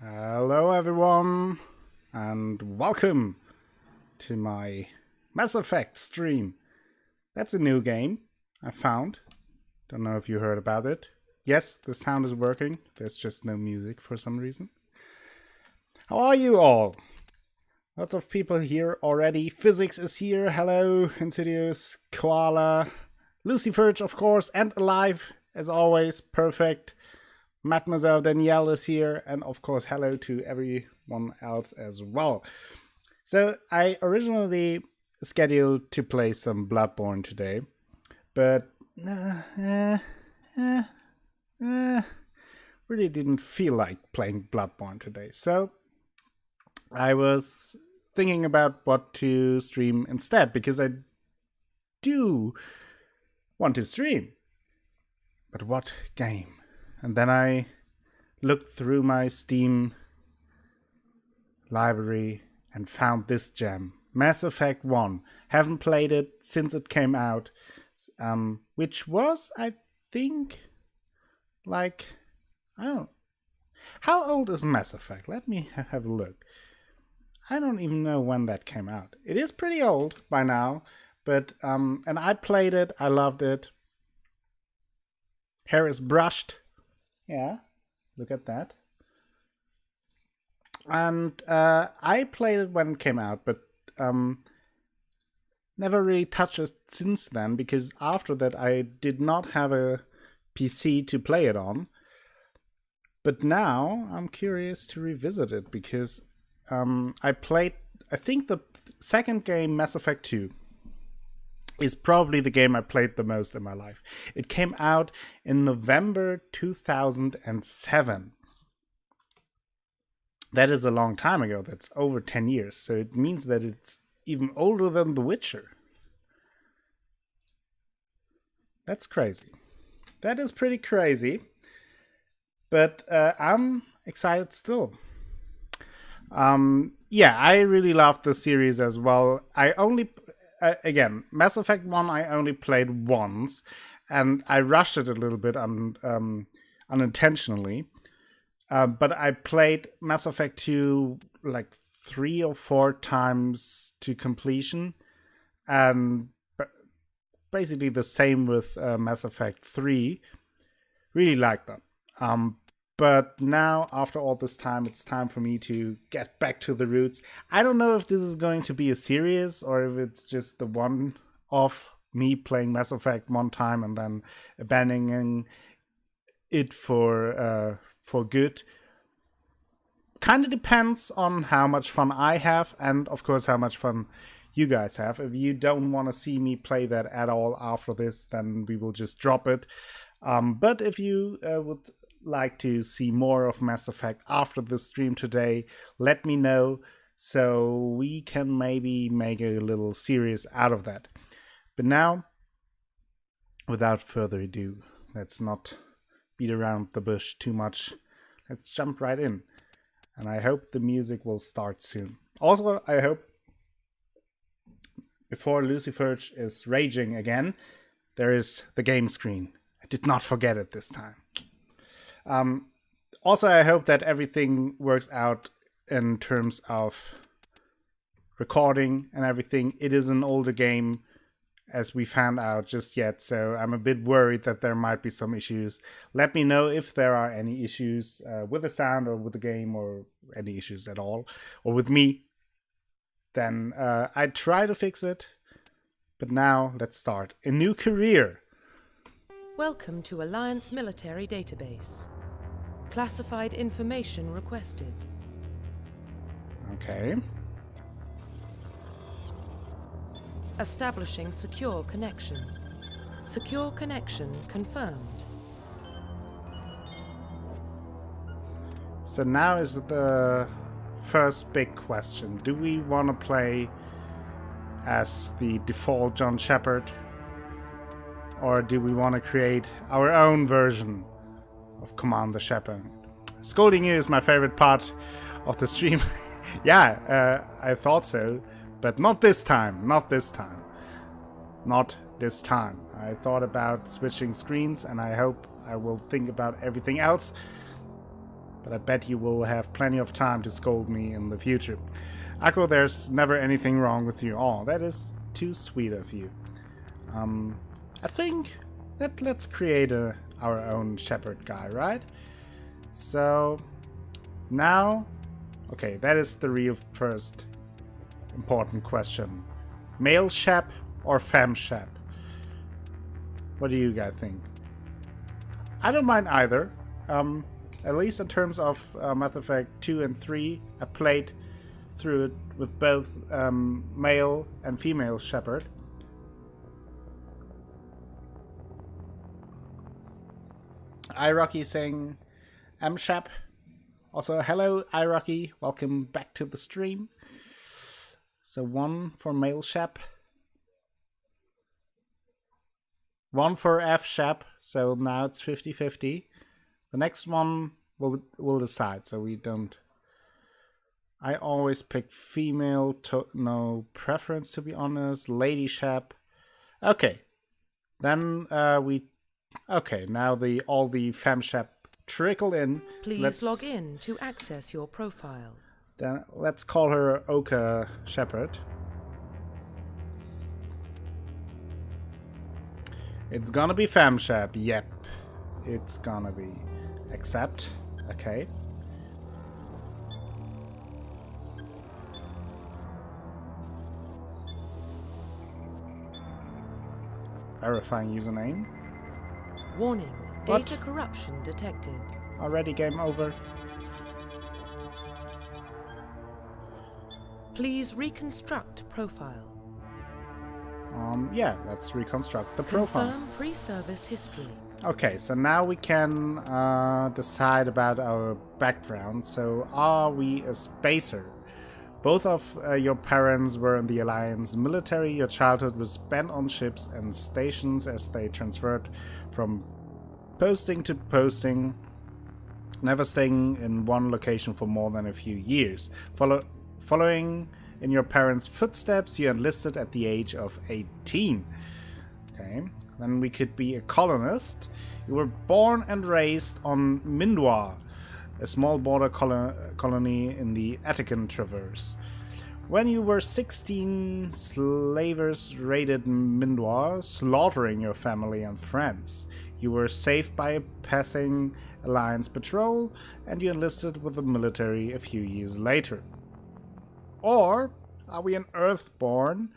Hello everyone, and welcome to my Mass Effect stream. That's a new game I found. Don't know if you heard about it. Yes, the sound is working. There's just no music for some reason. How are you all? Lots of people here already. Physics is here. Hello, Insidious, Koala, Lucifer, of course, and Alive, as always. Perfect. Mademoiselle Danielle is here, and of course hello to everyone else as well. So I originally scheduled to play some Bloodborne today, but really didn't feel like playing Bloodborne today. So I was thinking about what to stream instead, because I do want to stream. But what game? And then I looked through my Steam library and found this gem. Mass Effect 1. Haven't played it since it came out. Which was, I think, like, I don't know. How old is Mass Effect? Let me have a look. I don't even know when that came out. It is pretty old by now. But, and I played it. I loved it. Hair is brushed. Yeah, look at that. And I played it when it came out, but never really touched it since then, because after that I did not have a PC to play it on. But now I'm curious to revisit it, because I think the second game, Mass Effect 2, is probably the game I played the most in my life. It came out in November 2007. That is a long time ago. That's over 10 years. So it means that it's even older than The Witcher. That's crazy. That is pretty crazy. But I'm excited still. Yeah, I really loved the series as well. Again, Mass Effect 1 I only played once, and I rushed it a little bit unintentionally. But I played Mass Effect 2 like 3 or 4 times to completion, and basically the same with Mass Effect 3. Really liked that. But now, after all this time, it's time for me to get back to the roots. I don't know if this is going to be a series, or if it's just the one of me playing Mass Effect one time and then abandoning it for good. Kind of depends on how much fun I have, and of course how much fun you guys have. If you don't want to see me play that at all after this, then we will just drop it. But if you would like to see more of Mass Effect after the stream today, let me know, so we can maybe make a little series out of that. But now, without further ado, let's not beat around the bush too much. Let's jump right in. And I hope the music will start soon. Also, I hope before Lucifer is raging again, there is the game screen. I did not forget it this time. Also, I hope that everything works out in terms of recording and everything. It is an older game, as we found out just yet, so I'm a bit worried that there might be some issues. Let me know if there are any issues with the sound or with the game, or any issues at all, or with me. Then I try to fix it. But now, let's start a new career. Welcome to Alliance Military Database. Classified information requested. Okay. Establishing secure connection. Secure connection confirmed. So now is the first big question. Do we want to play as the default John Shepard? Or do we want to create our own version of Commander Shepard? Scolding you is my favorite part of the stream. Yeah, I thought so. But not this time. Not this time. Not this time. I thought about switching screens, and I hope I will think about everything else. but I bet you will have plenty of time to scold me in the future. Akko, there's never anything wrong with you. Oh, that is too sweet of you. I think that let's create our own Shepard guy, right? So now, okay, that is the real first important question. Male Shep or femme Shep? What do you guys think? I don't mind either. At least in terms of Mass Effect 2 and 3, I played through it with both male and female Shepard. iRocky saying, I'm Shep. Also, hello iRocky, welcome back to the stream. So 1 for male Shep. 1 for F Shep, so now it's 50-50. The next one we'll decide, so we don't... I always pick female, no preference to be honest. Lady Shep. Okay. Then okay, now all the femme Shep trickle in. Please log in to access your profile. Then let's call her Oka Shepard. It's gonna be femme Shep. Yep. It's gonna be. Accept. Okay. Verifying username. Warning, data corruption detected. Already game over. Please reconstruct profile. Yeah, let's reconstruct the profile. Confirm pre-service history. Okay, so now we can decide about our background. So, are we a spacer? Both of your parents were in the Alliance military. Your childhood was spent on ships and stations as they transferred from posting to posting, never staying in one location for more than a few years. Following in your parents' footsteps, you enlisted at the age of 18. Okay, then we could be a colonist. You were born and raised on Mindwa, a small border colony in the Attican Traverse. When you were 16, slavers raided Mindwa, slaughtering your family and friends. You were saved by a passing Alliance patrol, and you enlisted with the military a few years later. Or are we an Earthborn?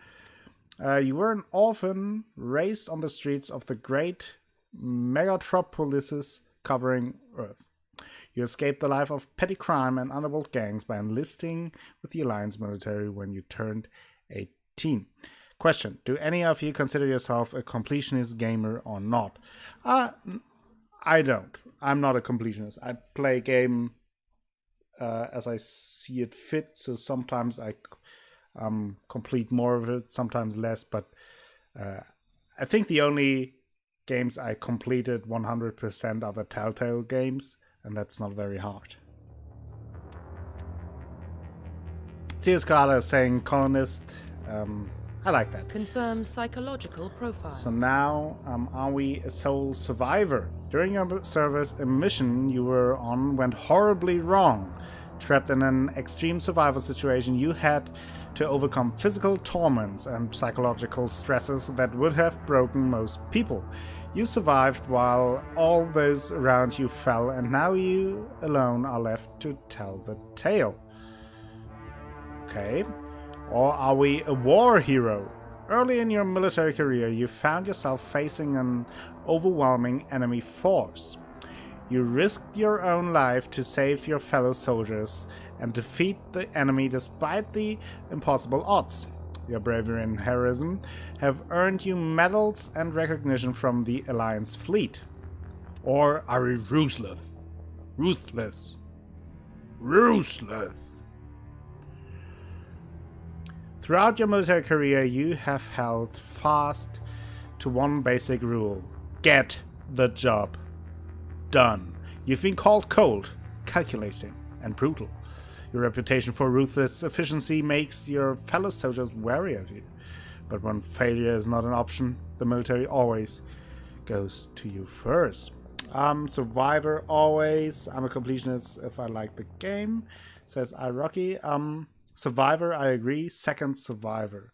You were an orphan, raised on the streets of the great megatropolises covering Earth. You escaped the life of petty crime and underworld gangs by enlisting with the Alliance military when you turned 18. Question: do any of you consider yourself a completionist gamer or not? I don't. I'm not a completionist. I play a game as I see it fit, so sometimes I complete more of it, sometimes less, but I think the only games I completed 100% are the Telltale games, and that's not very hard. CS Carla is saying colonist. I like that. Confirm psychological profile. So now, are we a sole survivor? During your service, a mission you were on went horribly wrong. Trapped in an extreme survival situation, you had to overcome physical torments and psychological stresses that would have broken most people. You survived while all those around you fell, and now you alone are left to tell the tale. Okay. Or are we a war hero? Early in your military career, you found yourself facing an overwhelming enemy force. You risked your own life to save your fellow soldiers and defeat the enemy despite the impossible odds. Your bravery and heroism have earned you medals and recognition from the Alliance fleet. Or are we ruthless? Ruthless. Ruthless. Throughout your military career, you have held fast to one basic rule: get the job done. You've been called cold, calculating, and brutal. Your reputation for ruthless efficiency makes your fellow soldiers wary of you. But when failure is not an option, the military always goes to you first. Survivor always. I'm a completionist if I like the game. Says iRocky. Survivor, I agree. Second Survivor.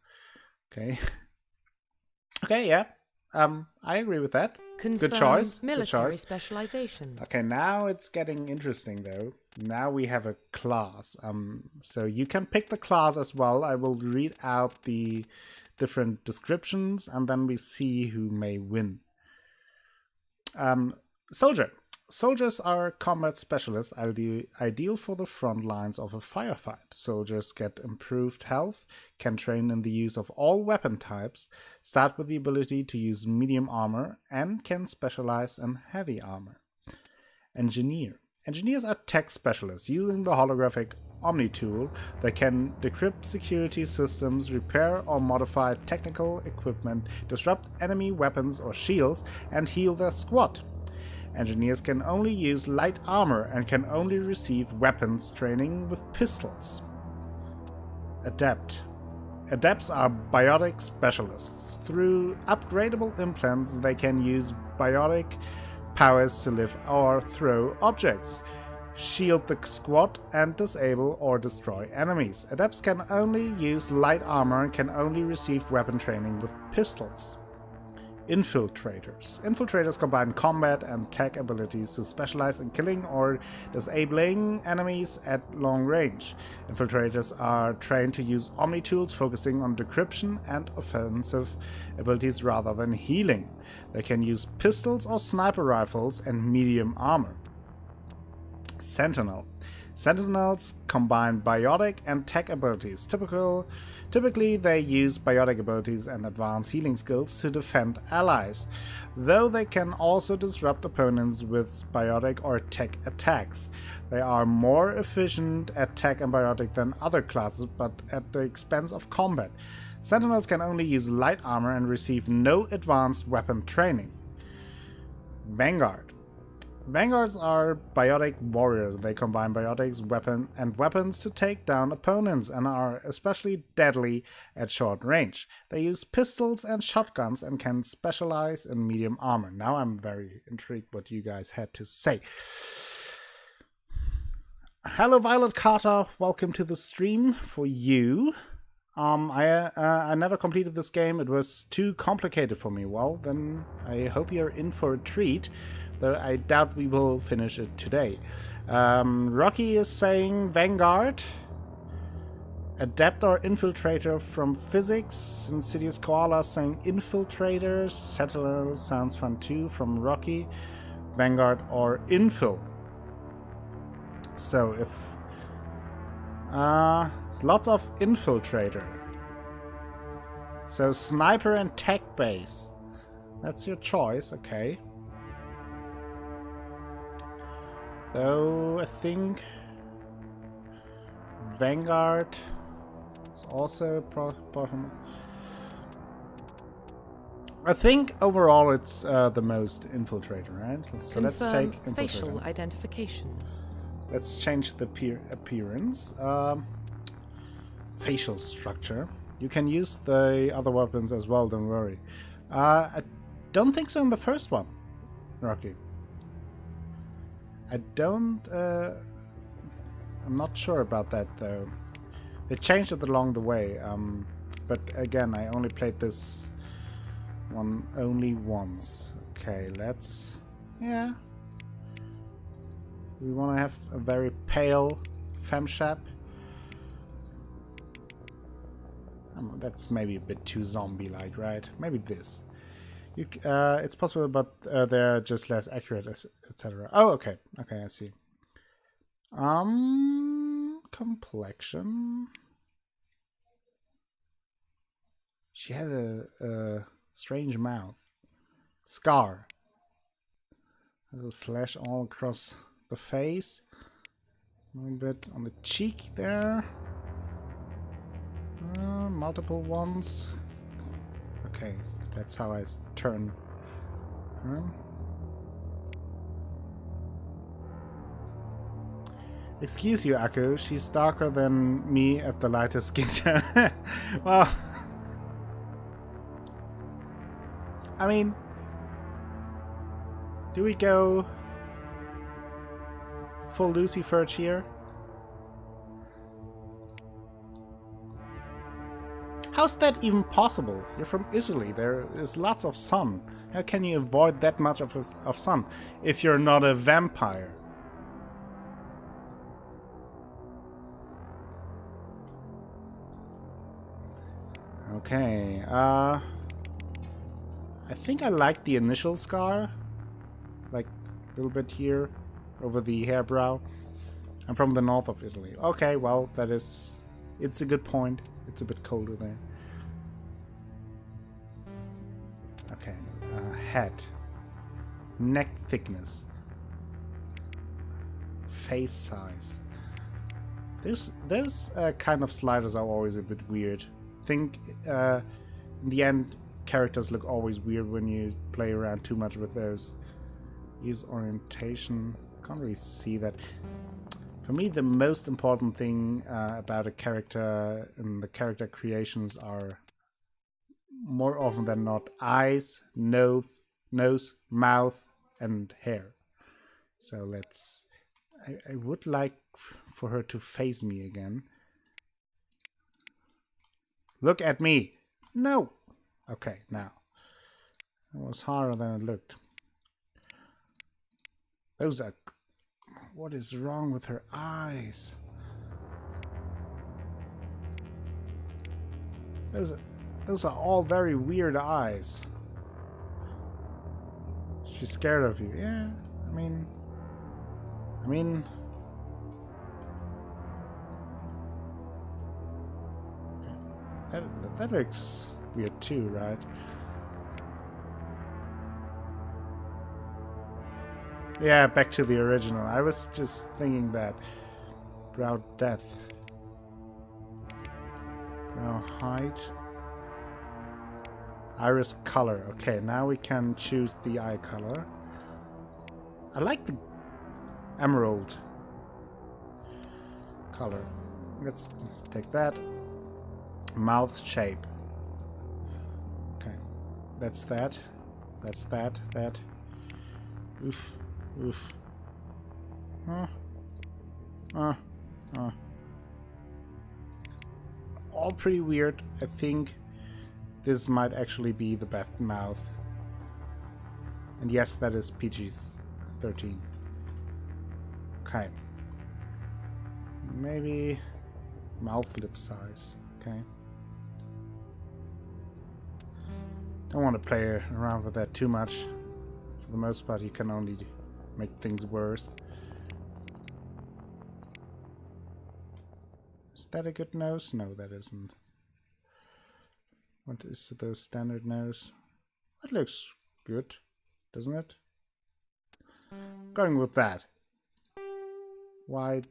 Okay. Okay, yeah. I agree with that. Confirmed Good choice. Military Good choice. specialization. Okay, now it's getting interesting though. Now we have a class. So you can pick the class as well. I will read out the different descriptions and then we see who may win. Soldier. Soldiers are combat specialists ideal for the front lines of a firefight. Soldiers get improved health, can train in the use of all weapon types, start with the ability to use medium armor, and can specialize in heavy armor. Engineer. Engineers are tech specialists using the holographic Omni tool that can decrypt security systems, repair or modify technical equipment, disrupt enemy weapons or shields, and heal their squad. Engineers can only use light armor and can only receive weapons training with pistols. Adept. Adepts are biotic specialists. Through upgradable implants, they can use biotic powers to lift or throw objects, shield the squad, and disable or destroy enemies. Adepts can only use light armor and can only receive weapon training with pistols. Infiltrators. Infiltrators combine combat and tech abilities to specialize in killing or disabling enemies at long range. Infiltrators are trained to use Omni tools, focusing on decryption and offensive abilities rather than healing. They can use pistols or sniper rifles and medium armor. Sentinel. Sentinels combine biotic and tech abilities. Typically, they use biotic abilities and advanced healing skills to defend allies, though they can also disrupt opponents with biotic or tech attacks. They are more efficient at tech and biotic than other classes, but at the expense of combat. Sentinels can only use light armor and receive no advanced weapon training. Vanguard. Vanguards are biotic warriors. They combine biotics, weapons to take down opponents and are especially deadly at short range. They use pistols and shotguns and can specialize in medium armor. Now I'm very intrigued what you guys had to say. Hello, Violet Carter. Welcome to the stream for you. I never completed this game. It was too complicated for me. Well, then I hope you're in for a treat, though I doubt we will finish it today. Rocky is saying Vanguard. Adept or Infiltrator from Physics. Insidious Koala saying Infiltrators. Sentinel sounds fun too from Rocky. Vanguard or Infil. So if... lots of Infiltrator. So Sniper and Tech Base. That's your choice, okay. Though I think Vanguard is also bottom. I think overall it's the most Infiltrator, right? So let's take Infiltrator. Facial identification. Let's change the appearance. Facial structure. You can use the other weapons as well, don't worry. I don't think so in the first one, Rocky. I don't... I'm not sure about that, though. They changed it along the way. But again, I only played this one only once. Okay, let's... Yeah. We want to have a very pale femshap. That's maybe a bit too zombie-like, right? Maybe this. It's possible, but they're just less accurate, etc. Oh, okay. Okay, I see. Complexion. She had a strange mouth. Scar. Has a slash all across the face. A little bit on the cheek there. Multiple ones. Okay, that's how I turn. Excuse you, Akku. She's darker than me at the lighter skin tone. Well, I mean, Do we go full Lucy Furch here? How's that even possible? You're from Italy. There is lots of sun. How can you avoid that much of sun if you're not a vampire? Okay, I think I like the initial scar. Like, a little bit here, over the hairbrow. I'm from the north of Italy. Okay, well, it's a good point. It's a bit colder there. Okay, head. Neck thickness. Face size. Those kind of sliders are always a bit weird. Think in the end characters look always weird when you play around too much with those. Use orientation. Can't really see that. For me, the most important thing about a character and the character creations are more often than not eyes, nose, mouth, and hair. So let's. I would like for her to face me again. Look at me. No. Okay, now. It was harder than it looked. Those are... What is wrong with her eyes? Those are all very weird eyes. She's scared of you. Yeah, I mean... That looks weird too, right? Yeah, back to the original. I was just thinking that. Brow depth. Brow height. Iris color. Okay, now we can choose the eye color. I like the emerald color. Let's take that. Mouth shape. Okay. That's that. That's that. That. Oof. Oof. All pretty weird. I think this might actually be the best mouth. And yes, that is PG-13. Okay. Maybe mouth lip size. Okay. Don't want to play around with that too much. For the most part, you can only make things worse. Is that a good nose? No, that isn't. What is the standard nose? That looks good, doesn't it? Going with that. Why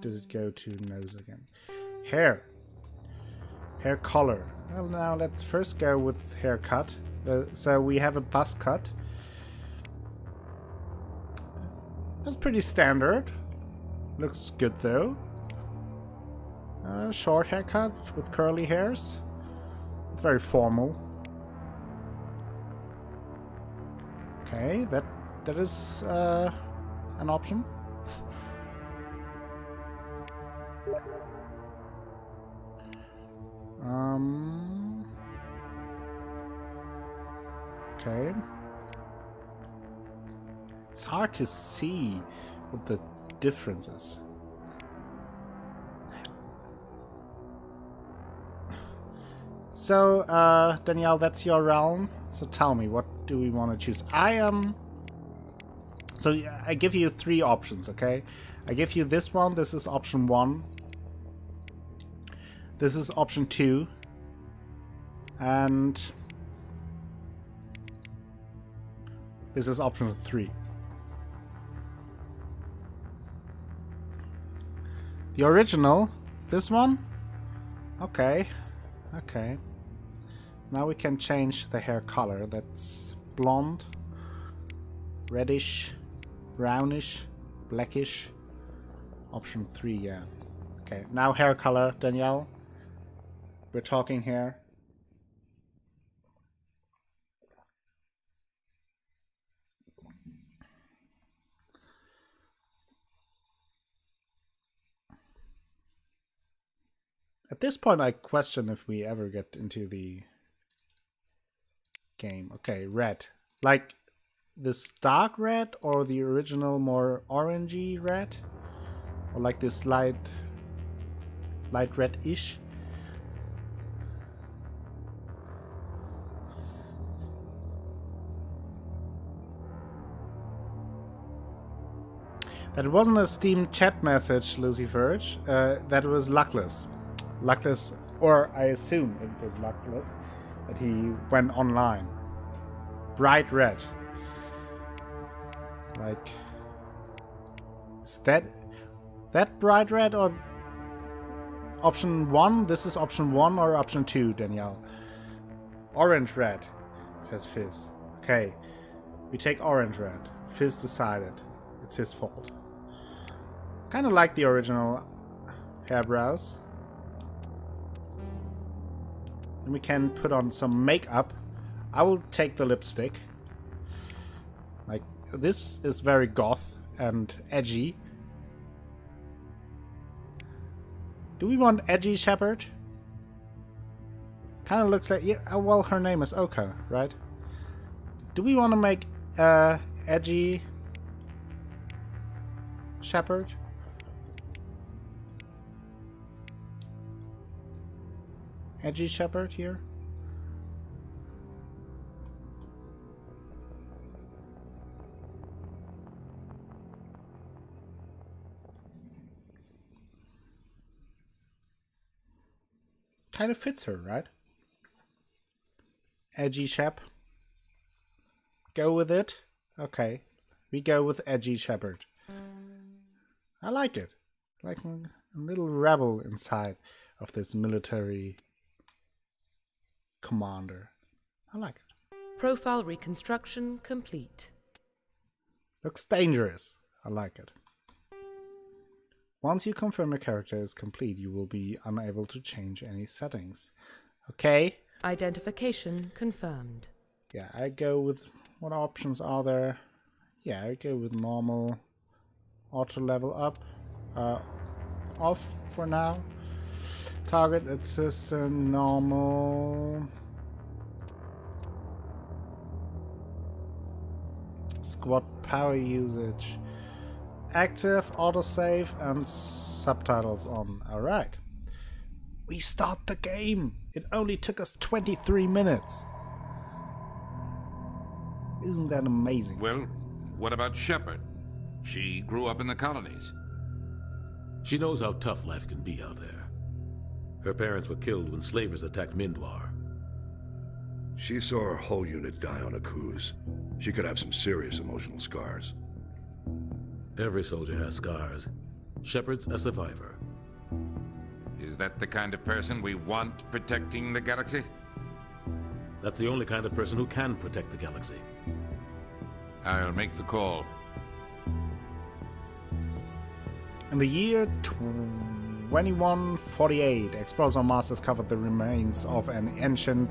did it go to nose again? Hair. Hair color. Well, now let's first go with haircut. So we have a buzz cut. That's pretty standard. Looks good though. Short haircut with curly hairs. It's very formal. Okay, that is an option. Okay. It's hard to see what the difference is. So, Danielle, that's your realm. So tell me, what do we want to choose? So I give you 3 options, okay? I give you this one. This is option 1. This is option 2. And this is option 3. The original, this one? Okay. Okay. Now we can change the hair color. That's blonde, reddish, brownish, blackish. Option 3, yeah. Okay, now hair color, Danielle. We're talking hair. At this point, I question if we ever get into the game. Okay, red. Like this dark red or the original more orangey red? Or like this light red-ish? That wasn't a Steam chat message, Lucy Verge. That was Luckless. Luckless, or I assume it was Luckless, that he went online. Bright red. Like, is that bright red or option 1? This is option 1 or option 2, Danielle? Orange red, says Fizz. Okay, we take orange red. Fizz decided. It's his fault. Kind of like the original hairbrows. And we can put on some makeup. I will take the lipstick. Like, this is very goth and edgy. Do we want edgy Shepard? Kind of looks like... Yeah, well, her name is Oka, right? Do we want to make edgy Shepard? Edgy Shepard here? Kind of fits her, right? Edgy Shep. Go with it? Okay. We go with Edgy Shepard. I like it. Like a little rebel inside of this military commander. I like it. Profile reconstruction complete. Looks dangerous. I like it. Once you confirm the character is complete, you will be unable to change any settings. Okay? Identification confirmed. Yeah, I go with... What options are there? Yeah, I go with normal. Auto level up. Off for now. Target, it says normal. Squad power usage. Active, autosave, and subtitles on. Alright. We start the game! It only took us 23 minutes. Isn't that amazing? Well, what about Shepard? She grew up in the colonies. She knows how tough life can be out there. Her parents were killed when slavers attacked Mindwar. She saw her whole unit die on a cruise. She could have some serious emotional scars. Every soldier has scars. Shepard's a survivor. Is that the kind of person we want protecting the galaxy? That's the only kind of person who can protect the galaxy. I'll make the call. In the year 2148, explorers and masters covered the remains of an ancient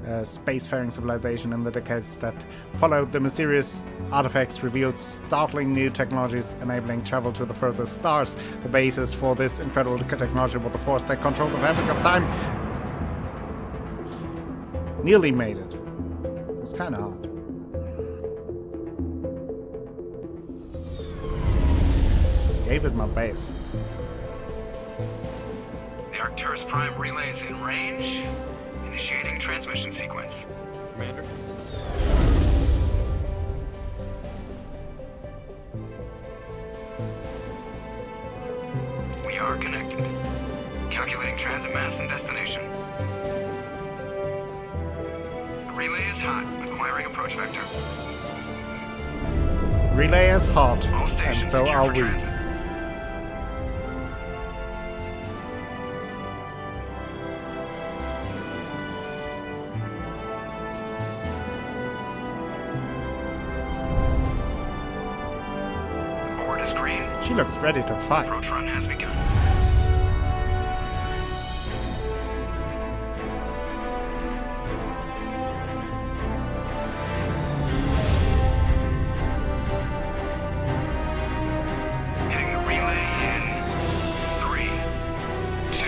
spacefaring civilization. In the decades that followed, the mysterious artifacts revealed startling new technologies enabling travel to the furthest stars. The basis for this incredible technology was the force that controlled the fabric of time. Nearly made it. It was kind of hard. Gave it my best. The Arcturus Prime relay is in range. Initiating transmission sequence. Commander. We are connected. Calculating transit mass and destination. The relay is hot. Acquiring approach vector. Relay is hot, All and stations so secure are for we. transit. Board is green. She looks ready to fight. Approach run has begun. Hitting the relay in 3, 2,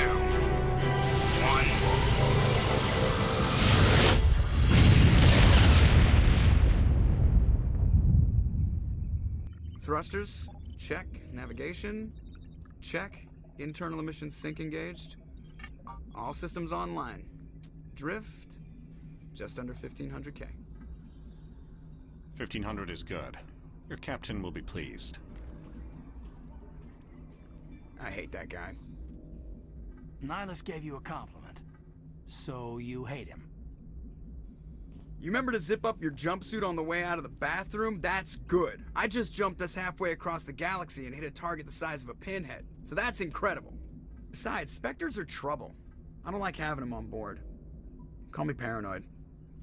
Thrusters, check. Navigation, check. Internal emissions sync engaged. All systems online. Drift, just under 1500K. 1500 is good. Your captain will be pleased. I hate that guy. Nihilus gave you a compliment. So you hate him. You remember to zip up your jumpsuit on the way out of the bathroom? That's good. I just jumped us halfway across the galaxy and hit a target the size of a pinhead. So that's incredible. Besides, Spectres are trouble. I don't like having them on board. Call me paranoid.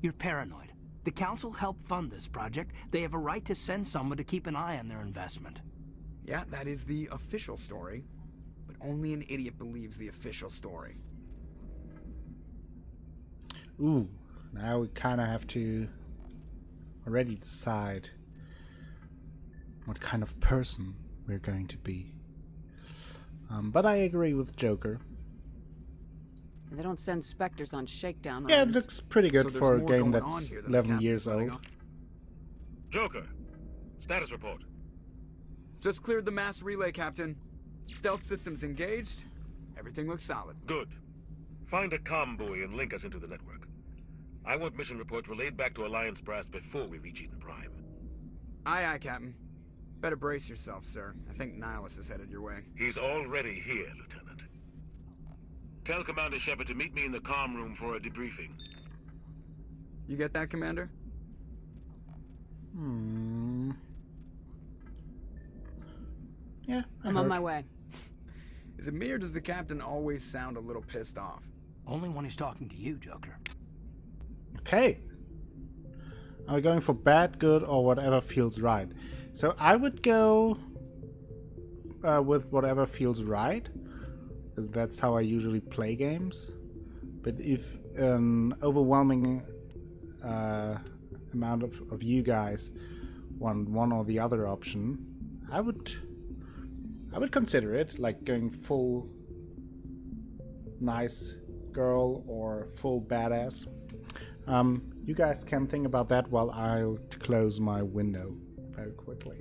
You're paranoid. The Council helped fund this project. They have a right to send someone to keep an eye on their investment. Yeah, that is the official story. But only an idiot believes the official story. Ooh, now we kind of have to already decide what kind of person we're going to be. But I agree with Joker. They don't send Spectres on shakedown runs. Yeah, it looks pretty good So for a there's more game going on that's here than the 11 years captain's letting old. on. Joker, status report. Just cleared the mass relay, Captain. Stealth systems engaged. Everything looks solid. Good. Find a comm buoy and link us into the network. I want mission reports relayed back to Alliance Brass before we reach Eden Prime. Aye, aye, Captain. Better brace yourself, sir. I think Nihilus is headed your way. He's already here, Lieutenant. Tell Commander Shepard to meet me in the comm room for a debriefing. You get that, Commander? Yeah, I'm on my way. Is it me or does the Captain always sound a little pissed off? Only when he's talking to you, Joker. Okay. Are we going for bad, good, or whatever feels right? So I would go with whatever feels right, because that's how I usually play games. But if an overwhelming amount of you guys want one or the other option, I would consider it, like going full nice girl or full badass. You guys can think about that while I'll close my window very quickly.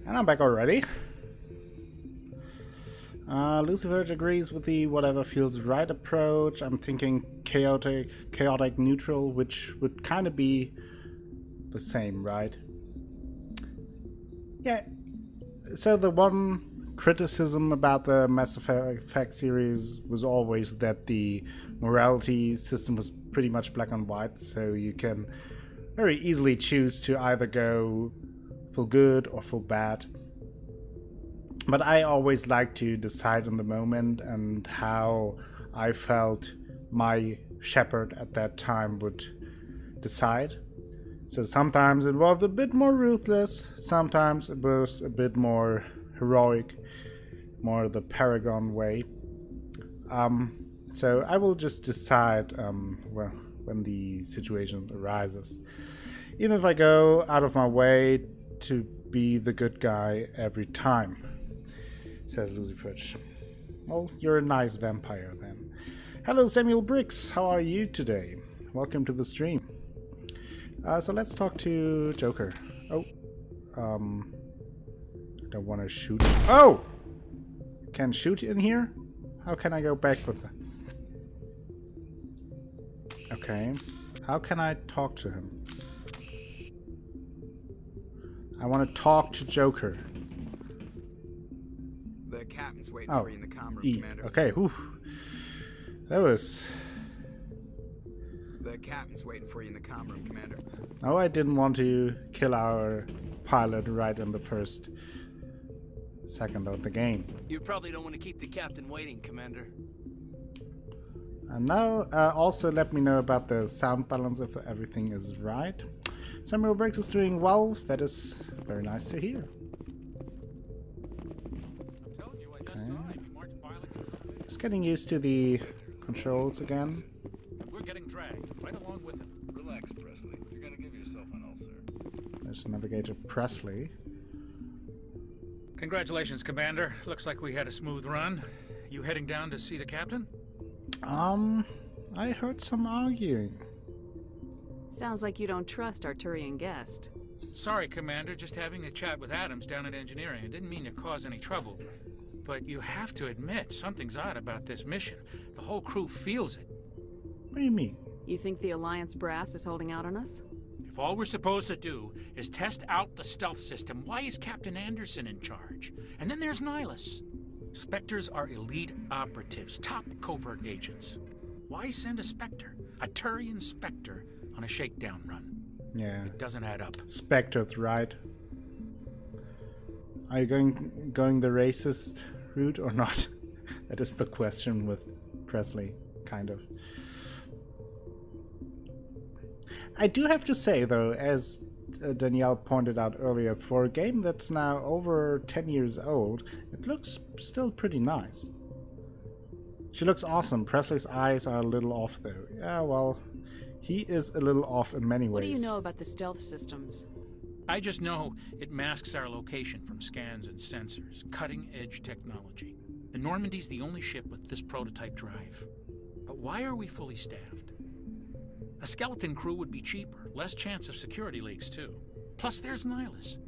And I'm back already. Lucifer agrees with the whatever feels right approach. I'm thinking chaotic neutral, which would kind of be the same, right? Yeah. So the one criticism about the Mass Effect series was always that the morality system was pretty much black and white, so you can very easily choose to either go full good or full bad. But I always like to decide on the moment and how I felt my Shepard at that time would decide. So sometimes it was a bit more ruthless, sometimes it was a bit more heroic, more the Paragon way. So I will just decide when the situation arises. Even if I go out of my way to be the good guy every time, says Lucifer. Well, you're a nice vampire then. Hello Samuel Briggs, how are you today? Welcome to the stream. So let's talk to Joker. Oh, I don't want to shoot. Oh! Can shoot in here? How can I go back with that? Okay. How can I talk to him? I want to talk to Joker. The Captain's waiting for you in the comm room, E. Commander. Okay, whew. That was The captain's waiting for you in the comm room, Commander. No, I didn't want to kill our pilot right in the first second of the game. You probably don't want to keep the captain waiting, Commander. And now, also let me know about the sound balance if everything is right. Samuel Briggs is doing well. That is very nice to hear. Just getting used to the controls again. We're getting dragged right along with him. Relax, Presley. You're gonna give yourself an ulcer. There's Navigator Presley. Congratulations, Commander. Looks like we had a smooth run. You heading down to see the captain? I heard some arguing. Sounds like you don't trust our Turian guest. Sorry, Commander. Just having a chat with Adams down at engineering. I didn't mean to cause any trouble. But you have to admit, something's odd about this mission. The whole crew feels it. What do you mean? You think the Alliance brass is holding out on us? If all we're supposed to do is test out the stealth system, why is Captain Anderson in charge? And then there's Nihilus. Spectres are elite operatives, top covert agents. Why send a Spectre, a Turian Spectre, on a shakedown run? Yeah. It doesn't add up. Spectre's right. Are you going the racist route or not? That is the question with Presley, kind of. I do have to say, though, as Danielle pointed out earlier, for a game that's now over 10 years old, it looks still pretty nice. She looks awesome. Presley's eyes are a little off, though. Yeah, well, he is a little off in many ways. What do you know about the stealth systems? I just know it masks our location from scans and sensors. Cutting-edge technology. The Normandy's the only ship with this prototype drive. But why are we fully staffed? A skeleton crew would be cheaper, less chance of security leaks, too. Plus, there's Nihilus.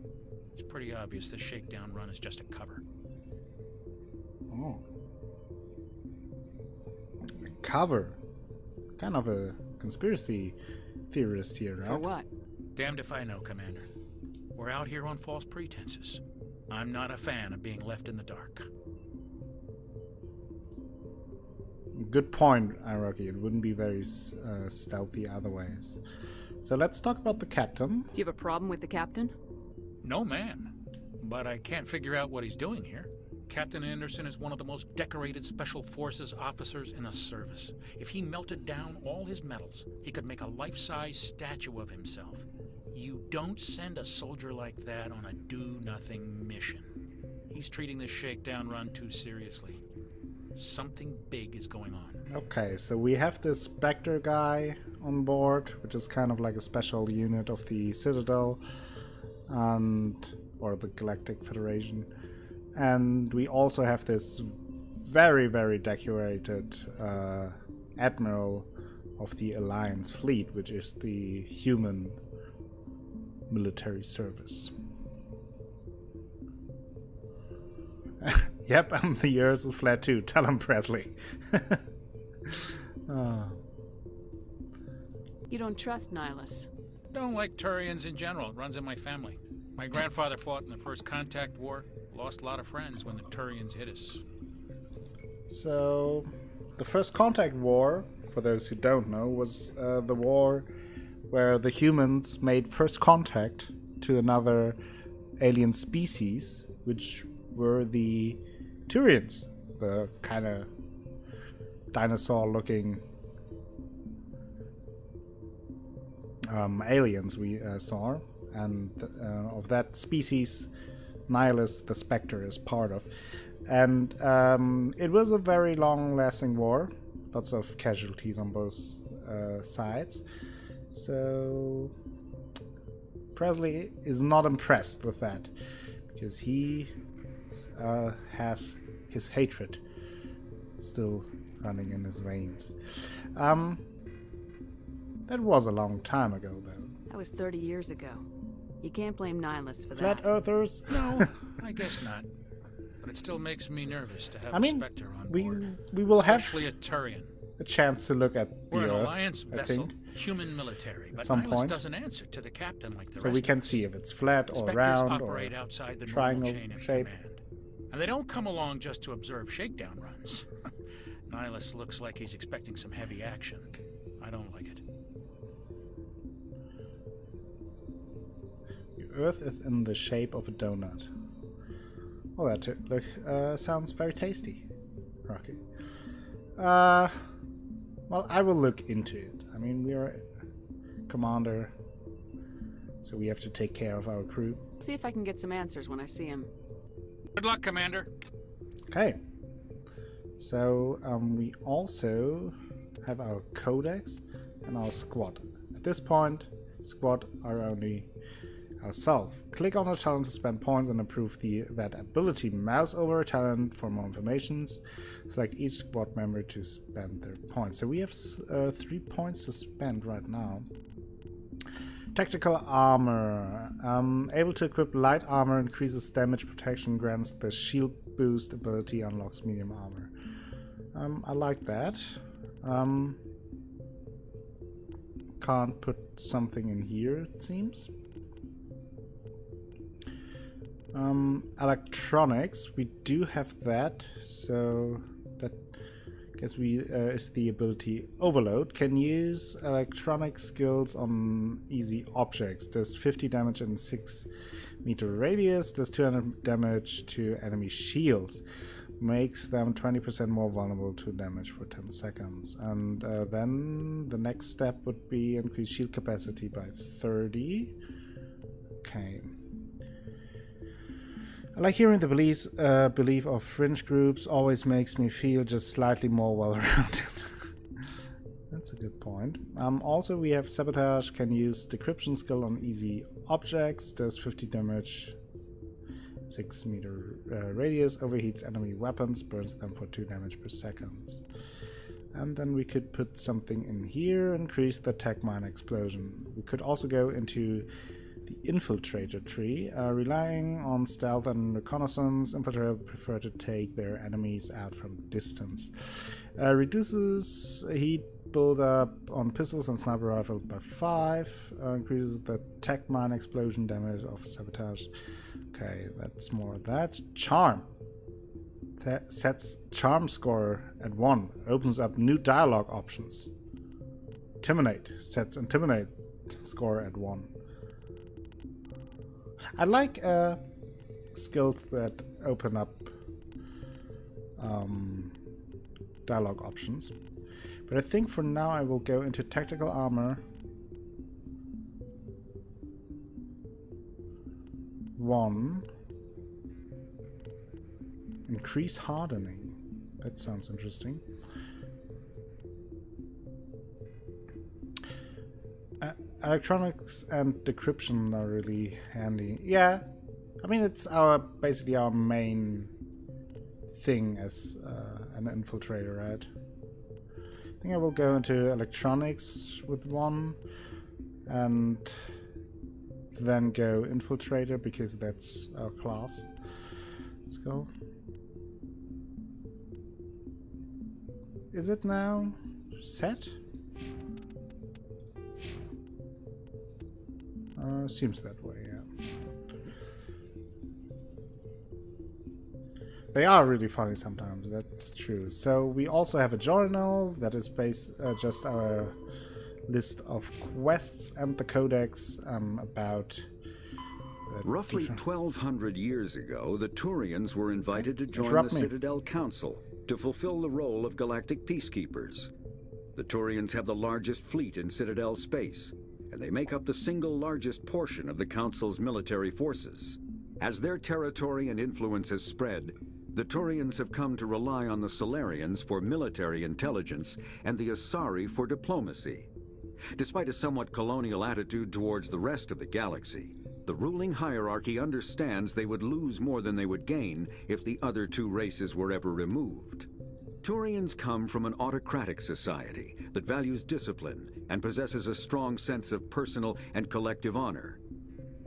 It's pretty obvious this shakedown run is just a cover. Oh. A cover? Kind of a conspiracy theorist here, right? For what? Damned if I know, Commander. We're out here on false pretenses. I'm not a fan of being left in the dark. Good point, Rocky. It wouldn't be very stealthy otherwise. So let's talk about the captain. Do you have a problem with the captain? No, man. But I can't figure out what he's doing here. Captain Anderson is one of the most decorated Special Forces officers in the service. If he melted down all his medals, he could make a life-size statue of himself. You don't send a soldier like that on a do-nothing mission. He's treating this shakedown run too seriously. Something big is going on. Okay, so we have this Spectre guy on board, which is kind of like a special unit of the Citadel or the Galactic Federation. And we also have this very, very decorated admiral of the Alliance fleet, which is the human military service. Yep, and the Earth is flat too. Tell him, Presley. You don't trust Nihilus. Don't like Turians in general. It runs in my family. My grandfather fought in the First Contact War. Lost a lot of friends when the Turians hit us. So, the First Contact War, for those who don't know, was the war where the humans made first contact to another alien species, which were the Turians, the kind of dinosaur-looking aliens we saw, and of that species, Nihilus, the Spectre, is part of. And it was a very long-lasting war, lots of casualties on both sides. So Presley is not impressed with that, because he has his hatred still running in his veins. That was a long time ago, though. That was 30 years ago. You can't blame Nihilus for that. Flat Earthers? No, I guess not. But it still makes me nervous to have a Spectre on board. We will especially have a Turian. A chance to look at the We're an Earth, Alliance I vessel, think, human military, but some Nihilus point. doesn't answer to the captain like the rest so we can of us. see if it's flat or Spectres round operate or outside the triangle normal chain of shape. command. And they don't come along just to observe shakedown runs. Nihilus looks like he's expecting some heavy action. I don't like it. Earth is in the shape of a donut. Oh, that sounds very tasty. Rocky. Well, I will look into it. I mean, we are commander, so we have to take care of our crew. See if I can get some answers when I see him. Good luck, Commander. Okay. So, we also have our codex and our squad. At this point, squad are only ourselves. Click on a talent to spend points and improve that ability. Mouse over a talent for more information. Select each squad member to spend their points. So we have 3 points to spend right now. Tactical armor. Able to equip light armor, increases damage protection, grants the shield boost ability, unlocks medium armor. I like that. Can't put something in here, it seems. Electronics, we do have that, so that guess we is the ability Overload. Can use electronic skills on easy objects. Does 50 damage in 6-meter radius. Does 200 damage to enemy shields. Makes them 20% more vulnerable to damage for 10 seconds. And then the next step would be increase shield capacity by 30. Okay. I like hearing the belief of fringe groups. Always makes me feel just slightly more well-rounded. That's a good point. Also, we have Sabotage. Can use decryption skill on easy objects. Does 50 damage. 6-meter radius. Overheats enemy weapons. Burns them for 2 damage per second. And then we could put something in here. Increase the tech mine explosion. We could also go into the infiltrator tree. Relying on stealth and reconnaissance, infiltrator prefer to take their enemies out from distance. Reduces heat buildup on pistols and sniper rifles by 5. Increases the tech mine explosion damage of Sabotage. Okay, that's more of that. Charm. That sets charm score at 1. Opens up new dialogue options. Intimidate. Sets intimidate score at 1. I like skills that open up dialogue options. But I think for now I will go into tactical armor. 1. Increase hardening. That sounds interesting. Electronics and decryption are really handy. Yeah, I mean it's basically our main thing as an infiltrator, right? I think I will go into electronics with 1 and then go infiltrator because that's our class. Let's go. Is it now set? Seems that way, yeah. They are really funny sometimes, that's true. So we also have a journal that is just our list of quests and the codex about... Roughly 1,200 years ago, the Turians were invited to join the Citadel Council to fulfill the role of galactic peacekeepers. The Turians have the largest fleet in Citadel space, and they make up the single largest portion of the Council's military forces. As their territory and influence has spread, the Turians have come to rely on the Solarians for military intelligence and the Asari for diplomacy. Despite a somewhat colonial attitude towards the rest of the galaxy, the ruling hierarchy understands they would lose more than they would gain if the other 2 races were ever removed. Turians come from an autocratic society that values discipline and possesses a strong sense of personal and collective honor.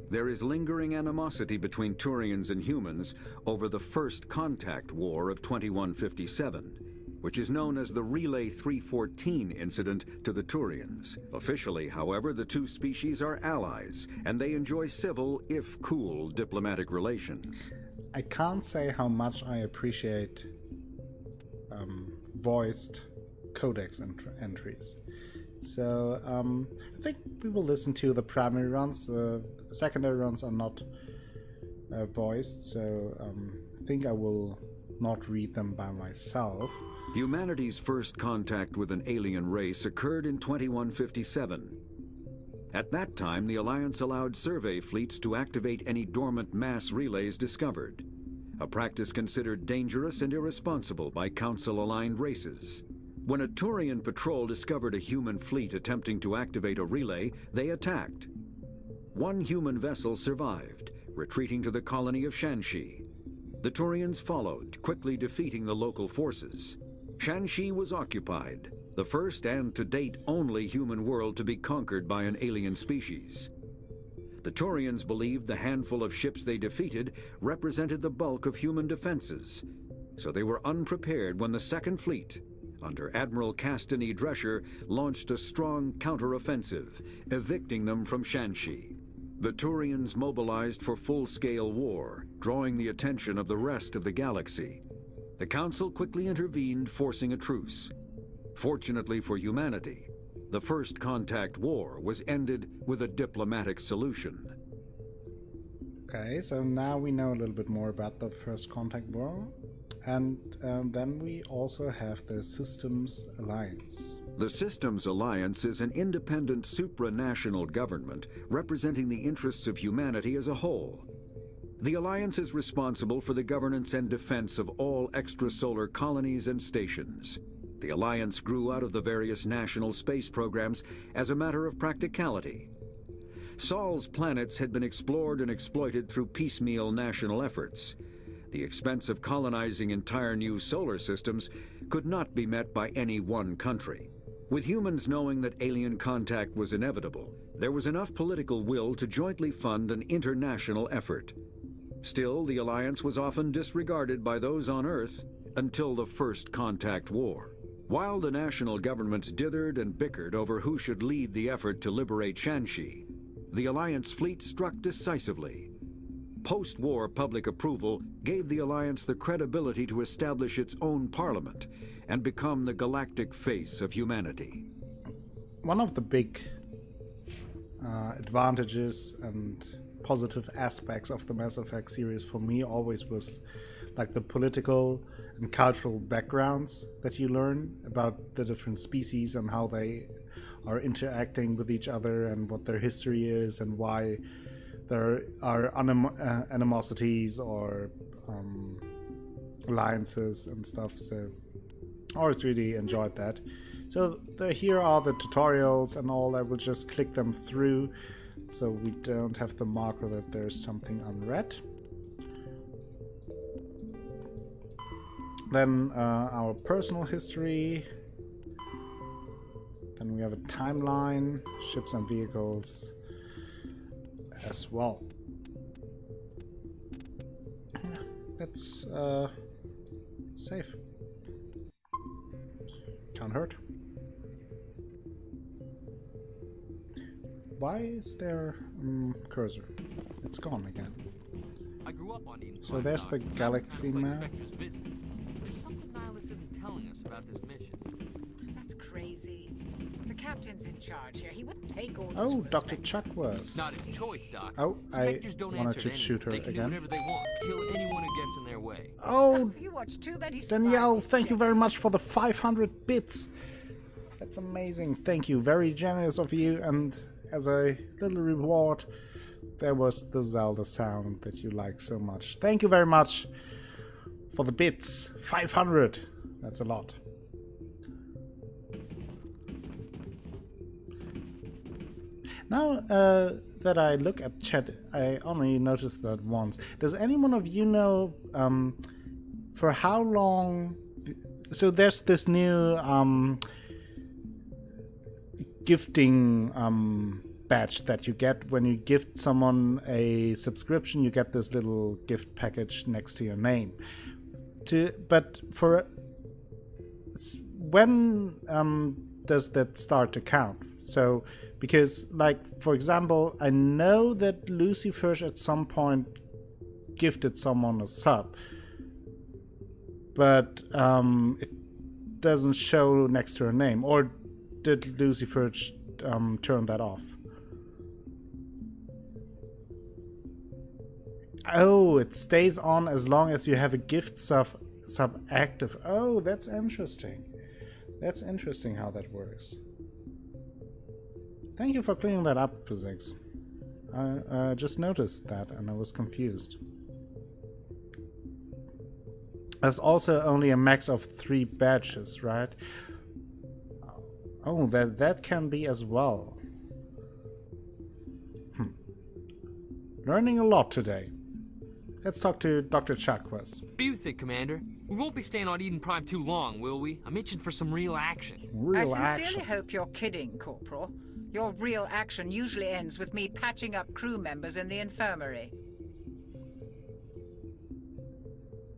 There is lingering animosity between Turians and humans over the First Contact War of 2157, which is known as the Relay 314 incident to the Turians. Officially, however, the 2 species are allies, and they enjoy civil, if cool, diplomatic relations. I can't say how much I appreciate voiced codex entries. So I think we will listen to the primary runs. The secondary runs are not voiced, so I think I will not read them by myself. Humanity's first contact with an alien race occurred in 2157. At that time, the Alliance allowed survey fleets to activate any dormant mass relays discovered, a practice considered dangerous and irresponsible by Council-aligned races. When a Turian patrol discovered a human fleet attempting to activate a relay, they attacked. One human vessel survived, retreating to the colony of Shanxi. The Turians followed, quickly defeating the local forces. Shanxi was occupied, the first and to date only human world to be conquered by an alien species. The Turians believed the handful of ships they defeated represented the bulk of human defenses, so they were unprepared when the Second Fleet, under Admiral Castany Drescher, launched a strong counteroffensive, evicting them from Shanxi. The Turians mobilized for full-scale war, drawing the attention of the rest of the galaxy. The Council quickly intervened, forcing a truce. Fortunately for humanity, the First Contact War was ended with a diplomatic solution. Okay, so now we know a little bit more about the First Contact War. And then we also have the Systems Alliance. The Systems Alliance is an independent supranational government representing the interests of humanity as a whole. The Alliance is responsible for the governance and defense of all extrasolar colonies and stations. The Alliance grew out of the various national space programs as a matter of practicality. Sol's planets had been explored and exploited through piecemeal national efforts. The expense of colonizing entire new solar systems could not be met by any one country. With humans knowing that alien contact was inevitable, there was enough political will to jointly fund an international effort. Still, the Alliance was often disregarded by those on Earth until the First Contact War. While the national governments dithered and bickered over who should lead the effort to liberate Shanxi, the Alliance fleet struck decisively. Post-war public approval gave the Alliance the credibility to establish its own parliament and become the galactic face of humanity. One of the big advantages and positive aspects of the Mass Effect series for me always was like the political and cultural backgrounds that you learn about the different species and how they are interacting with each other and what their history is and why there are animosities or alliances and stuff. So I always really enjoyed that. So here are the tutorials and all. I will just click them through so we don't have the marker that there's something unread. Then our personal history. Then we have a timeline, ships and vehicles as well. Let's save. Can't hurt. Why is there cursor? It's gone again. I grew up on Eden. So there's the galaxy map. There's something Nihilus isn't telling us about this mission. That's crazy. The captain's in charge here. He wouldn't take orders. Oh, Dr. Chuckworth. Not his choice, Doc. Oh, I don't wanted to shoot her they can again. do whatever they want. Kill anyone who gets in their way. Oh, you watch too many Danielle, thank you very much for the 500 bits. That's amazing. Thank you. Very generous of you. And as a little reward, there was the Zelda sound that you like so much. Thank you very much for the bits. 500. That's a lot. Now that I look at chat, I only noticed that once. Does anyone of you know for how long... So there's this new gifting badge that you get when you gift someone a subscription. You get this little gift package next to your name. But for when does that start to count? So because, like, for example, I know that Lucy Fish at some point gifted someone a sub, but it doesn't show next to her name. Or did Lucifer turn that off? Oh, it stays on as long as you have a gift sub active. Oh, that's interesting. That's interesting how that works. Thank you for clearing that up, Physics. I just noticed that and I was confused. There's also only a max of 3 badges, right? Oh, that can be as well. Learning a lot today. Let's talk to Dr. Chakwas. What do you think, Commander? We won't be staying on Eden Prime too long, will we? I'm itching for some real action. I sincerely hope you're kidding, Corporal. Your real action usually ends with me patching up crew members in the infirmary.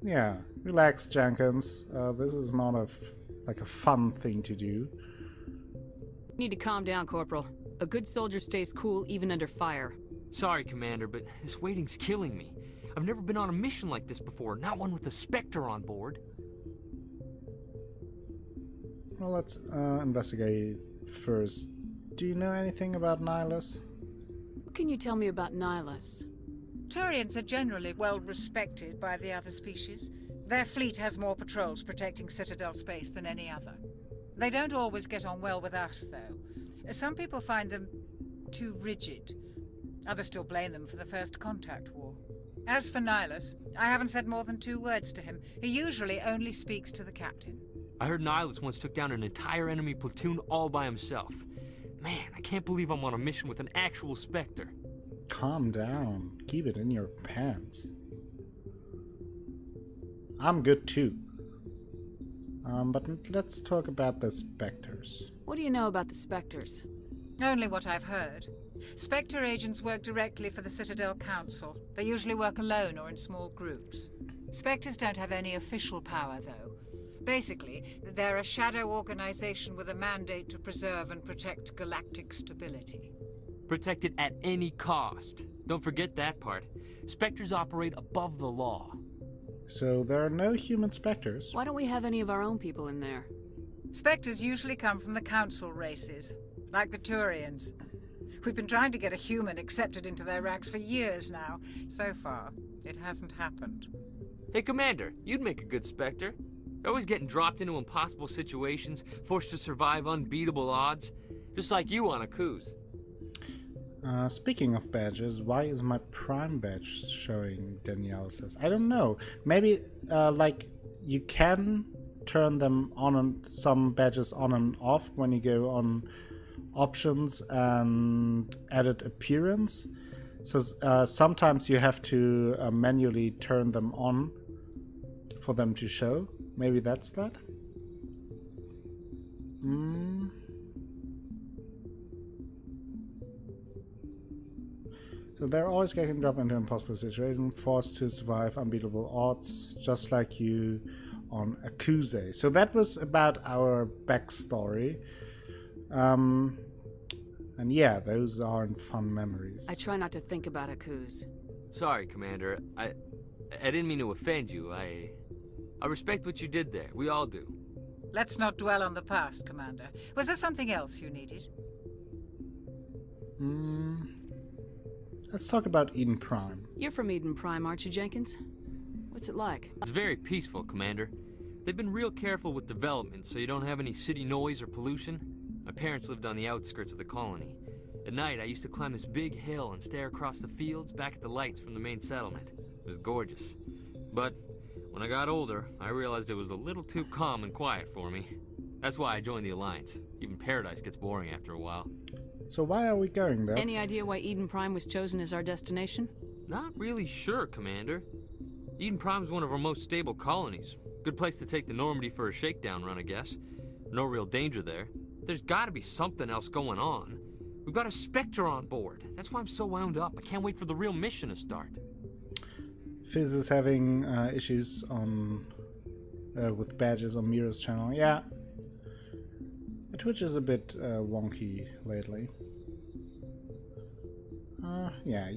Yeah, relax, Jenkins. This is not like a fun thing to do. You need to calm down, Corporal. A good soldier stays cool even under fire. Sorry, Commander, but this waiting's killing me. I've never been on a mission like this before, not one with a Spectre on board. Well, let's investigate first. Do you know anything about Nihilus? What can you tell me about Nihilus? Turians are generally well respected by the other species. Their fleet has more patrols protecting Citadel space than any other. They don't always get on well with us, though. Some people find them too rigid. Others still blame them for the First Contact War. As for Nihilus, I haven't said more than 2 words to him. He usually only speaks to the captain. I heard Nihilus once took down an entire enemy platoon all by himself. Man, I can't believe I'm on a mission with an actual Spectre. Calm down. Keep it in your pants. I'm good too. But let's talk about the Spectres. What do you know about the Spectres? Only what I've heard. Spectre agents work directly for the Citadel Council. They usually work alone or in small groups. Spectres don't have any official power, though. Basically, they're a shadow organization with a mandate to preserve and protect galactic stability. Protect it at any cost. Don't forget that part. Spectres operate above the law. So there are no human Spectres? Why don't we have any of our own people in there? Spectres usually come from the Council races, like the Turians. We've been trying to get a human accepted into their ranks for years now. So far, it hasn't happened. Hey, Commander, you'd make a good Spectre. You're always getting dropped into impossible situations, forced to survive unbeatable odds. Just like you on a cruise. Speaking of badges, why is my Prime badge showing? Danielle says. I don't know. Maybe, like, you can turn them on and some badges on and off when you go on options and edit appearance. So sometimes you have to manually turn them on for them to show. Maybe that's that. So they're always getting dropped into impossible situations, forced to survive unbeatable odds, just like you on Akuse. So that was about our backstory. And yeah, those aren't fun memories. I try not to think about Akuse. Sorry, Commander. I didn't mean to offend you. I respect what you did there. We all do. Let's not dwell on the past, Commander. Was there something else you needed? Let's talk about Eden Prime. You're from Eden Prime, aren't you, Jenkins? What's it like? It's very peaceful, Commander. They've been real careful with development, so you don't have any city noise or pollution. My parents lived on the outskirts of the colony. At night, I used to climb this big hill and stare across the fields back at the lights from the main settlement. It was gorgeous. But when I got older, I realized it was a little too calm and quiet for me. That's why I joined the Alliance. Even Paradise gets boring after a while. So why are we going there? Any idea why Eden Prime was chosen as our destination? Not really sure, Commander. Eden Prime's one of our most stable colonies. Good place to take the Normandy for a shakedown run, I guess. No real danger there. There's gotta be something else going on. We've got a Spectre on board. That's why I'm so wound up. I can't wait for the real mission to start. Fizz is having issues on with badges on Mira's channel. Yeah. Twitch is a bit wonky lately. Yeah,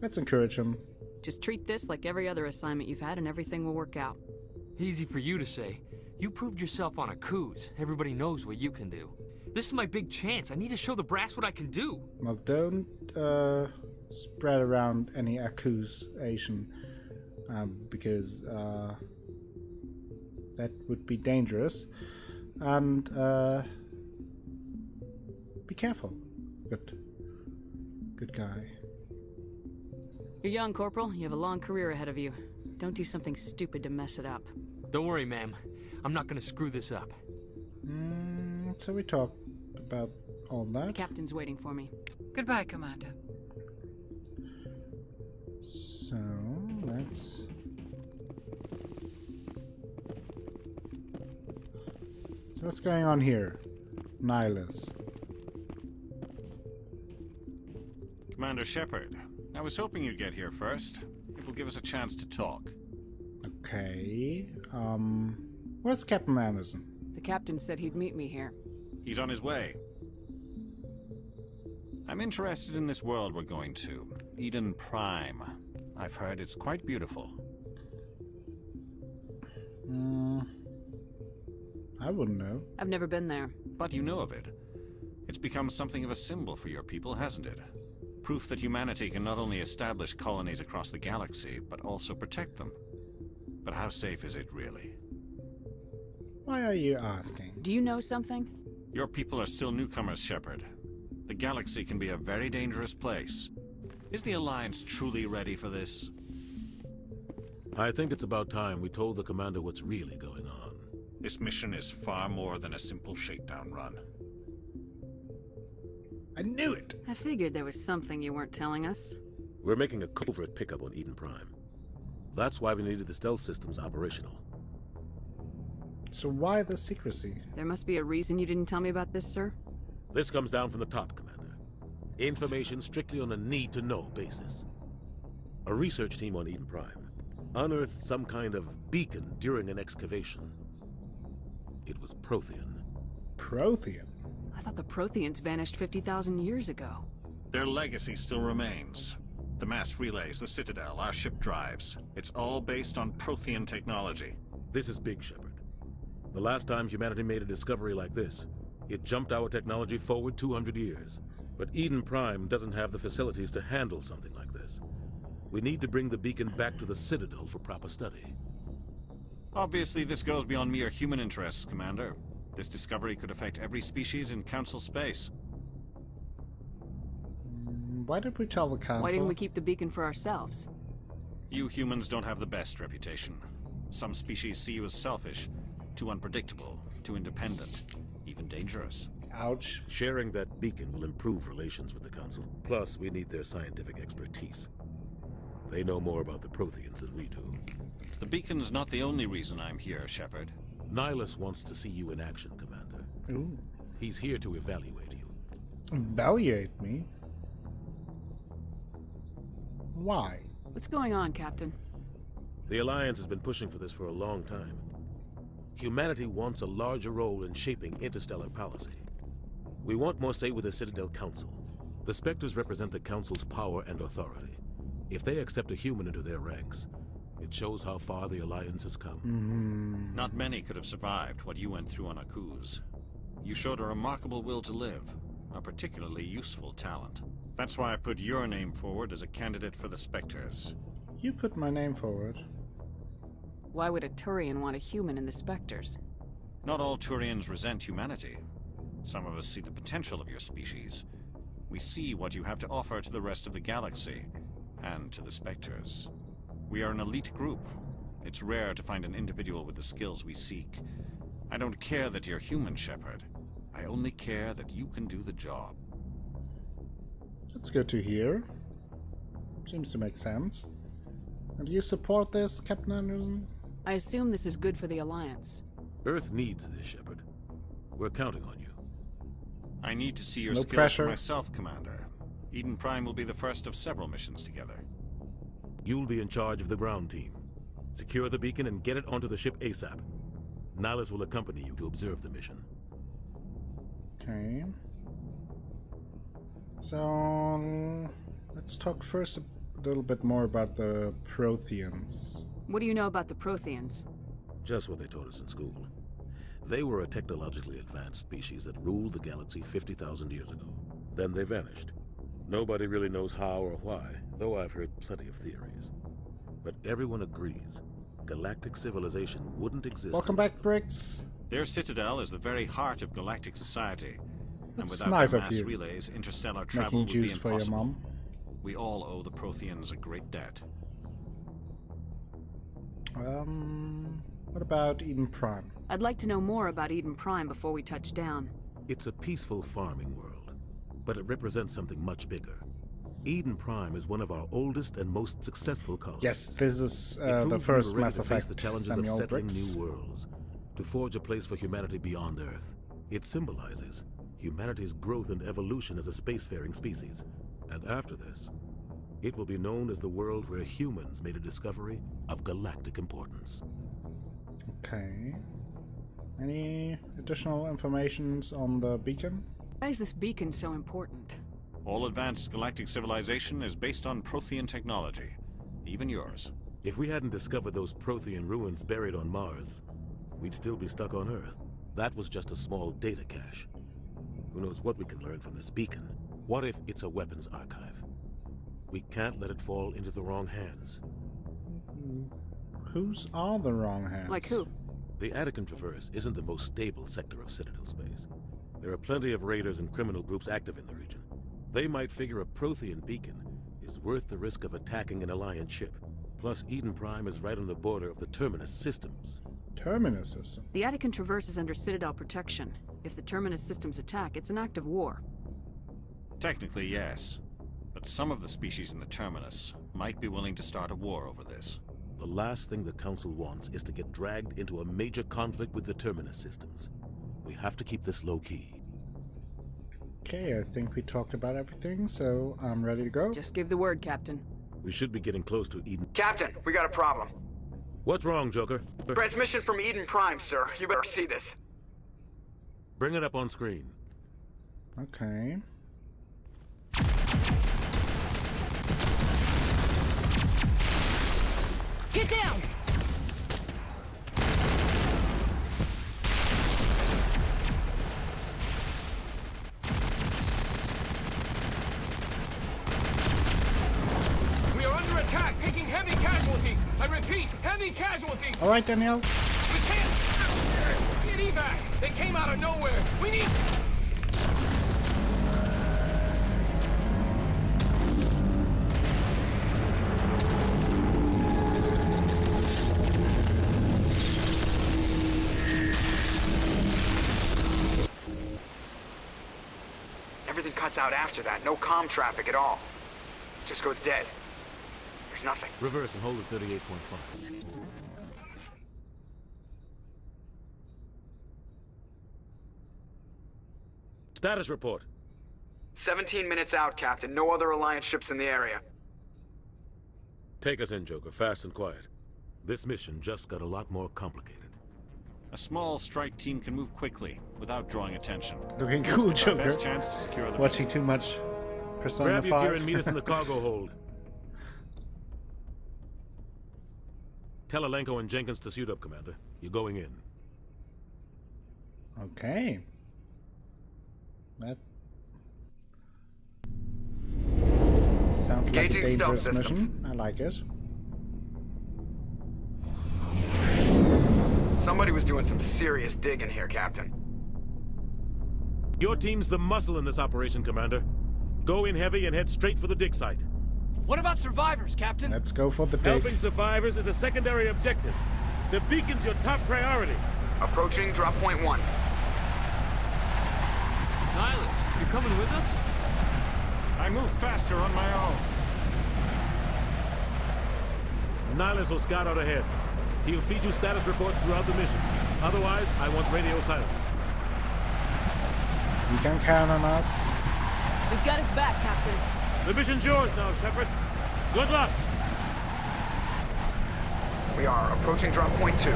let's encourage him. Just treat this like every other assignment you've had and everything will work out. Easy for you to say. You proved yourself on a cruise. Everybody knows what you can do. This is my big chance. I need to show the brass what I can do. Well, don't spread around any accusation, because that would be dangerous. And be careful. Good guy. You're young, Corporal. You have a long career ahead of you. Don't do something stupid to mess it up. Don't worry, ma'am. I'm not gonna screw this up. So we talked about all that. The captain's waiting for me. Goodbye, Commander. So, let's... So what's going on here? Nihilus. Commander Shepard, I was hoping you'd get here first. It will give us a chance to talk. Okay. Where's Captain Anderson? The captain said he'd meet me here. He's on his way. I'm interested in this world we're going to. Eden Prime. I've heard it's quite beautiful. I wouldn't know. I've never been there. But you know of it. It's become something of a symbol for your people, hasn't it? Proof that humanity can not only establish colonies across the galaxy, but also protect them. But how safe is it really? Why are you asking? Do you know something? Your people are still newcomers, Shepard. The galaxy can be a very dangerous place. Is the Alliance truly ready for this? I think it's about time we told the commander what's really going on. This mission is far more than a simple shakedown run. I knew it! I figured there was something you weren't telling us. We're making a covert pickup on Eden Prime. That's why we needed the stealth systems operational. So why the secrecy? There must be a reason you didn't tell me about this, sir? This comes down from the top, Commander. Information strictly on a need-to-know basis. A research team on Eden Prime unearthed some kind of beacon during an excavation. It was Prothean. Prothean? I thought the Protheans vanished 50,000 years ago. Their legacy still remains. The mass relays, the Citadel, our ship drives. It's all based on Prothean technology. This is big, Shepard. The last time humanity made a discovery like this, it jumped our technology forward 200 years. But Eden Prime doesn't have the facilities to handle something like this. We need to bring the beacon back to the Citadel for proper study. Obviously, this goes beyond mere human interests, Commander. This discovery could affect every species in Council space. Why did we tell the Council? Why didn't we keep the beacon for ourselves? You humans don't have the best reputation. Some species see you as selfish, too unpredictable, too independent, even dangerous. Ouch. Sharing that beacon will improve relations with the Council. Plus, we need their scientific expertise. They know more about the Protheans than we do. The beacon's not the only reason I'm here, Shepard. Nihilus wants to see you in action, Commander. Ooh. He's here to evaluate you. Evaluate me? Why? What's going on, Captain? The Alliance has been pushing for this for a long time. Humanity wants a larger role in shaping interstellar policy. We want more say with the Citadel Council. The Spectres represent the Council's power and authority. If they accept a human into their ranks, it shows how far the Alliance has come. Not many could have survived what you went through on Akuz. You showed a remarkable will to live, a particularly useful talent. That's why I put your name forward as a candidate for the Spectres. You put my name forward. Why would a Turian want a human in the Spectres? Not all Turians resent humanity. Some of us see the potential of your species. We see what you have to offer to the rest of the galaxy, and to the Spectres. We are an elite group. It's rare to find an individual with the skills we seek. I don't care that you're human, Shepard. I only care that you can do the job. That's good to hear. Seems to make sense. And do you support this, Captain Anderson? I assume this is good for the Alliance. Earth needs this, Shepard. We're counting on you. I need to see your No skills pressure. for myself, Commander. Eden Prime will be the first of several missions together. You'll be in charge of the ground team. Secure the beacon and get it onto the ship ASAP. Nihilus will accompany you to observe the mission. Okay. So, let's talk first a little bit more about the Protheans. What do you know about the Protheans? Just what they taught us in school. They were a technologically advanced species that ruled the galaxy 50,000 years ago. Then they vanished. Nobody really knows how or why, though I've heard plenty of theories. But everyone agrees galactic civilization wouldn't exist. Welcome back, Briggs. Their citadel is the very heart of galactic society. And That's without nice their of mass you. relays, interstellar travel Making would be juice for your impossible. mom. We all owe the Protheans a great debt. What about Eden Prime? I'd like to know more about Eden Prime before we touch down. It's a peaceful farming world, but it represents something much bigger. Eden Prime is one of our oldest and most successful colonies. Yes, this is It the proved we first were ready Mass to face Effect the challenges of Samuel settling Briggs. new worlds, to forge a place for humanity beyond Earth. It symbolizes humanity's growth and evolution as a spacefaring species. And after this, it will be known as the world where humans made a discovery of galactic importance. Okay. Any additional informations on the beacon? Why is this beacon so important? All advanced galactic civilization is based on Prothean technology, even yours. If we hadn't discovered those Prothean ruins buried on Mars, we'd still be stuck on Earth. That was just a small data cache. Who knows what we can learn from this beacon? What if it's a weapons archive? We can't let it fall into the wrong hands. Whose are the wrong hands? Like who? The Attican Traverse isn't the most stable sector of Citadel space. There are plenty of raiders and criminal groups active in the region. They might figure a Prothean beacon is worth the risk of attacking an Alliance ship. Plus, Eden Prime is right on the border of the Terminus systems. Terminus system? The Attican Traverse is under Citadel protection. If the Terminus systems attack, it's an act of war. Technically, yes. But some of the species in the Terminus might be willing to start a war over this. The last thing the Council wants is to get dragged into a major conflict with the Terminus systems. We have to keep this low-key. Okay, I think we talked about everything, so I'm ready to go. Just give the word, Captain. We should be getting close to Eden. Captain, we got a problem. What's wrong, Joker? Transmission from Eden Prime, sir. You better see this. Bring it up on screen. Okay. Get down! We are under attack, taking heavy casualties. I repeat, heavy casualties. All right, Danielle. We can't. Get evac. They came out of nowhere. We need. Everything cuts out after that. No comm traffic at all. Just goes dead. There's nothing. Reverse and hold at 38.5. Status report. 17 minutes out, Captain. No other Alliance ships in the area. Take us in, Joker, fast and quiet. This mission just got a lot more complicated. A small strike team can move quickly, without drawing attention. Looking cool, It's our Joker. best chance to secure the Watching too much Persona Grab 5. your gear and meet us in the cargo hold. Tell Alenko and Jenkins to suit up, Commander. You're going in. Okay. That sounds like a Engaging stealth dangerous systems. mission. I like it. Somebody was doing some serious digging here, Captain. Your team's the muscle in this operation, Commander. Go in heavy and head straight for the dig site. What about survivors, Captain? Let's go for the dig. Helping survivors is a secondary objective. The beacon's your top priority. Approaching drop point 1. Nihilus, you coming with us? I move faster on my own. Nihilus will scout out ahead. He'll feed you status reports throughout the mission. Otherwise, I want radio silence. You can count on us. We've got his back, Captain. The mission's yours now, Shepard. Good luck. We are approaching drop point 2.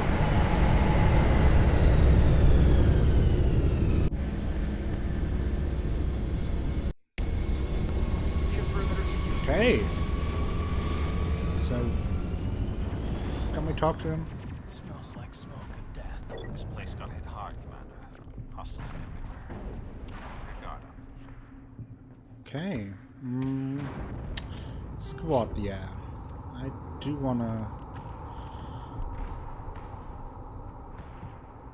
Okay. So, can we talk to him? Smells like smoke and death. This place got hit hard, Commander. Hostiles everywhere. Keep your guard up. Okay. Squad, yeah. I do wanna...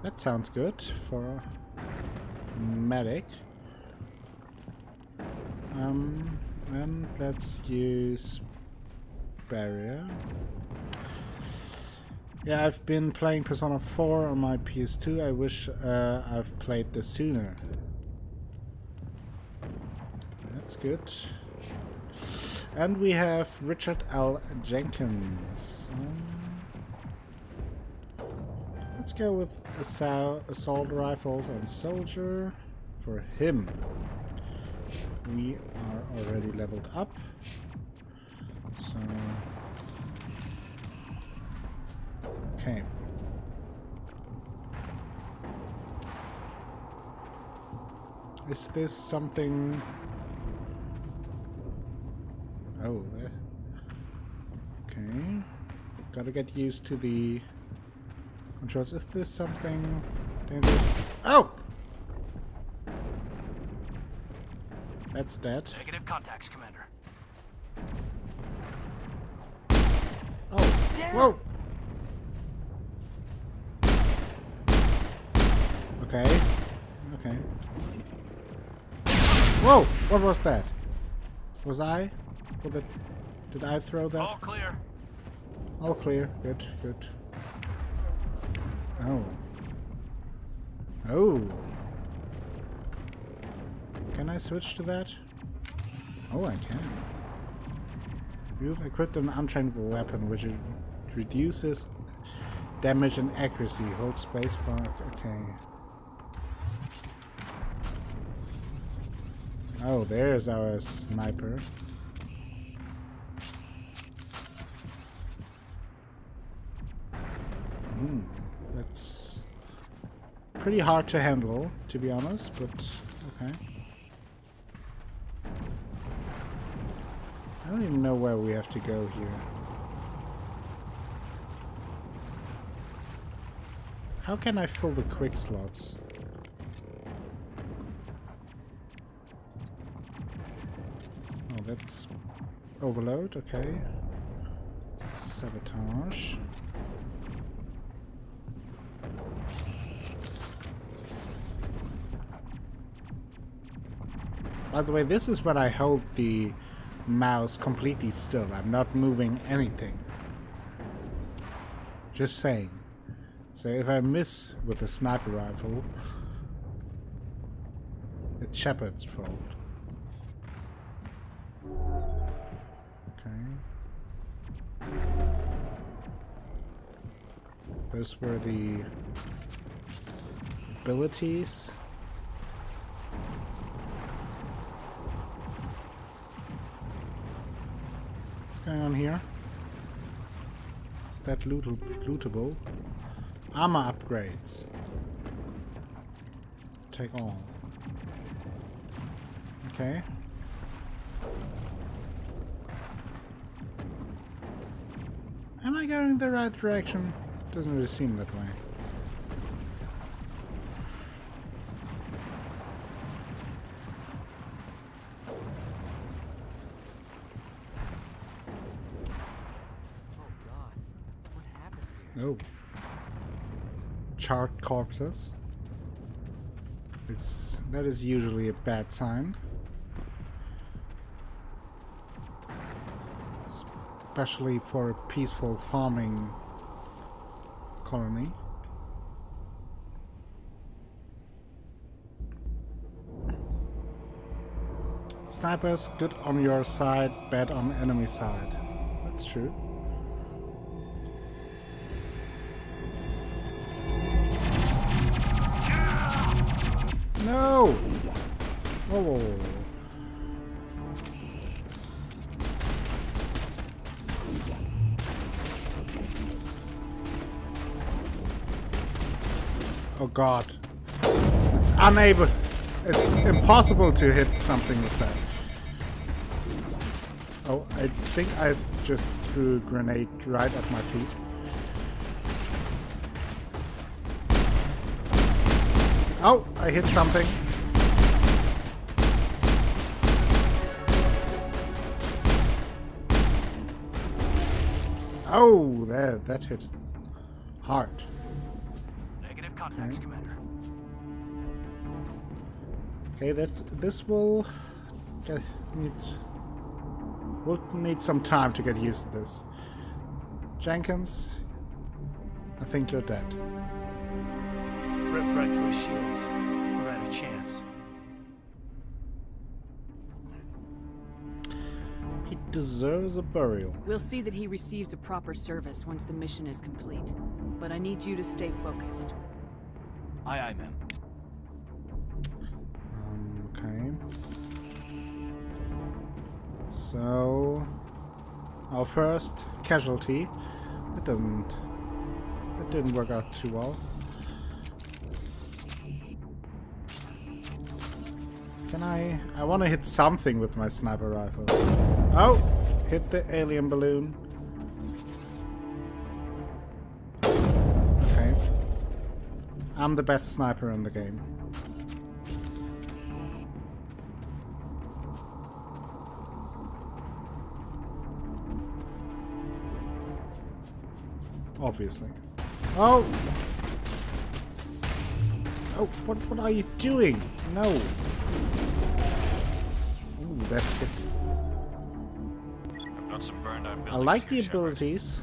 That sounds good for a medic. And let's use barrier. Yeah, I've been playing Persona 4 on my PS2. I wish I've played this sooner. That's good. And we have Richard L. Jenkins. Let's go with assault rifles and soldier for him. We are already leveled up. So... Okay. Is this something... Oh, okay. Gotta get used to the controls. Is this something dangerous? Oh! That's dead. Negative contacts, Commander. Oh, damn. Whoa! Okay. Okay. Whoa! What was that? Was I? Did I throw that? All clear. All clear. Good, good. Oh. Oh. Can I switch to that? Oh, I can. You've equipped an untrainable weapon which reduces damage and accuracy. Hold spacebar. Okay. Oh, there's our sniper. That's pretty hard to handle, to be honest, but okay. I don't even know where we have to go here. How can I fill the quick slots? Oh, that's overload, okay. Sabotage. By the way, this is when I hold the mouse completely still. I'm not moving anything. Just saying. So if I miss with a sniper rifle, it's Shepard's fault. Okay. Those were the abilities. What's going on here? Is that lootable? Armor upgrades. Take all. Okay. Am I going the right direction? Doesn't really seem that way. Oh. Charred corpses. That is usually a bad sign. Especially for a peaceful farming colony. Snipers, good on your side, bad on enemy side. That's true. No! Whoa, whoa, whoa. Oh god. It's unable. It's impossible to hit something with that. Oh, I think I've just threw a grenade right at my feet. Oh, I hit something. Oh, that hit hard. Negative contacts, Okay. Commander. Okay, this will need some time to get used to this. Jenkins, I think you're dead. Ripped right through his shields. We're out of chance. He deserves a burial. We'll see that he receives a proper service once the mission is complete. But I need you to stay focused. Aye, aye, ma'am. Okay. So, our first casualty. It didn't work out too well. Can I want to hit something with my sniper rifle. Oh, hit the alien balloon. Okay. I'm the best sniper in the game. Obviously. Oh! Oh, what are you doing? No. Ooh, that hit. I've got some burned out I buildings like the here, Shepard. abilities.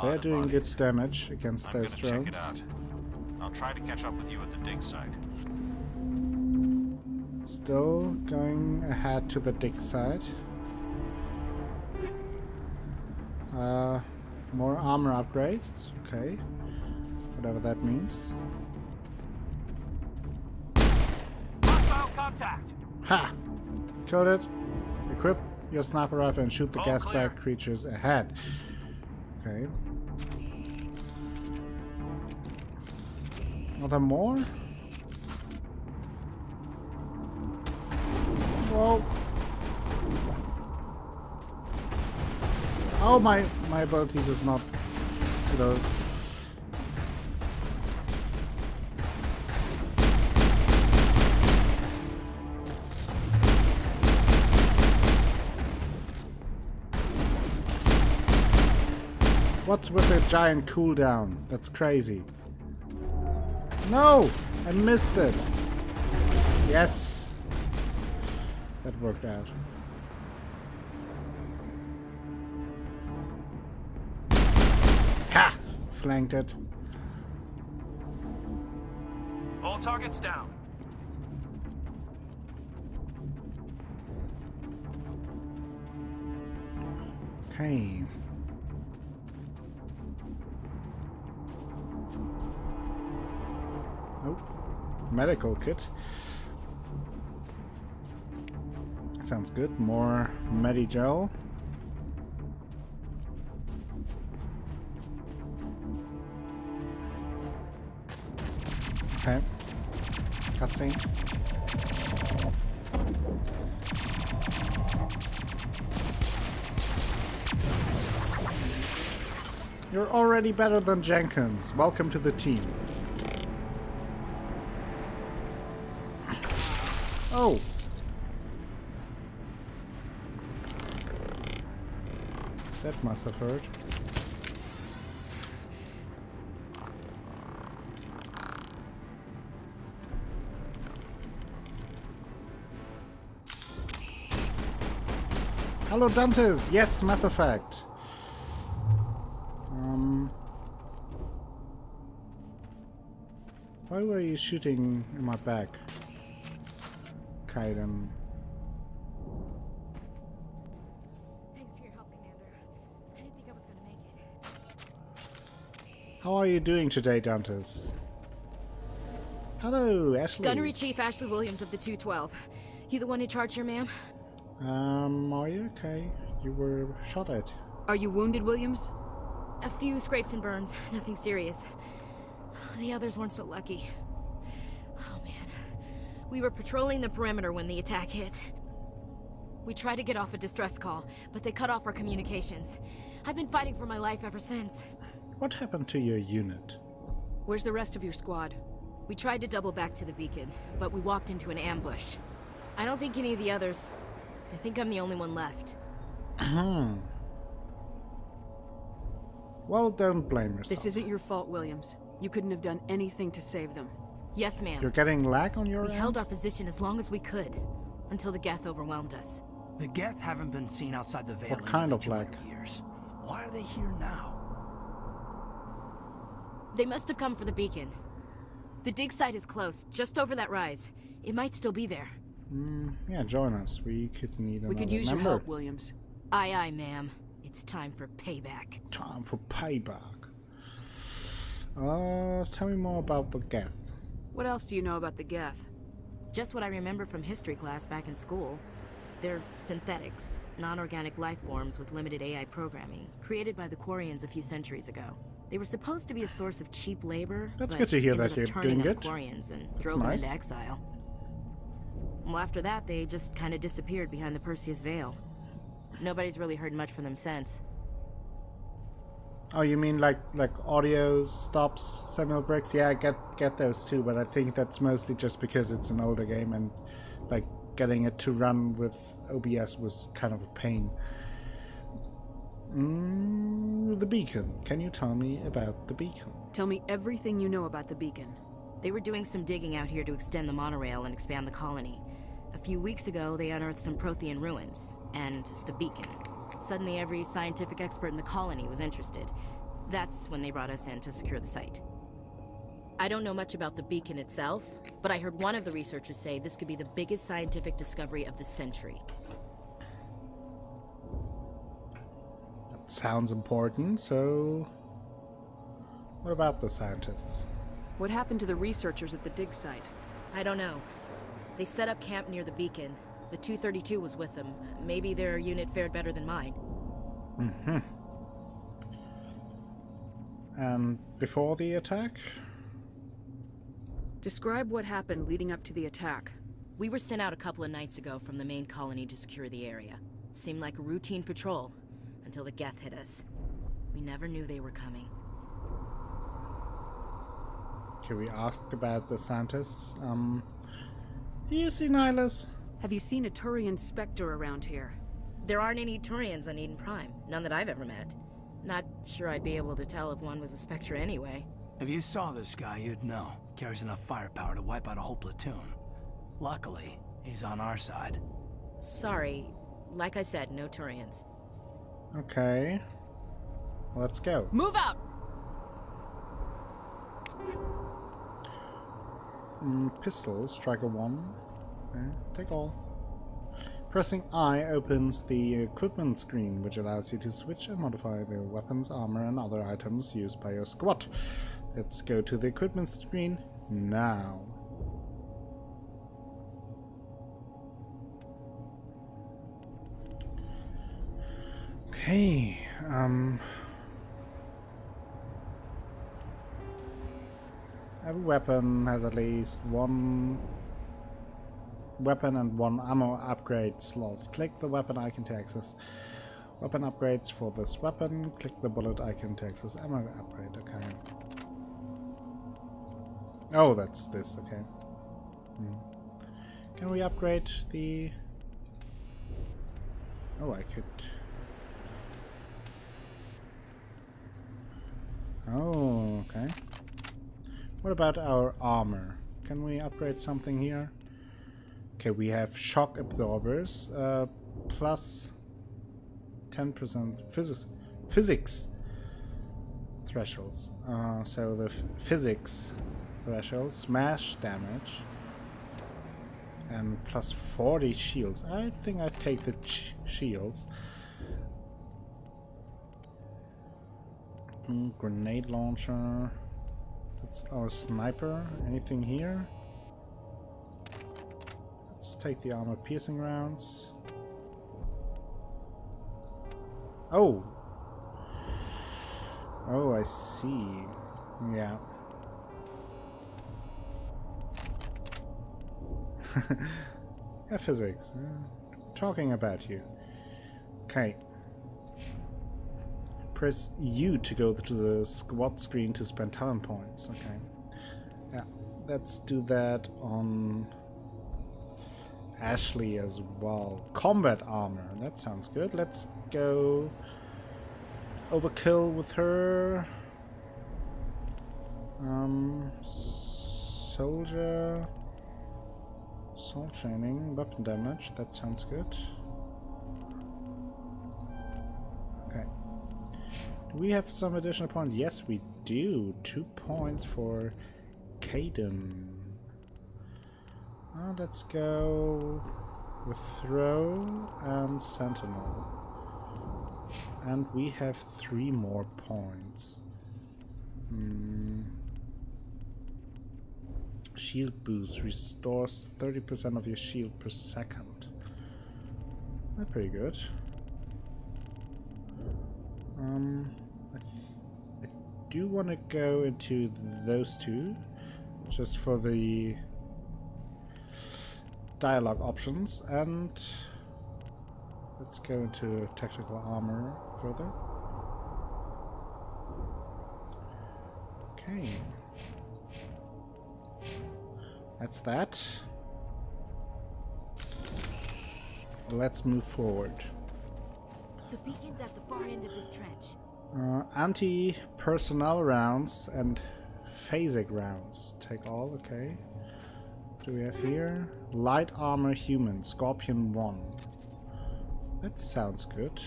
They're doing good damage against I'm those gonna check it drones. out. I'll try to catch up with you at the dig site. Still going ahead to the dig site. More armor upgrades. Okay. Whatever that means. Hostile contact! Ha! Killed it. Equip your sniper rifle and shoot the All gas clear. bag creatures ahead. Okay. Are there more? Whoa. Oh, my abilities is not, you know. What's with the giant cooldown? That's crazy. No! I missed it! Yes! That worked out. Ha! Flanked it. All targets down. Okay. Oh, medical kit. Sounds good. More Medigel. Okay. Cutscene. You're already better than Jenkins. Welcome to the team. Oh. That must have hurt. Hello, Dantes. Yes, Mass Effect. Why were you shooting in my back, Kaiden? Thanks for your help, Commander. I didn't think I was gonna make it. How are you doing today, Dantes? Hello, Ashley. Gunnery Chief Ashley Williams of the 212. You the one in charge here, ma'am? Are you okay? You were shot at. Are you wounded, Williams? A few scrapes and burns, nothing serious. The others weren't so lucky. Oh man. We were patrolling the perimeter when the attack hit. We tried to get off a distress call, but they cut off our communications. I've been fighting for my life ever since. What happened to your unit? Where's the rest of your squad? We tried to double back to the beacon, but we walked into an ambush. I don't think any of the others... I think I'm the only one left. Well, don't blame yourself. This isn't your fault, Williams. You couldn't have done anything to save them. Yes, ma'am. You're getting lag on your We end? held our position as long as we could, until the Geth overwhelmed us. The Geth haven't been seen outside the Veil What in kind over of lag? 200 years. Why are they here now? They must have come for the beacon. The dig site is close, just over that rise. It might still be there. Yeah, join us. We could need another We could use your member. help, Williams. Aye, aye, ma'am. It's time for payback. Time for payback. Tell me more about the Geth. What else do you know about the Geth? Just what I remember from history class back in school. They're synthetics, non-organic life forms with limited AI programming, created by the Quarians a few centuries ago. They were supposed to be a source of cheap labor. That's but good to hear ended that up you're turning doing on good. the Quarians and That's drove nice. them into exile. Well, after that, they just kind of disappeared behind the Perseus Veil. Nobody's really heard much from them since. Oh, you mean like audio stops, Samuel Briggs? Yeah, I get those too, but I think that's mostly just because it's an older game and like getting it to run with OBS was kind of a pain. The beacon. Can you tell me about the beacon? Tell me everything you know about the beacon. They were doing some digging out here to extend the monorail and expand the colony. A few weeks ago, they unearthed some Prothean ruins, and the beacon. Suddenly, every scientific expert in the colony was interested. That's when they brought us in to secure the site. I don't know much about the beacon itself, but I heard one of the researchers say this could be the biggest scientific discovery of the century. That sounds important, so... What about the scientists? What happened to the researchers at the dig site? I don't know. They set up camp near the beacon. The 232 was with them. Maybe their unit fared better than mine. And before the attack? Describe what happened leading up to the attack. We were sent out a couple of nights ago from the main colony to secure the area. Seemed like a routine patrol, until the Geth hit us. We never knew they were coming. Okay, we asked about the scientists. Do you see Nihilus? Have you seen a Turian Spectre around here? There aren't any Turians on Eden Prime. None that I've ever met. Not sure I'd be able to tell if one was a Spectre anyway. If you saw this guy, you'd know. Carries enough firepower to wipe out a whole platoon. Luckily, he's on our side. Sorry. Like I said, no Turians. Okay. Let's go. Move out! Pistol, striker 1. Okay, take all. Pressing I opens the equipment screen, which allows you to switch and modify the weapons, armor, and other items used by your squad. Let's go to the equipment screen now. Okay, every weapon has at least one weapon and one ammo upgrade slot. Click the weapon icon to access weapon upgrades for this weapon. Click the bullet icon to access ammo upgrade. Okay. Oh, that's this. Okay. Can we upgrade the... Oh, I could... Oh, okay. What about our armor? Can we upgrade something here? Okay, we have shock absorbers, plus 10% physics thresholds. So the physics threshold, smash damage, and plus 40 shields. I think I'd take the shields. Grenade launcher. That's our sniper. Anything here? Let's take the armor piercing rounds. Oh! Oh, I see. Yeah. Yeah, physics. Talking about you. Okay. Press U to go to the squad screen to spend talent points. Okay. Yeah. let's do that on Ashley as well. Combat armor, that sounds good. Let's go overkill with her. Soldier, soul training, weapon damage, that sounds good. Okay. Do we have some additional points? Yes, we do. 2 points for Caden. Let's go with throw and sentinel. And we have 3 more points. Shield boost restores 30% of your shield per second. That's pretty good. I do want to go into those 2 just for the dialogue options, and let's go into tactical armor further. Okay. That's that. Let's move forward. The beacon's at the far end of this trench. Anti-personnel rounds and phasic rounds. Take all, okay. What do we have here? Light armor human, Scorpion 1. That sounds good.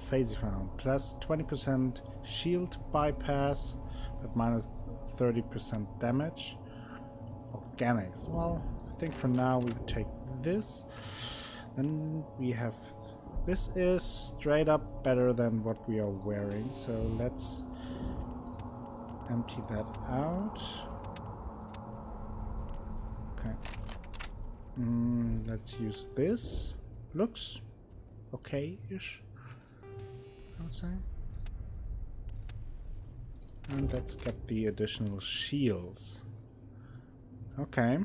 Phasic round. Plus 20% shield bypass, but minus 30% damage. Organics. Well, I think for now we would take this. Then we have... This is straight up better than what we are wearing, so let's empty that out. Okay. Let's use this. Looks okay-ish, I would say. And let's get the additional shields. Okay.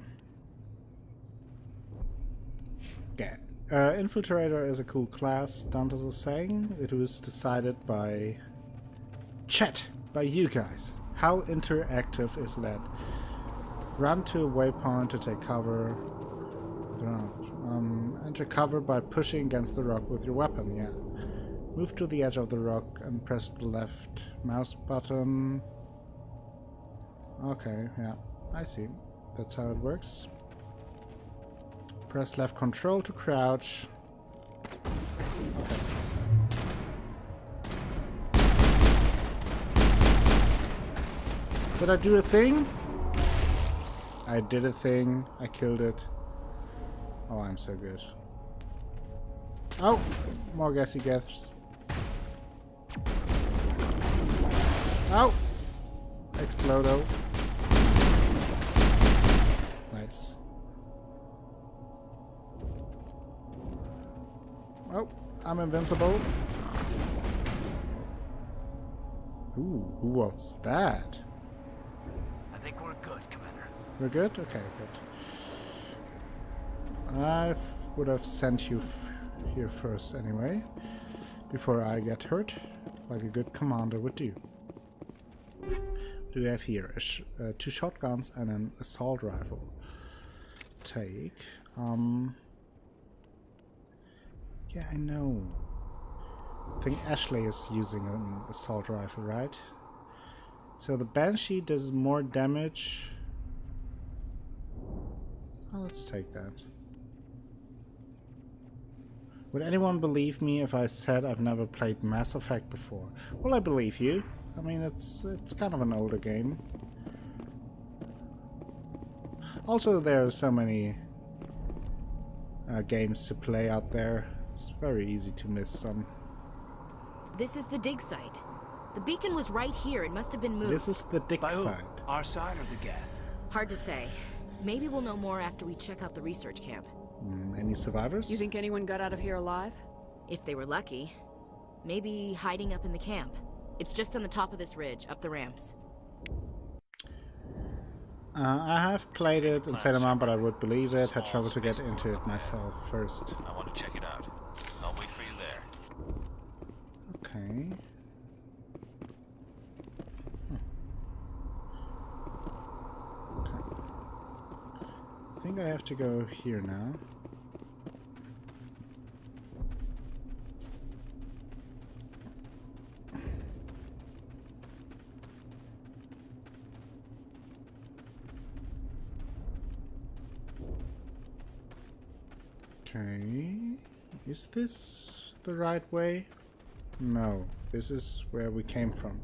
Yeah. Infiltrator is a cool class, Dantes is saying. It was decided by chat, by you guys. How interactive is that? Run to a waypoint to take cover. Enter cover by pushing against the rock with your weapon, yeah. Move to the edge of the rock and press the left mouse button. Okay, yeah, I see. That's how it works. Press left control to crouch. Did I do a thing? I did a thing. I killed it. Oh, I'm so good. Oh, more gassy gaffs. Oh! Explodo. Nice. Oh, I'm invincible. Ooh, who was that? I think we're good, Commander. We're good? Okay, good. I would have sent you here first anyway, before I get hurt, like a good commander would do. What do we have here? 2 shotguns and an assault rifle. Take. Yeah, I know. I think Ashley is using an assault rifle, right? So the Banshee does more damage. Oh, let's take that. Would anyone believe me if I said I've never played Mass Effect before? Well, I believe you. I mean, it's kind of an older game. Also, there are so many games to play out there. It's very easy to miss some. This is the dig site. The beacon was right here. It must have been moved. This is the dig site. Our side or the Geth? Hard to say. Maybe we'll know more after we check out the research camp. Any survivors? You think anyone got out of here alive? If they were lucky. Maybe hiding up in the camp. It's just on the top of this ridge, up the ramps. I have played it in Sailor, but I would believe it. Had trouble to get into it myself first. I want to check it out. I'll wait for you there. Okay. think I have to go here now. Okay, is this the right way? No, this is where we came from.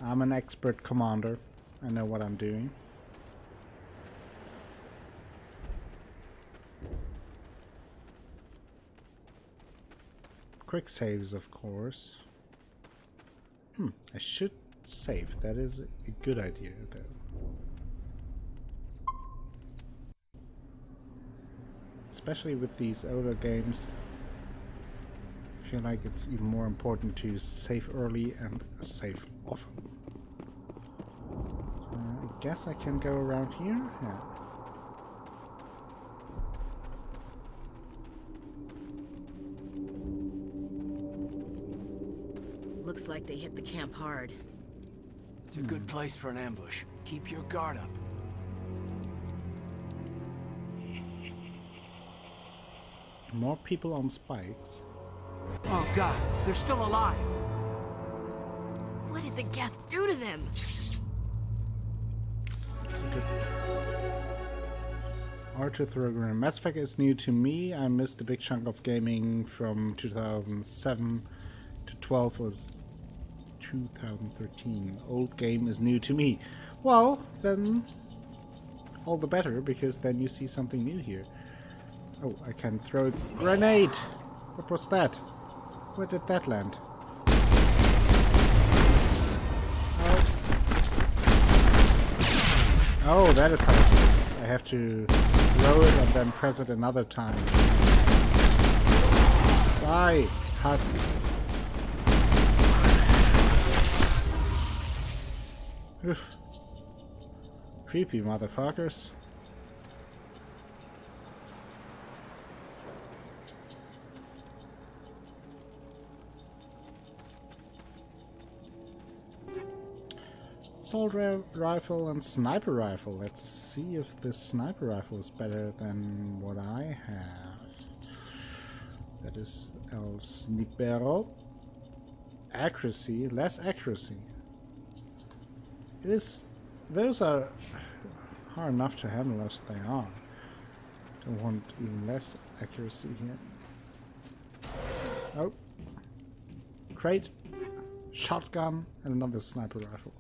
I'm an expert commander. I know what I'm doing. Quick saves, of course. I should save. That is a good idea, though. Especially with these older games, I feel like it's even more important to save early and save often. I guess I can go around here? Yeah. Looks like they hit the camp hard. It's a good place for an ambush. Keep your guard up. More people on spikes. Oh god, they're still alive! What did the Geth do to them? That's a good R2 Thoroughgram. Mass Effect is new to me. I missed a big chunk of gaming from 2007 to 12 or 2013. Old game is new to me. Well, then all the better, because then you see something new here. Oh, I can throw a grenade! What was that? Where did that land? Oh, that is how it works. I have to throw it and then press it another time. Die, husk. Oof. Creepy motherfuckers. Assault rifle and sniper rifle. Let's see if this sniper rifle is better than what I have. That is El Snipero. Accuracy, less accuracy. It is. Those are hard enough to handle as they are. Don't want even less accuracy here. Oh, crate, shotgun, and another sniper rifle.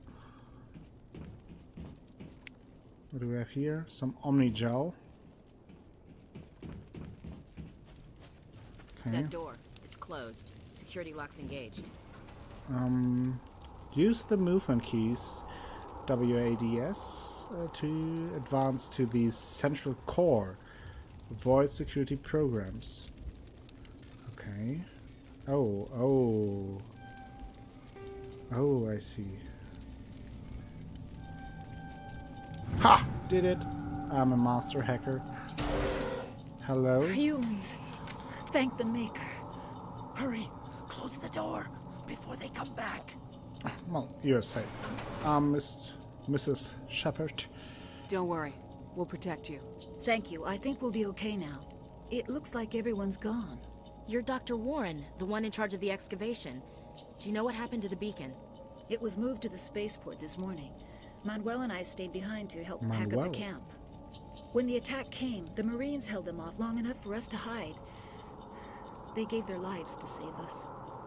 What do we have here? Some Omni gel. Okay. That door, it's closed. Security lock's engaged. Use the movement keys, WADS, to advance to the central core. Avoid security programs. Okay. Oh, I see. Ha! Did it! I'm a master hacker. Hello? Humans. Thank the Maker. Hurry! Close the door before they come back. Well, you're safe. Mrs. Shepard. Don't worry. We'll protect you. Thank you. I think we'll be okay now. It looks like everyone's gone. You're Dr. Warren, the one in charge of the excavation. Do you know what happened to the beacon? It was moved to the spaceport this morning. Manuel and I stayed behind to help pack up the camp. When the attack came, the Marines held them off long enough for us to hide. They gave their lives to save us.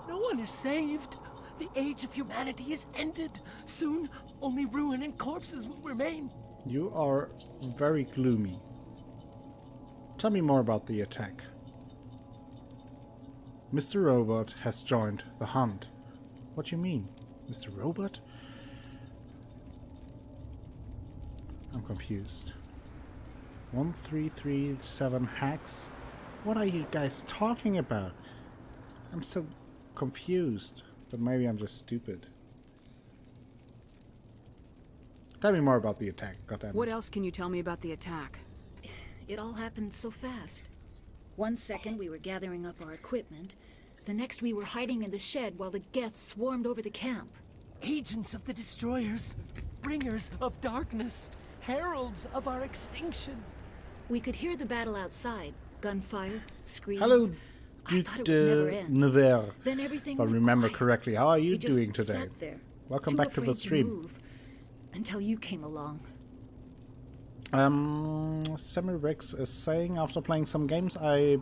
No one is saved. The age of humanity is ended. Soon, only ruin and corpses will remain. You are very gloomy. Tell me more about the attack. Mr. Robot has joined the hunt. What do you mean? Mr. Robot? I'm confused. 1337 hacks? What are you guys talking about? I'm so confused. But maybe I'm just stupid. Tell me more about the attack, goddammit. What else can you tell me about the attack? It all happened so fast. 1 second we were gathering up our equipment. The next we were hiding in the shed while the Geth swarmed over the camp. Agents of the Destroyers. Bringers of darkness. Heralds of our extinction. We could hear the battle outside. Gunfire, screams. Hello, Duc de Nevers. Then everything if I went remember quiet. correctly. How are you We just doing today? sat there, Welcome too back to the afraid stream. move, until you came along. Semirix is saying, after playing some games I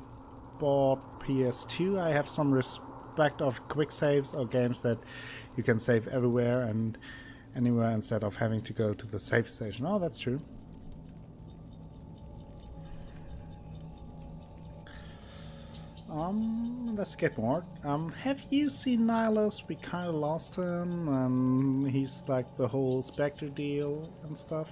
bought PS2, I have some respect of quick saves or games that you can save everywhere and anywhere instead of having to go to the save station. Oh, that's true. Investigate more. Have you seen Nihilus? We kind of lost him, and he's like the whole Spectre deal and stuff.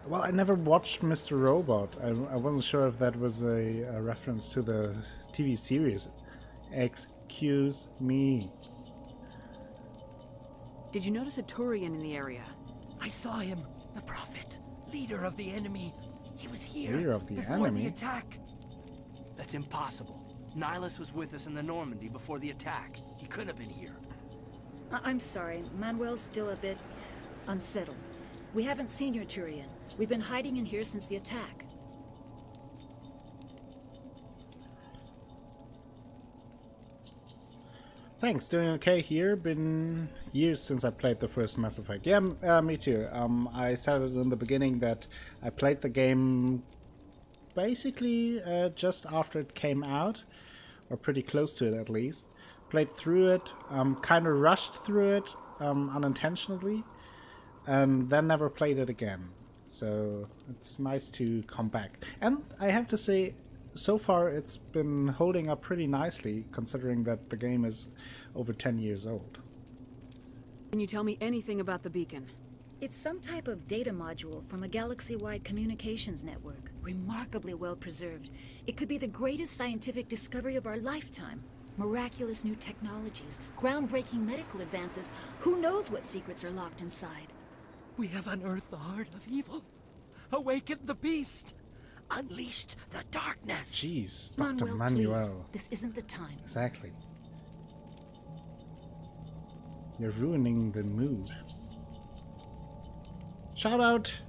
Well, I never watched Mr. Robot. I wasn't sure if that was a reference to the TV series. Excuse me. Did you notice a Turian in the area? I saw him. The Prophet. Leader of the enemy. He was here Leader of the before enemy? the attack. That's impossible. Nihilus was with us in the Normandy before the attack. He couldn't have been here. I'm sorry. Manuel's still a bit unsettled. We haven't seen your Turian. We've been hiding in here since the attack. Thanks, doing okay here. Been years since I played the first Mass Effect. Yeah, me too. I said it in the beginning that I played the game basically just after it came out, or pretty close to it at least. Played through it, kind of rushed through it unintentionally, and then never played it again. So it's nice to come back. And I have to say, so far it's been holding up pretty nicely, considering that the game is over 10 years old. Can you tell me anything about the beacon? It's some type of data module from a galaxy-wide communications network. Remarkably well preserved. It could be the greatest scientific discovery of our lifetime. Miraculous new technologies, groundbreaking medical advances. Who knows what secrets are locked inside? We have unearthed the heart of evil. Awakened the beast. Unleashed the darkness. Jeez, Dr. Manuel, Manuel. please. This isn't the time. Exactly. You're ruining the mood. Shout out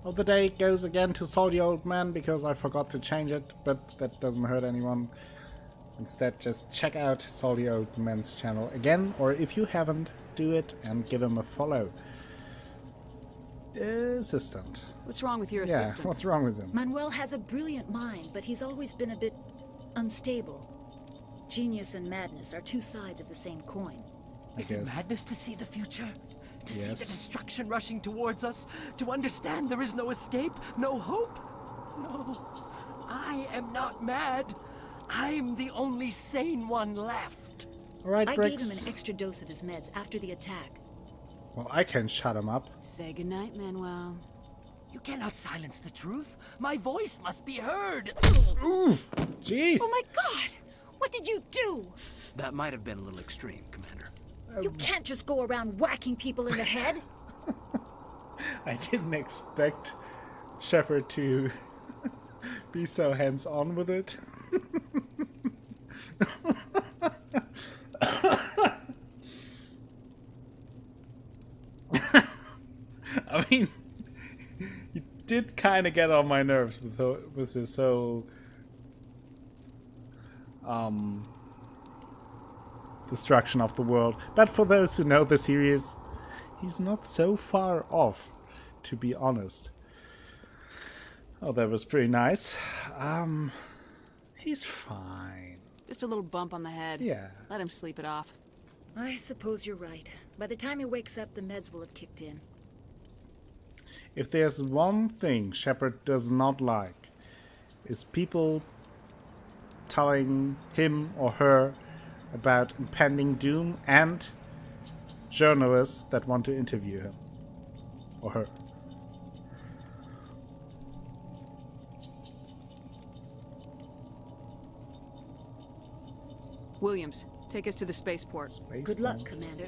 of the day goes again to Salty Old Man because I forgot to change it, but that doesn't hurt anyone. Instead, just check out Salty Old Man's channel again, or if you haven't, do it and give him a follow. Assistant. What's wrong with your Yeah, assistant? what's wrong with him? Manuel has a brilliant mind, but he's always been a bit unstable. Genius and madness are two sides of the same coin. Is it madness to see the future? To see the Yes. destruction rushing towards us? To understand there is no escape? No hope? No. I am not mad. I'm the only sane one left. Alright, I gave him Briggs. an extra dose of his meds after the attack. Well, I can shut him up. Say goodnight, Manuel. You cannot silence the truth. My voice must be heard. Ooh, jeez. Oh my god! What did you do? That might have been a little extreme, Commander. You can't just go around whacking people in the head. I didn't expect Shepard to be so hands-on with it. I mean, he did kind of get on my nerves with his whole destruction of the world. But for those who know the series, he's not so far off, to be honest. Oh, that was pretty nice. He's fine. Just a little bump on the head. Yeah. Let him sleep it off. I suppose you're right. By the time he wakes up, the meds will have kicked in. If there's one thing Shepard does not like, is people telling him or her about impending doom and journalists that want to interview him or her. Williams, take us to the spaceport. Good luck, Commander.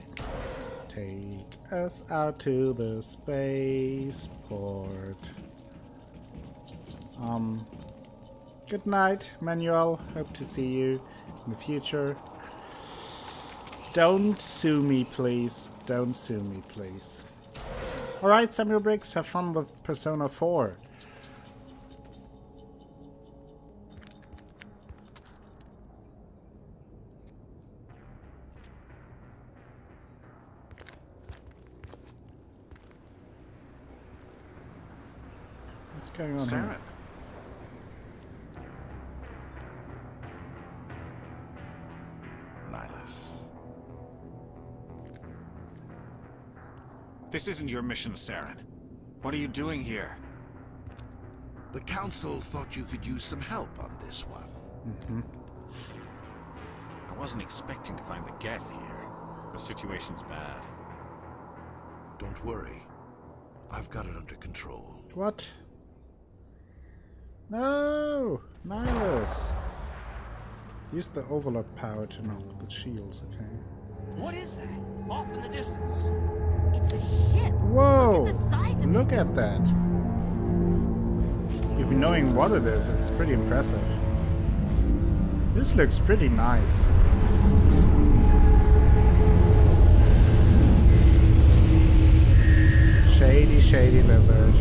Take us out to the spaceport. Good night, Manuel. Hope to see you in the future. Don't sue me, please. Don't sue me, please. Alright, Samuel Briggs, have fun with Persona 4. What's going on Saren. here? Nihilus. This isn't your mission, Saren. What are you doing here? The Council thought you could use some help on this one. I wasn't expecting to find the Geth here. The situation's bad. Don't worry. I've got it under control. What? No! Nihilus! Use the overload power to knock the shields, okay. What is that? Off in the distance. It's a ship. Whoa! Look at the size of Look at that. If you're knowing what it is, it's pretty impressive. This looks pretty nice. Shady, shady lizard.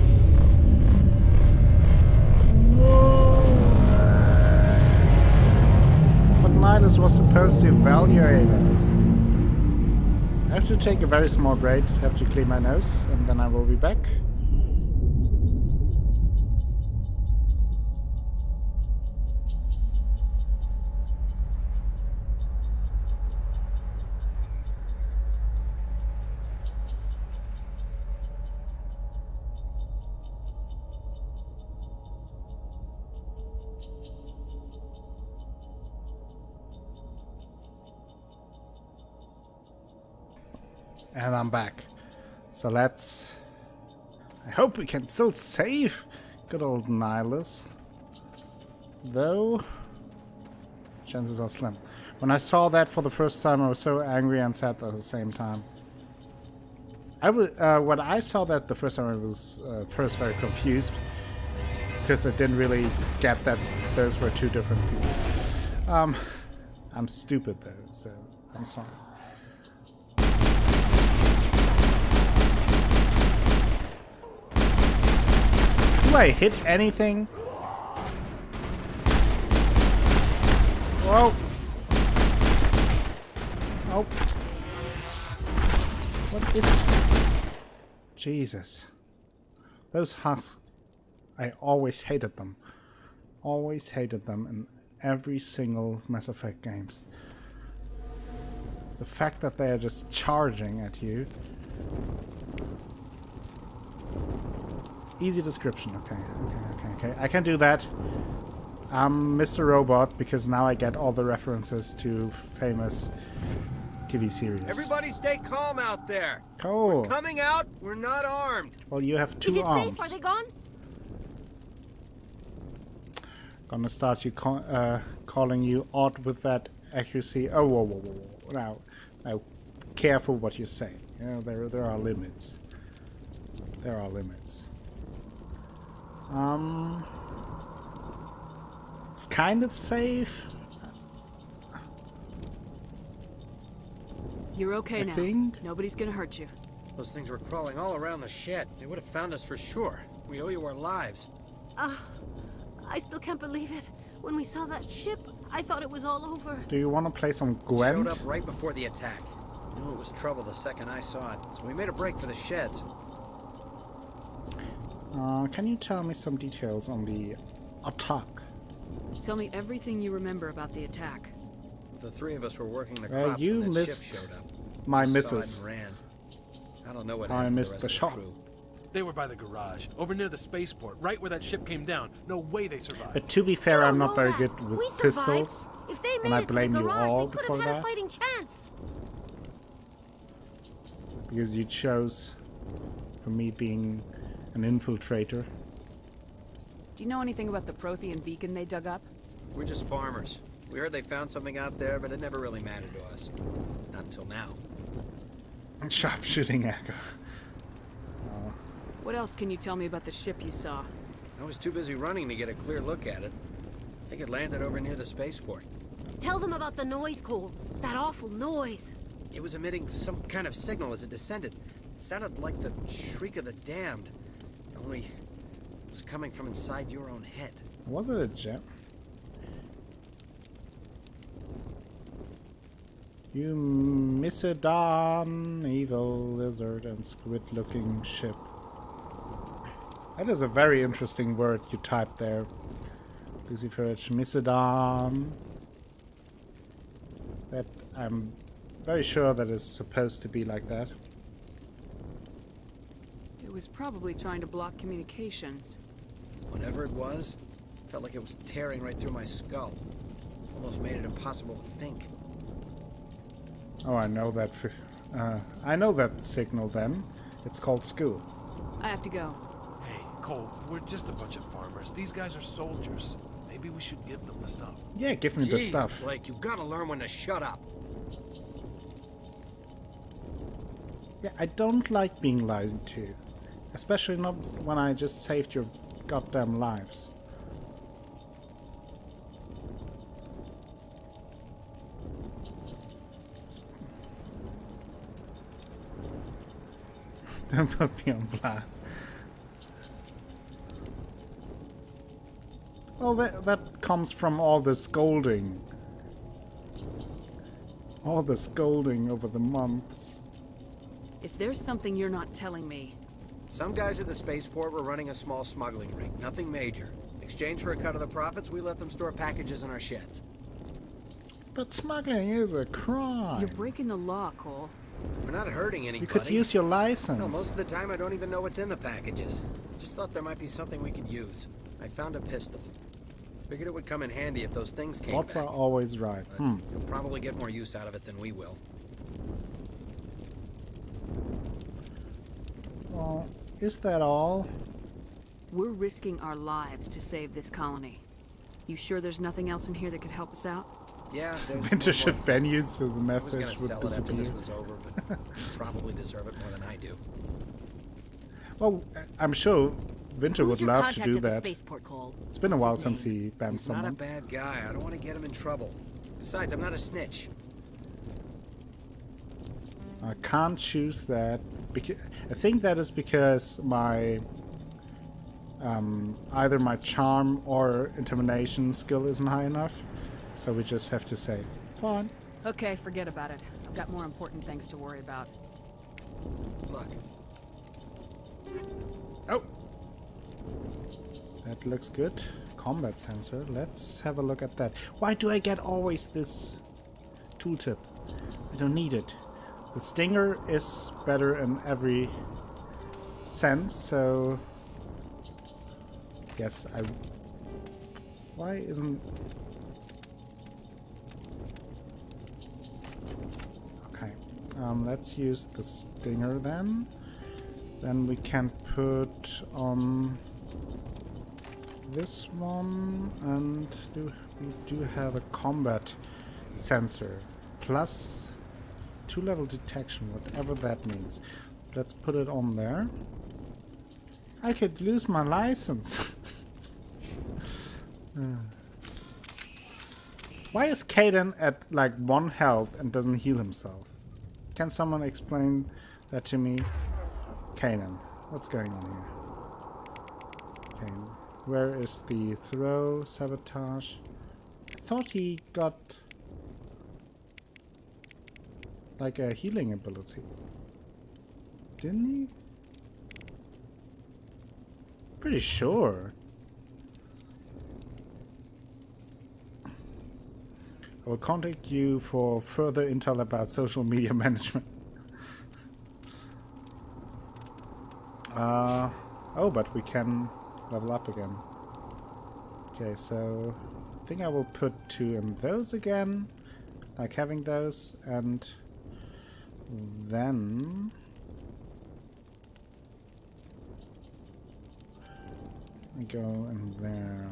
But Nihilus was supposed to evaluate us. I have to take a very small break, have to clean my nose, and then I will be back. And I'm back. So let's... I hope we can still save good old Nihilus. Though... chances are slim. When I saw that for the first time, I was so angry and sad at the same time. When I saw that the first time, I was first very confused. Because I didn't really get that those were two different people. I'm stupid though, so I'm sorry. Do I hit anything? Whoa! Oh. What is... Jesus. Those husks... I always hated them. Always hated them in every single Mass Effect games. The fact that they are just charging at you... Easy description. Okay. I can do that. I'm Mr. Robot because now I get all the references to famous TV series. Everybody stay calm out there. Cool. We're coming out. We're not armed. Well, you have two Is it arms. safe? Are they gone? Gonna start you calling you odd with that accuracy. Oh, whoa. Now, careful what you say. You know, there are limits. There are limits. It's kind of safe. You're okay now. Think? Nobody's gonna hurt you. Those things were crawling all around the shed. They would have found us for sure. We owe you our lives. I still can't believe it. When we saw that ship, I thought it was all over. Do you want to play some We Gwent? showed up right before the attack. Knew it was trouble the second I saw it, so we made a break for the sheds. Can you tell me some details on the attack? Tell me everything you remember about the attack. The three of us were working the Well, crops you when that missed ship showed up. my Just saw it missus. and ran. I don't know what I happened to missed rest the of shot. crew. They were by the garage, over near the spaceport, right where that ship came down. No way they survived. But to be fair, I'm not very good with We survived. pistols. If they made And I it to blame the you garage, all they could before have had that. a fighting chance. Because you chose for me being an infiltrator. Do you know anything about the Prothean beacon they dug up? We're just farmers. We heard they found something out there, but it never really mattered to us. Not until now. Sharpshooting echo. What else can you tell me about the ship you saw? I was too busy running to get a clear look at it. I think it landed over near the spaceport. Tell them about the noise, Cole. That awful noise. It was emitting some kind of signal as it descended. It sounded like the shriek of the damned. Only it was coming from inside your own head. Was it a gem? You Missedon, evil lizard and squid-looking ship. That is a very interesting word you typed there. Luciferage Missedon. That I'm very sure that is supposed to be like that. It was probably trying to block communications. Whatever it was, felt like it was tearing right through my skull. Almost made it impossible to think. Oh, I know that. I know that signal. Then it's called school. I have to go. Hey, Cole, we're just a bunch of farmers. These guys are soldiers. Maybe we should give them the stuff. Yeah, give me the Jeez, stuff. Blake, you gotta learn when to shut up. Yeah, I don't like being lied to, especially not when I just saved your goddamn lives. Don't put me on blast. Well, that comes from all the scolding. All the scolding over the months. If there's something you're not telling me... Some guys at the spaceport were running a small smuggling ring. Nothing major. In exchange for a cut of the profits, we let them store packages in our sheds. But smuggling is a crime. You're breaking the law, Cole. We're not hurting anybody. You could use your license. No, most of the time I don't even know what's in the packages. Just thought there might be something we could use. I found a pistol. Figured it would come in handy if those things came Lots back. are always right. You'll probably get more use out of it than we will. Well, is that all? We're risking our lives to save this colony. You sure there's nothing else in here that could help us out? Yeah, there's Winter should venues so the message I was would gonna sell it after disappear. this was over, but you probably deserve it more than I do. Well, I'm sure Winter would love to do that. Spaceport, Cole? It's been a while since he banned He's someone. not a bad guy. I don't want to get him in trouble. Besides, I'm not a snitch. I can't choose that. I think that is because my either my charm or intimidation skill isn't high enough. So we just have to say, fine. Okay, forget about it. I've got more important things to worry about. Look. Oh! That looks good. Combat sensor. Let's have a look at that. Why do I get always this tooltip? I don't need it. The Stinger is better in every sense, so... Yes, I... Why isn't... Okay. Let's use the Stinger then. Then we can put on this one, and we do have a combat sensor. Plus 2-level detection, whatever that means. Let's put it on there. I could lose my license. Why is Caden at like 1 health and doesn't heal himself? Can someone explain that to me? Kanan, what's going on here? Kanan, where is the throw, sabotage? I thought he got like a healing ability. Didn't he? Pretty sure. I will contact you for further intel about social media management. Oh, but we can level up again. Okay, so I think I will put 2 in those again, like having those, and then we go in there.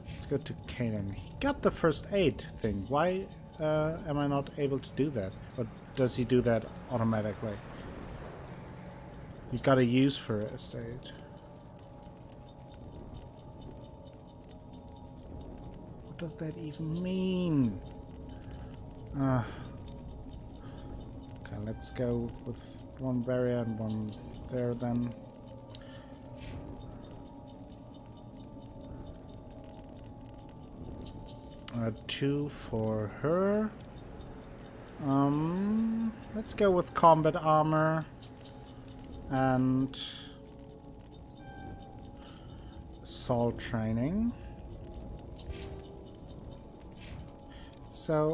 Let's go to Kanan. He got the first aid thing. Why am I not able to do that? Or does he do that automatically? You gotta use first aid. What does that even mean? Okay, let's go with one barrier and one there then. Two for her. Let's go with combat armor and assault training. So,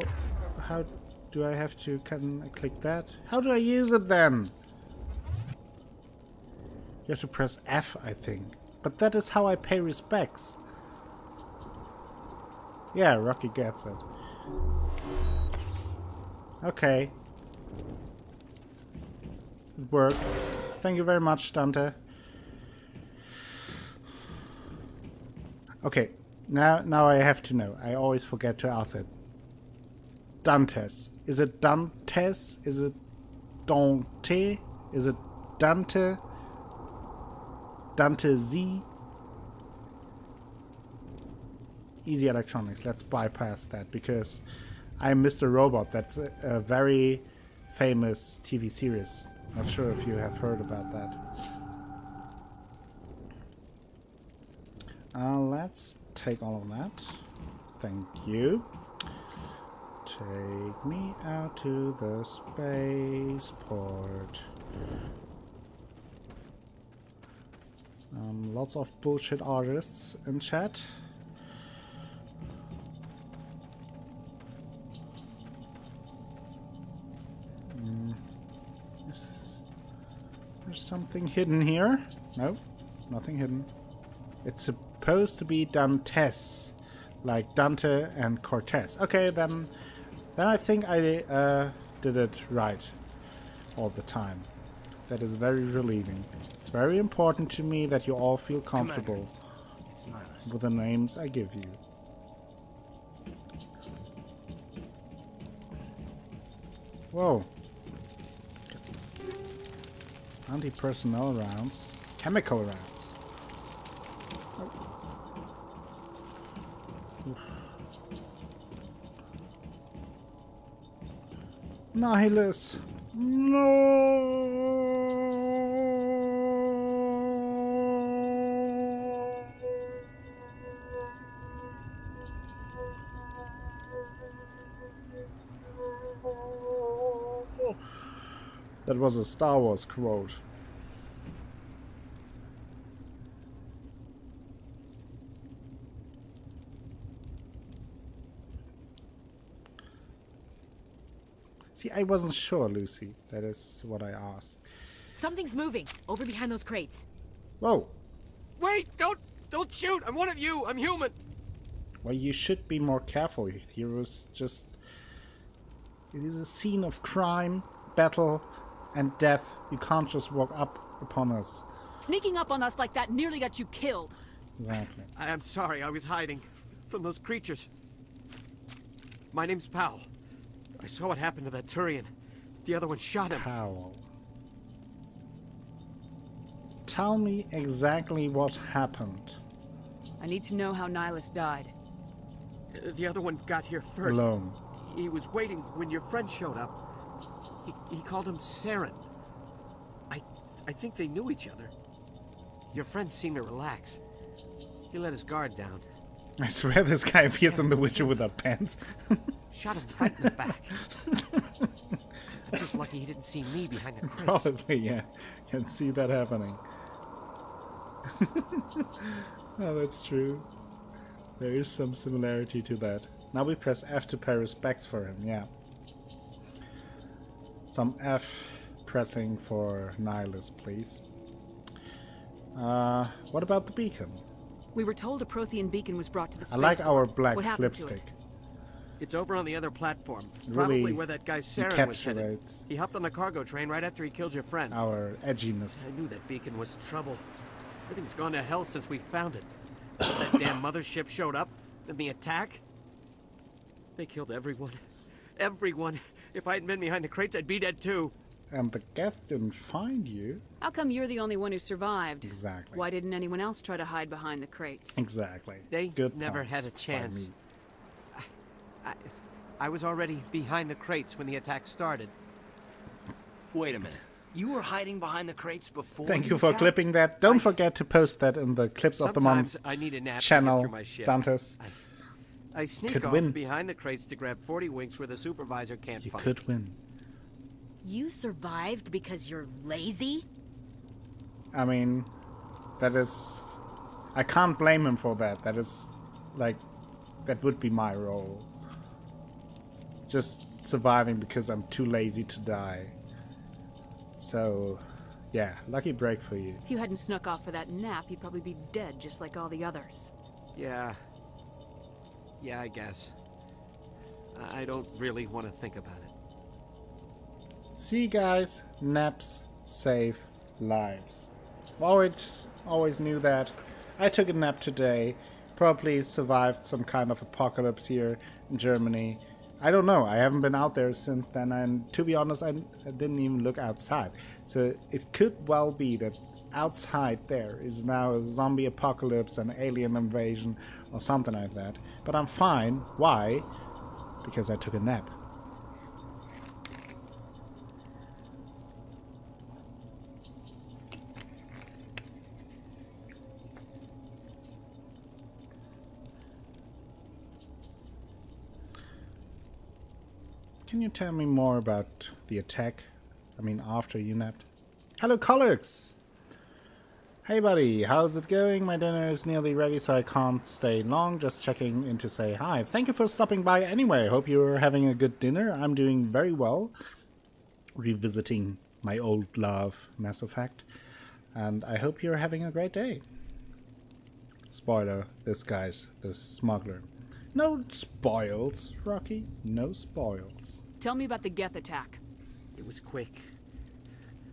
how do I have to? Can I click that? How do I use it then? You have to press F, I think. But that is how I pay respects. Yeah, Rocky gets it. Okay. It worked. Thank you very much, Dante. Okay, now I have to know. I always forget to ask it. Dantes. Is it Dantes? Is it Dante? Is it Dante? Dante Z? Easy Electronics. Let's bypass that because I'm Mr. Robot. That's a very famous TV series. Not sure if you have heard about that. Let's take all of that. Thank you. Take me out to the spaceport. Lots of bullshit artists in chat. Is there something hidden here? No, nothing hidden. It's supposed to be Dantes, like Dante and Cortez. Okay, then I think I did it right all the time. That is very relieving. It's very important to me that you all feel comfortable with the names I give you. Whoa. Anti-personnel rounds. Chemical rounds. Oh. Nihilus. No. That was a Star Wars quote. See, I wasn't sure, Lucy. That is what I asked. Something's moving over behind those crates. Whoa. Wait! Don't shoot! I'm one of you! I'm human! Well, you should be more careful. Here was just... It is a scene of crime, battle, and death. You can't just walk up upon us. Sneaking up on us like that nearly got you killed. Exactly. I'm sorry, I was hiding from those creatures. My name's Powell. I saw what happened to that Turian. The other one shot him. Powell. Tell me exactly what happened. I need to know how Nihilus died. The other one got here first. Alone. He was waiting when your friend showed up. He called him Saren. I think they knew each other. Your friend seemed to relax. He let his guard down. I swear this guy appears in The Witcher without pants. Shot him right in the back. I'm just lucky he didn't see me behind the crates. Probably, yeah. Can see that happening. Oh, that's true. There is some similarity to that. Now we press F to pay respects for him, yeah. Some F pressing for Nihilus, please. What about the beacon? We were told a Prothean beacon was brought to the I spaceport. like our black What happened to lipstick. it? It's over on the other platform. Really Probably where that guy Saren was headed. encapsulates He hopped on the cargo train right after he killed your friend. our edginess. I knew that beacon was trouble. Everything's gone to hell since we found it. That damn mothership showed up, and the attack. They killed everyone. Everyone. If I hadn't been behind the crates, I'd be dead too. And the Geth didn't find you. How come you're the only one who survived? Exactly. Why didn't anyone else try to hide behind the crates? Exactly. They Good never points had a by chance. me. I was already behind the crates when the attack started. Wait a minute. You were hiding behind the crates before. Thank you for clipping that. Don't forget to post that in the Clips of the Month I need a nap channel, to get through my shift. Dantes. I sneak Could off win. behind the crates to grab 40 winks where the supervisor can't You find could me. win. You survived because you're lazy? I mean, that is... I can't blame him for that. That is, like, that would be my role. Just surviving because I'm too lazy to die. So, yeah, lucky break for you. If you hadn't snuck off for that nap, you'd probably be dead just like all the others. Yeah. Yeah, I guess. I don't really want to think about it. See, guys, naps save lives. Always knew that. I took a nap today. Probably survived some kind of apocalypse here in Germany. I don't know. I haven't been out there since then, and to be honest, I didn't even look outside. So it could well be that outside there is now a zombie apocalypse, an alien invasion, or something like that. But I'm fine. Why? Because I took a nap. Can you tell me more about the attack? I mean, after you napped. Hello, colleagues! Hey, buddy, how's it going? My dinner is nearly ready, so I can't stay long. Just checking in to say hi. Thank you for stopping by anyway. Hope you're having a good dinner. I'm doing very well. Revisiting my old love, Mass Effect. And I hope you're having a great day. Spoiler, this guy's the smuggler. No spoils, Rocky. No spoils. Tell me about the Geth attack. It was quick.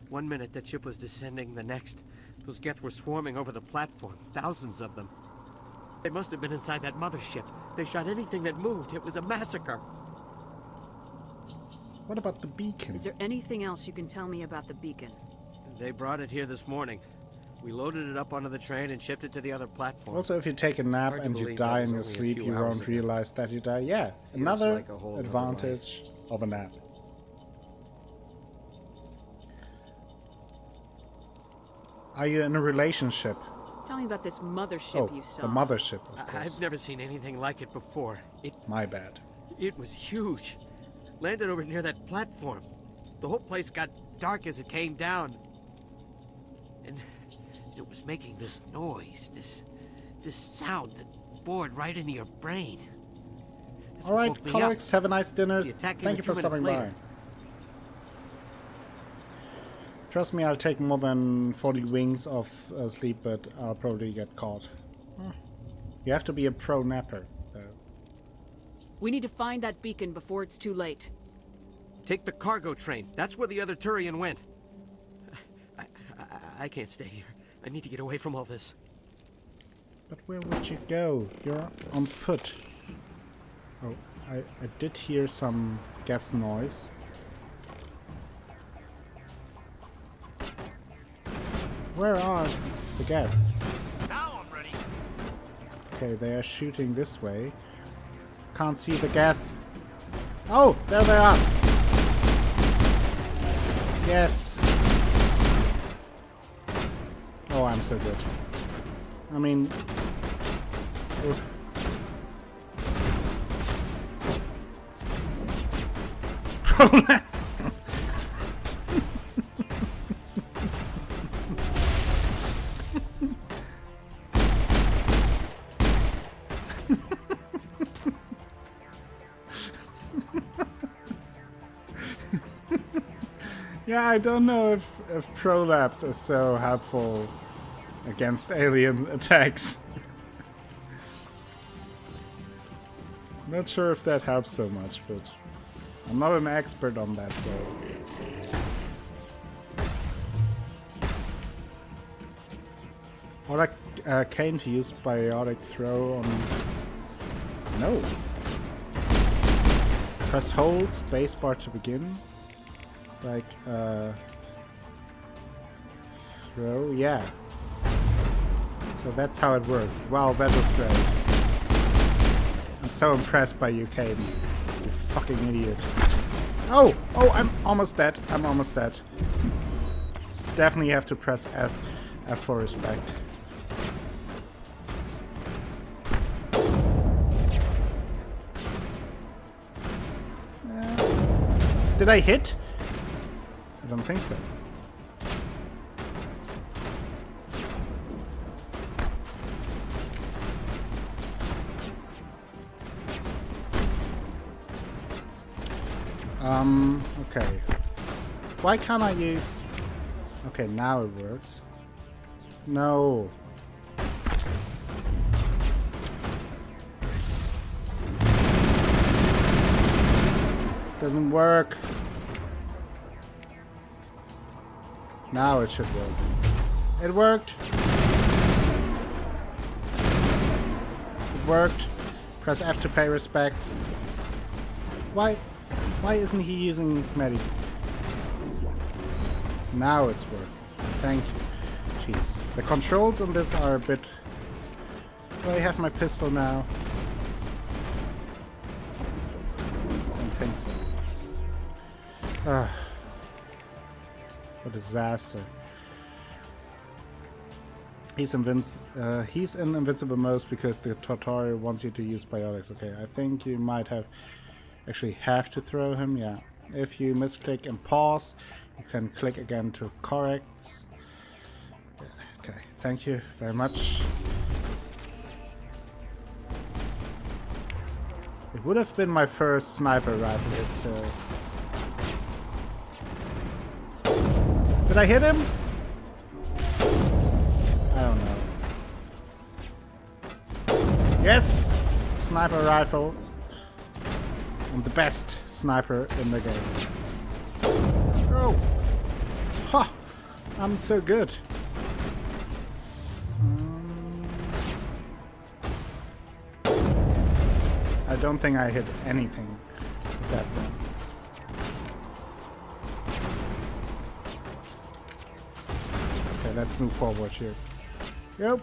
1 minute that ship was descending, the next, those Geth were swarming over the platform. Thousands of them. They must have been inside that mothership. They shot anything that moved. It was a massacre. What about the beacon? Is there anything else you can tell me about the beacon? They brought it here this morning. We loaded it up onto the train and shipped it to the other platform. Also, if you take a nap Hard to and you believe die that in was your only a sleep, few you hours won't ago. realize that you die. Yeah, another like a whole other advantage of a nap. Are you in a relationship? Tell me about this mothership you saw. The mothership, of course. I've never seen anything like it before. My bad. It was huge. Landed over near that platform. The whole place got dark as it came down. And it was making this noise, this sound that bored right into your brain. That's what Alright, woke me colleagues, up. have a nice dinner. The attack came Thank a you for few minutes stopping by. later. Trust me, I'll take more than 40 wings of sleep, but I'll probably get caught. You have to be a pro napper, though. We need to find that beacon before it's too late. Take the cargo train. That's where the other Turian went. I can't stay here. I need to get away from all this. But where would you go? You're on foot. Oh, I did hear some Geth noise. Where are the Geth? Now I'm ready. Okay, they are shooting this way. Can't see the Geth. Oh, there they are. Yes. Oh, I'm so good. I mean... Problem. Yeah, I don't know if prolapse is so helpful against alien attacks. Not sure if that helps so much, but I'm not an expert on that, so... Or I came to use biotic throw on... No. Press hold, spacebar to begin. Like, throw, yeah. So that's how it works. Wow, that was great. I'm so impressed by you, Caden. You fucking idiot. Oh! Oh, I'm almost dead. I'm almost dead. definitely have to press F for respect. Did I hit? I don't think so. Okay. Why can't I use... Okay, now it works. No. Doesn't work. Now it should work. It worked. It worked. Press F to pay respects. Why isn't he using Medi? Now it's working. Thank you. Jeez. The controls on this are a bit... Do I have my pistol now? I don't think so. What a disaster. He's in invincible mode because the tutorial wants you to use biotics. Okay, I think you might have to throw him. Yeah. If you misclick and pause, you can click again to correct. Yeah, okay, thank you very much. It would have been my first sniper rifle hit, so... Did I hit him? I don't know. Yes! Sniper rifle. I'm the best sniper in the game. Oh! Ha! I'm so good. I don't think I hit anything with that one. Okay, let's move forward here. Yep.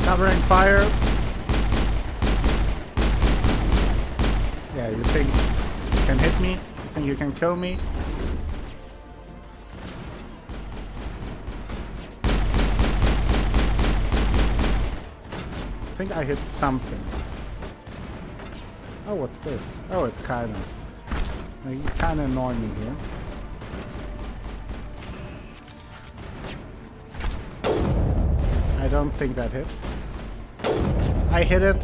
Covering fire. Yeah, you think you can hit me? You think you can kill me? I think I hit something. Oh, what's this? Oh, it's kind of annoying me here. I don't think that hit. I hit it.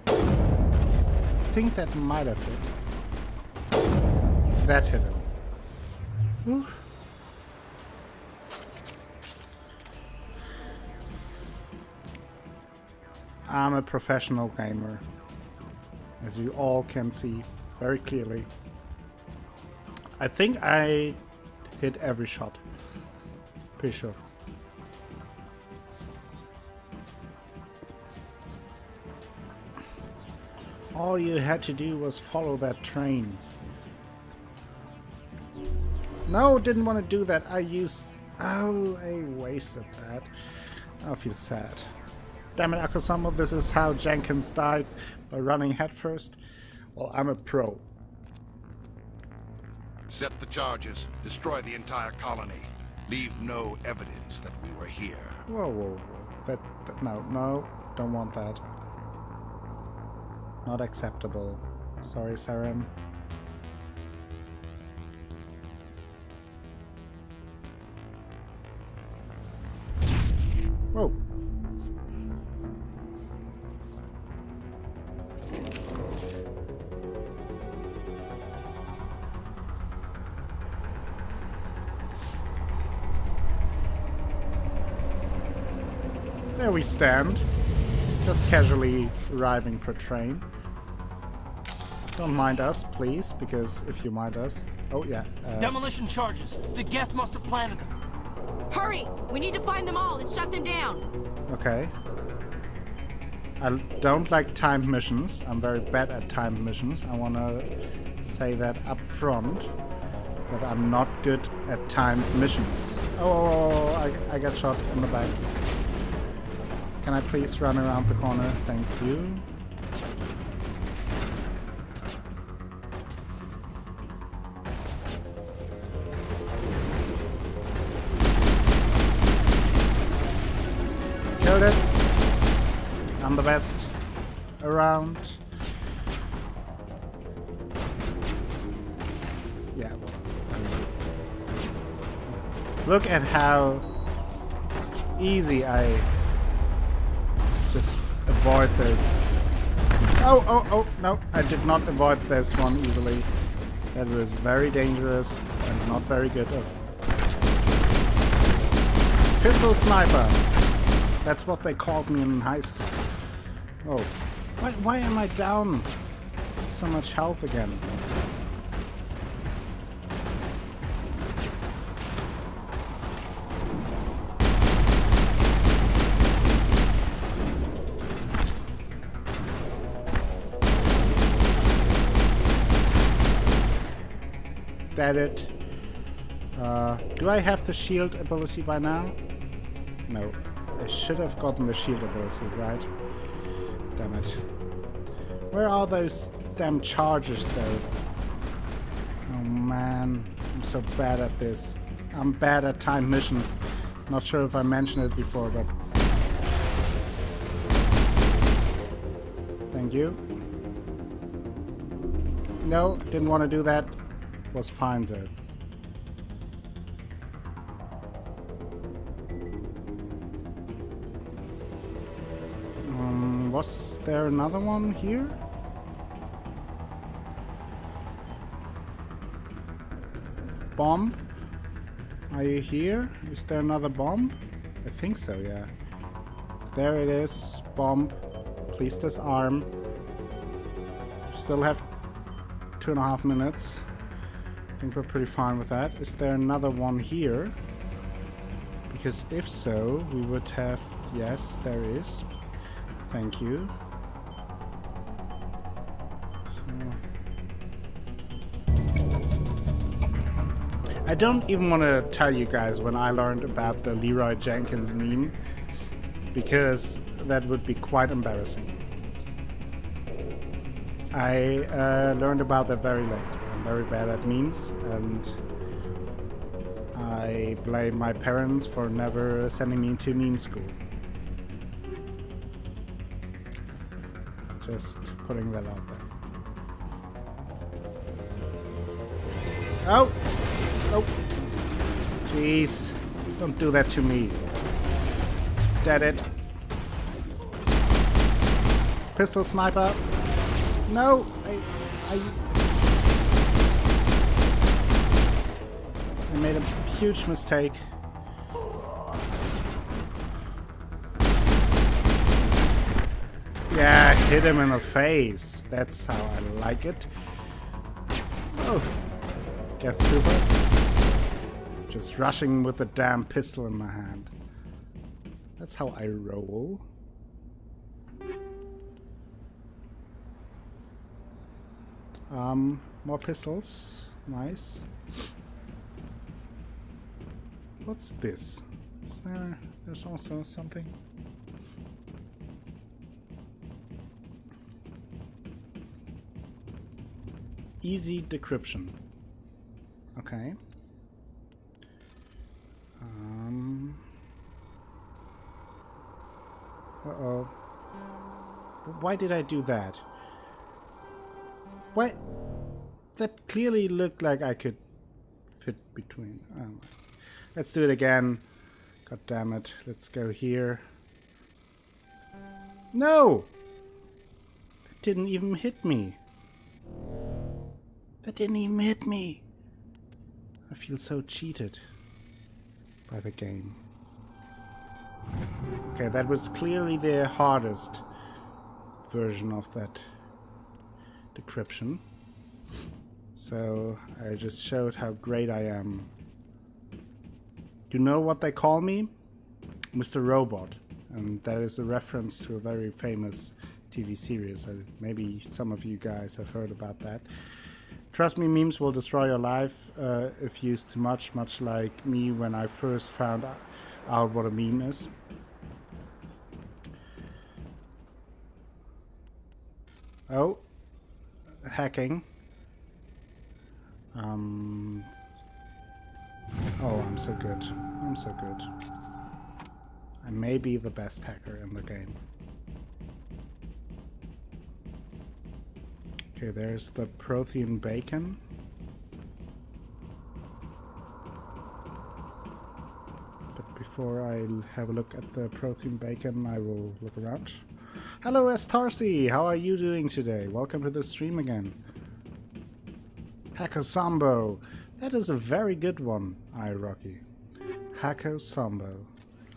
I think that might have hit. That hit him. Ooh. I'm a professional gamer, as you all can see very clearly. I think I hit every shot. Pretty sure. All you had to do was follow that train. No, didn't want to do that. I wasted that. I feel sad. Damn it, Akosamo, this is how Jenkins died, by running headfirst. Well, I'm a pro. Set the charges. Destroy the entire colony. Leave no evidence that we were here. Whoa. No, don't want that. Not acceptable. Sorry, Saren. Whoa. There we stand, just casually arriving per train. Don't mind us, please, because if you mind us... Oh, yeah. Demolition charges. The Geth must have planted them. Hurry! We need to find them all and shut them down. Okay. I don't like timed missions. I'm very bad at timed missions. I want to say that up front, that I'm not good at timed missions. Oh, I got shot in the back. Can I please run around the corner? Thank you. Killed it. I'm the best around. Yeah. Look at how easy I just avoid this. Oh, no, I did not avoid this one easily. That was very dangerous and not very good. Oh. Pistol sniper. That's what they called me in high school. Oh, why am I down so much health again? That it. Do I have the shield ability by now? No. I should have gotten the shield ability, right? Damn it. Where are those damn charges, though? Oh man, I'm so bad at this. I'm bad at timed missions. Not sure if I mentioned it before, but... Thank you. No, didn't want to do that. Was fine, though. Was there another one here? Bomb? Are you here? Is there another bomb? I think so, yeah. There it is. Bomb. Please disarm. Still have 2.5 minutes. I think we're pretty fine with that. Is there another one here? Because if so, we would have... Yes, there is. Thank you. I don't even want to tell you guys when I learned about the Leroy Jenkins meme, because that would be quite embarrassing. I learned about that very late. I'm very bad at memes, and I blame my parents for never sending me to meme school. Just putting that out there. Oh! Oh! Jeez. Don't do that to me. Dead it. Pistol sniper. No! I made a huge mistake. Yeah, hit him in the face. That's how I like it. Oh. Get through her. Just rushing with a damn pistol in my hand. That's how I roll. More pistols. Nice. What's this? Is there's also something? Easy decryption. Okay. Uh-oh. Why did I do that? What? That clearly looked like I could fit between. Let's do it again. God damn it. Let's go here. No! That didn't even hit me. That didn't even hit me. I feel so cheated by the game. Okay, that was clearly the hardest version of that decryption. So I just showed how great I am. Do you know what they call me? Mr. Robot. And that is a reference to a very famous TV series. Maybe some of you guys have heard about that. Trust me, memes will destroy your life if used too much like me when I first found out what a meme is. Oh, hacking. Oh, I'm so good. I'm so good. I may be the best hacker in the game. Okay, there's the Prothean bacon. But before I have a look at the Prothean bacon, I will look around. Hello, Estarcy! How are you doing today? Welcome to the stream again. Hako Sambo! That is a very good one, Rocky. Hako Sambo.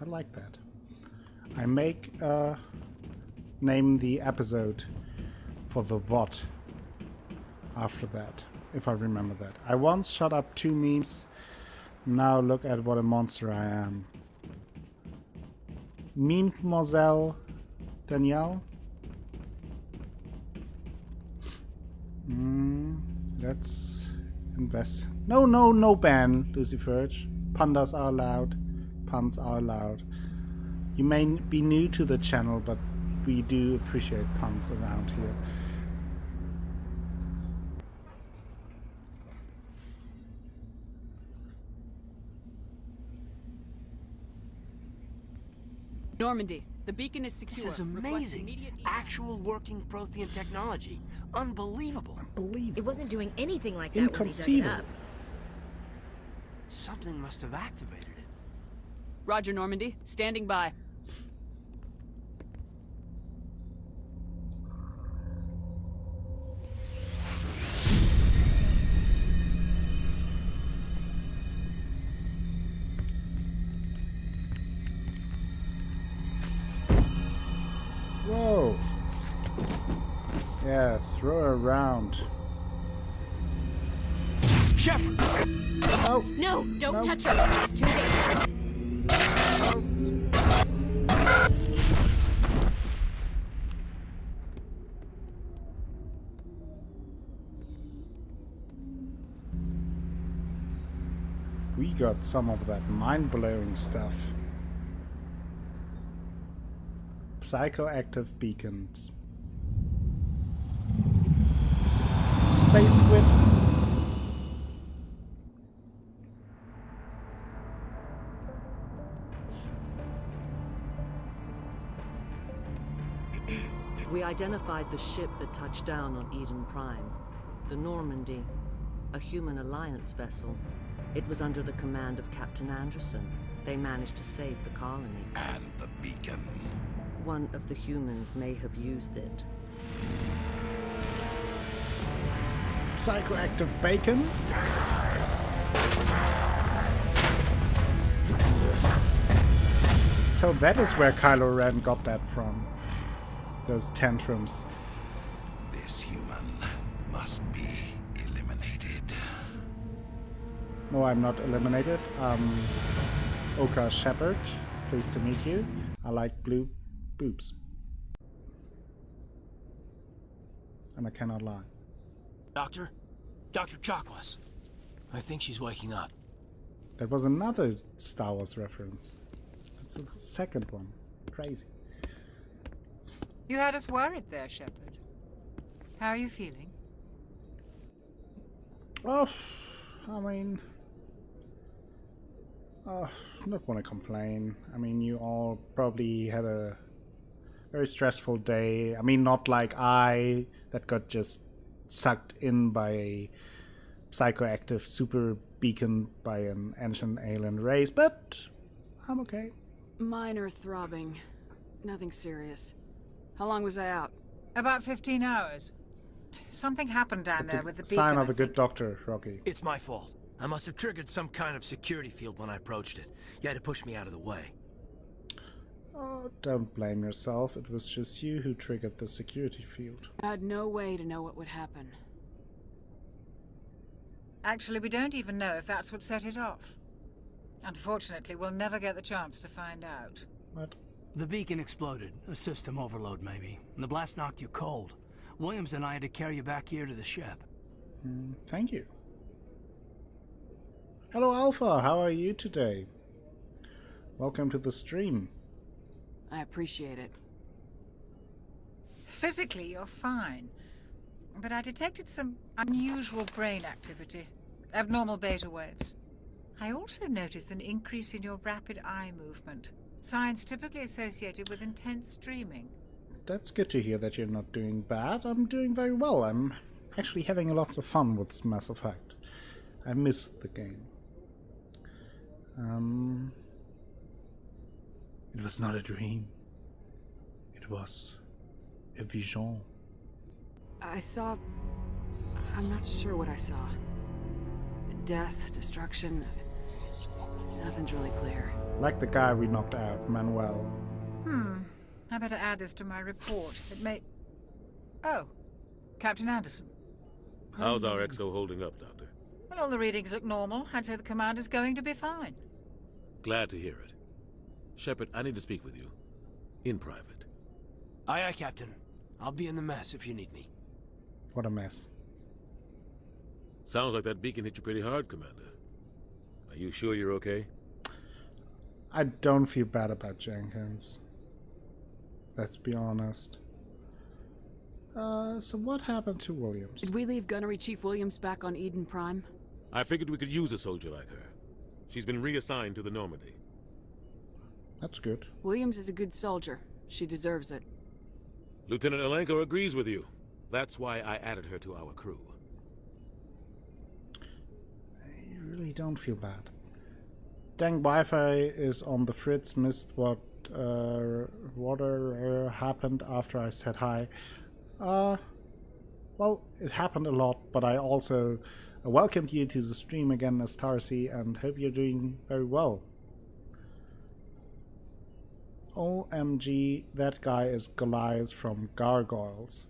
I like that. I make name the episode for the VOD after that, if I remember that. I once shot up 2 memes. Now look at what a monster I am. Meme Moselle Danielle. Let's invest. No ban, Lucy Furge. Pandas are allowed. Puns are allowed. You may be new to the channel, but we do appreciate puns around here. Normandy, the beacon is secure. This is amazing. Actual working Prothean technology. Unbelievable. It wasn't doing anything like that when we dug it up. Something must have activated it. Roger, Normandy. Standing by. Whoa. Yeah, throw her around. Shepard! Oh! No! Don't touch her! It's too dangerous! We got some of that mind-blowing stuff. Psychoactive beacons. Space Squid. We identified the ship that touched down on Eden Prime. The Normandy. A human alliance vessel. It was under the command of Captain Anderson. They managed to save the colony. And the beacon. One of the humans may have used it. Psychoactive bacon? So that is where Kylo Ren got that from. Those tantrums. This human must be eliminated. No, I'm not eliminated. Oka Shepard. Pleased to meet you. I like blue boobs. And I cannot lie. Doctor? Dr. Chakwas. I think she's waking up. That was another Star Wars reference. That's the second one. Crazy. You had us worried there, Shepard. How are you feeling? Oh, I mean... not want to complain. I mean, you all probably had a very stressful day. I mean, not like I, that got just sucked in by a psychoactive super beacon by an ancient alien race, but I'm okay. Minor throbbing. Nothing serious. How long was I out? About 15 hours. Something happened down there with the beacon. Sign of a good doctor, Rocky. It's my fault. I must have triggered some kind of security field when I approached it. You had to push me out of the way. Oh, don't blame yourself. It was just you who triggered the security field. I had no way to know what would happen. Actually, we don't even know if that's what set it off. Unfortunately, we'll never get the chance to find out. What? The beacon exploded. A system overload, maybe. And the blast knocked you cold. Williams and I had to carry you back here to the ship. Thank you. Hello, Alpha. How are you today? Welcome to the stream. I appreciate it. Physically, you're fine. But I detected some unusual brain activity. Abnormal beta waves. I also noticed an increase in your rapid eye movement. Signs typically associated with intense dreaming. That's good to hear that you're not doing bad. I'm doing very well. I'm actually having lots of fun with Mass Effect. I miss the game. It was not a dream. It was a vision. I saw... I'm not sure what I saw. Death, destruction... Nothing's really clear. Like the guy we knocked out, Manuel. I better add this to my report. It may... Oh, Captain Anderson. How's our XO holding up, Doctor? Well, all the readings look normal. I'd say the commander's going to be fine. Glad to hear it. Shepard, I need to speak with you. In private. Aye, aye, Captain. I'll be in the mess if you need me. What a mess. Sounds like that beacon hit you pretty hard, Commander. Are you sure you're okay? I don't feel bad about Jenkins. Let's be honest. So what happened to Williams? Did we leave Gunnery Chief Williams back on Eden Prime? I figured we could use a soldier like her. She's been reassigned to the Normandy. That's good. Williams is a good soldier. She deserves it. Lieutenant Alenko agrees with you. That's why I added her to our crew. I really don't feel bad. Dang, Wi-Fi is on the fritz. Missed what happened after I said hi. Well, it happened a lot, but I also welcomed you to the stream again, Astarcy, and hope you're doing very well. OMG, that guy is Goliath from Gargoyles.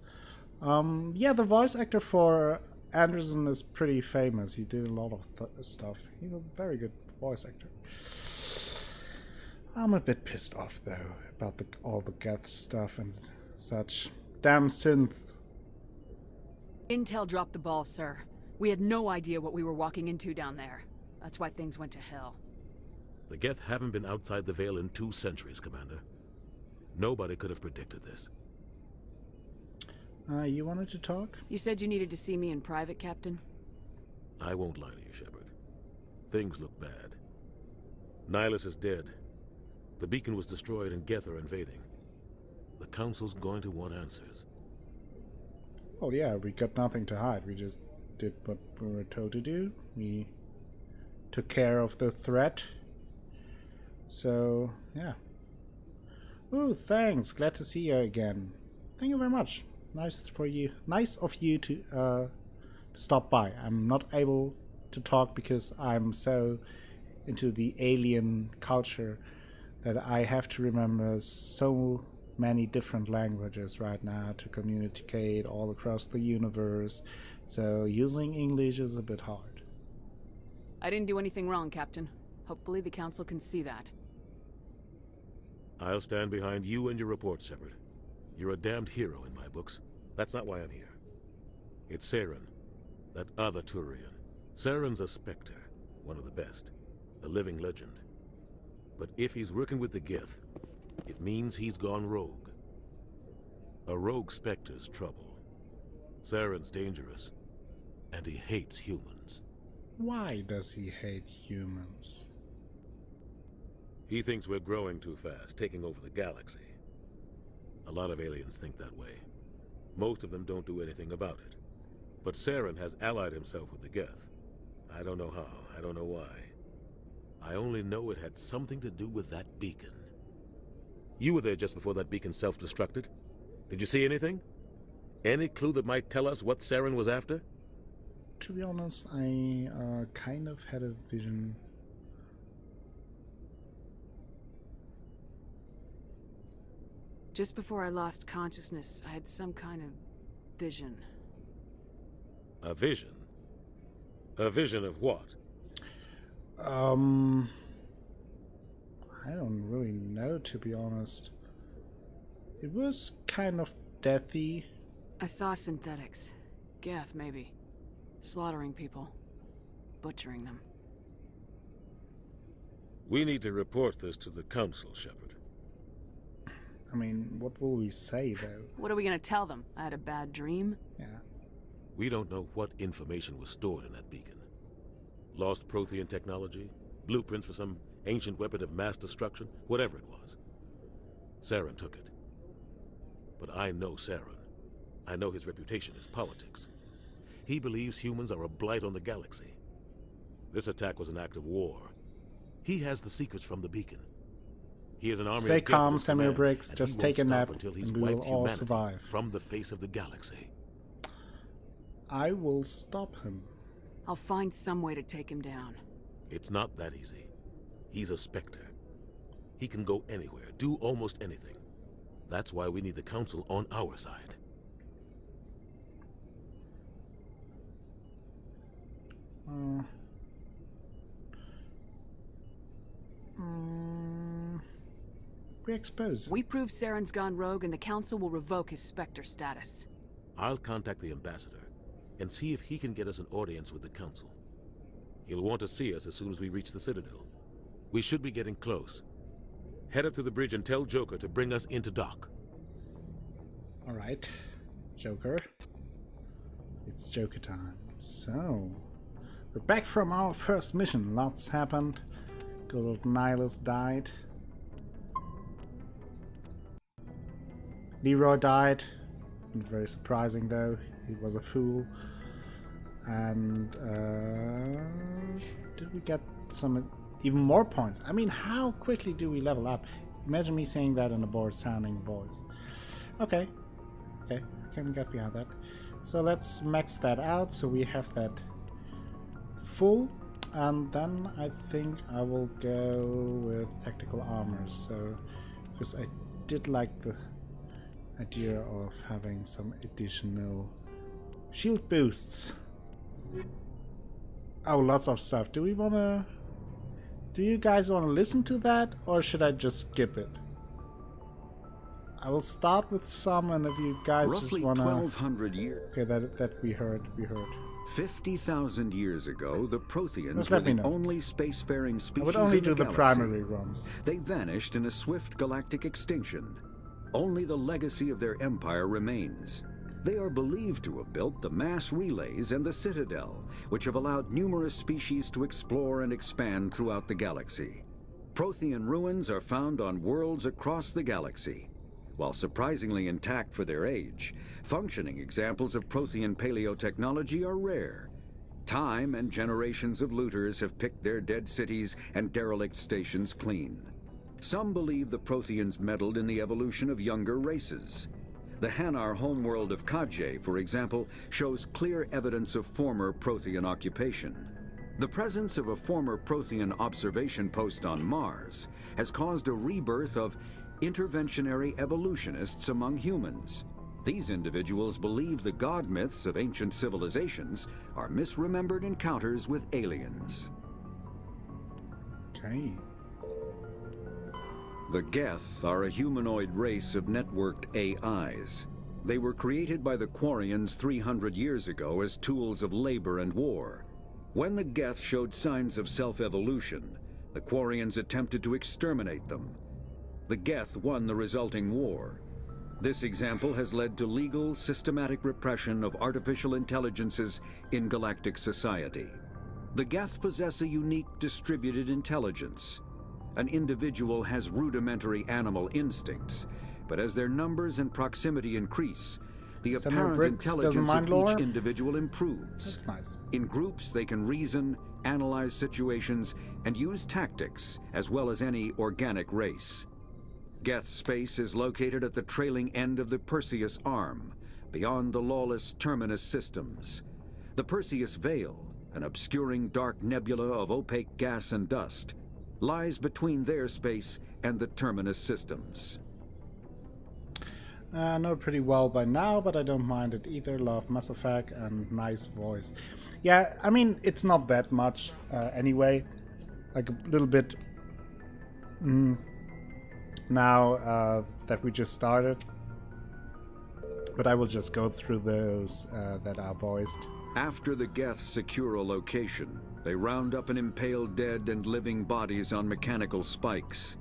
Yeah, the voice actor for Anderson is pretty famous. He did a lot of stuff. He's a very good voice actor. I'm a bit pissed off, though, about all the Geth stuff and such. Damn synth. Intel dropped the ball, sir. We had no idea what we were walking into down there. That's why things went to hell. The Geth haven't been outside the Veil in 2 centuries, Commander. Nobody could have predicted this. You wanted to talk? You said you needed to see me in private, Captain? I won't lie to you, Shepard. Things look bad. Nihilus is dead. The beacon was destroyed and Geth are invading. The Council's going to want answers. Well, yeah, we got nothing to hide. We just did what we were told to do. We took care of the threat. So, yeah. Ooh, thanks. Glad to see you again. Thank you very much. Nice of you to stop by. I'm not able to talk because I'm so into the alien culture that I have to remember so many different languages right now to communicate all across the universe. So using English is a bit hard. I didn't do anything wrong, Captain. Hopefully the Council can see that. I'll stand behind you and your report, Shepard. You're a damned hero in my books. That's not why I'm here. It's Saren, that other Turian. Saren's a Spectre, one of the best, a living legend. But if he's working with the Geth, it means he's gone rogue. A rogue Spectre's trouble. Saren's dangerous, and he hates humans. Why does he hate humans? He thinks we're growing too fast, taking over the galaxy. A lot of aliens think that way. Most of them don't do anything about it. But Saren has allied himself with the Geth. I don't know how, I don't know why. I only know it had something to do with that beacon. You were there just before that beacon self-destructed. Did you see anything? Any clue that might tell us what Saren was after? To be honest, I kind of had a vision. Just before I lost consciousness, I had some kind of vision. A vision? A vision of what? I don't really know, to be honest. It was kind of deathy. I saw synthetics. Geth, maybe. Slaughtering people. Butchering them. We need to report this to the Council, Shepard. I mean, what will we say, though? What are we gonna tell them? I had a bad dream? Yeah. We don't know what information was stored in that beacon. Lost Prothean technology? Blueprints for some ancient weapon of mass destruction, whatever it was. Saren took it. But I know Saren. I know his reputation is politics. He believes humans are a blight on the galaxy. This attack was an act of war. He has the secrets from the beacon. He has an army. Stay of calm, death Samuel command, Briggs. and Just he take a won't nap, stop until he's and we will wiped all humanity survive. from the face of the galaxy. I will stop him. I'll find some way to take him down. It's not that easy. He's a Spectre. He can go anywhere, do almost anything. That's why we need the Council on our side. We expose him. We prove Saren's gone rogue and the Council will revoke his Spectre status. I'll contact the Ambassador and see if he can get us an audience with the Council. He'll want to see us as soon as we reach the Citadel. We should be getting close. Head up to the bridge and tell Joker to bring us into dock. Alright. Joker. It's Joker time. So, we're back from our first mission. Lots happened. Good old Nihilus died. Leroy died. Not very surprising though. He was a fool. And did we get some even more points? I mean, how quickly do we level up? Imagine me saying that in a bored sounding voice. Okay. Okay, I can get behind that. So let's max that out so we have that full. And then I think I will go with tactical armor. So, because I did like the idea of having some additional shield boosts. Oh, lots of stuff. Do you guys want to listen to that, or should I just skip it? I will start with some, and if you guys Roughly just want to... 1,200 years. Okay, that we heard. 50,000 years ago, the Protheans Just were let me the know. only spacefaring species I would only in do the galaxy. primary runs. They vanished in a swift galactic extinction. Only the legacy of their empire remains. They are believed to have built the mass relays and the Citadel, which have allowed numerous species to explore and expand throughout the galaxy. Prothean ruins are found on worlds across the galaxy. While surprisingly intact for their age, functioning examples of Prothean paleotechnology are rare. Time and generations of looters have picked their dead cities and derelict stations clean. Some believe the Protheans meddled in the evolution of younger races. The Hanar homeworld of Kaje, for example, shows clear evidence of former Prothean occupation. The presence of a former Prothean observation post on Mars has caused a rebirth of interventionary evolutionists among humans. These individuals believe the god myths of ancient civilizations are misremembered encounters with aliens. Okay. The Geth are a humanoid race of networked AIs. They were created by the Quarians 300 years ago as tools of labor and war. When the Geth showed signs of self-evolution, the Quarians attempted to exterminate them. The Geth won the resulting war. This example has led to legal, systematic repression of artificial intelligences in galactic society. The Geth possess a unique distributed intelligence. An individual has rudimentary animal instincts, but as their numbers and proximity increase, the apparent intelligence of each individual improves. That's nice. In groups, they can reason, analyze situations, and use tactics, as well as any organic race. Geth space is located at the trailing end of the Perseus Arm, beyond the lawless Terminus systems. The Perseus Veil, an obscuring dark nebula of opaque gas and dust, lies between their space and the Terminus systems. I know pretty well by now, but I don't mind it either. Love Mass Effect and nice voice. Yeah, I mean, it's not that much anyway. Like a little bit now that we just started. But I will just go through those that are voiced. After the Geth secure a location, they round up and impale dead and living bodies on mechanical spikes.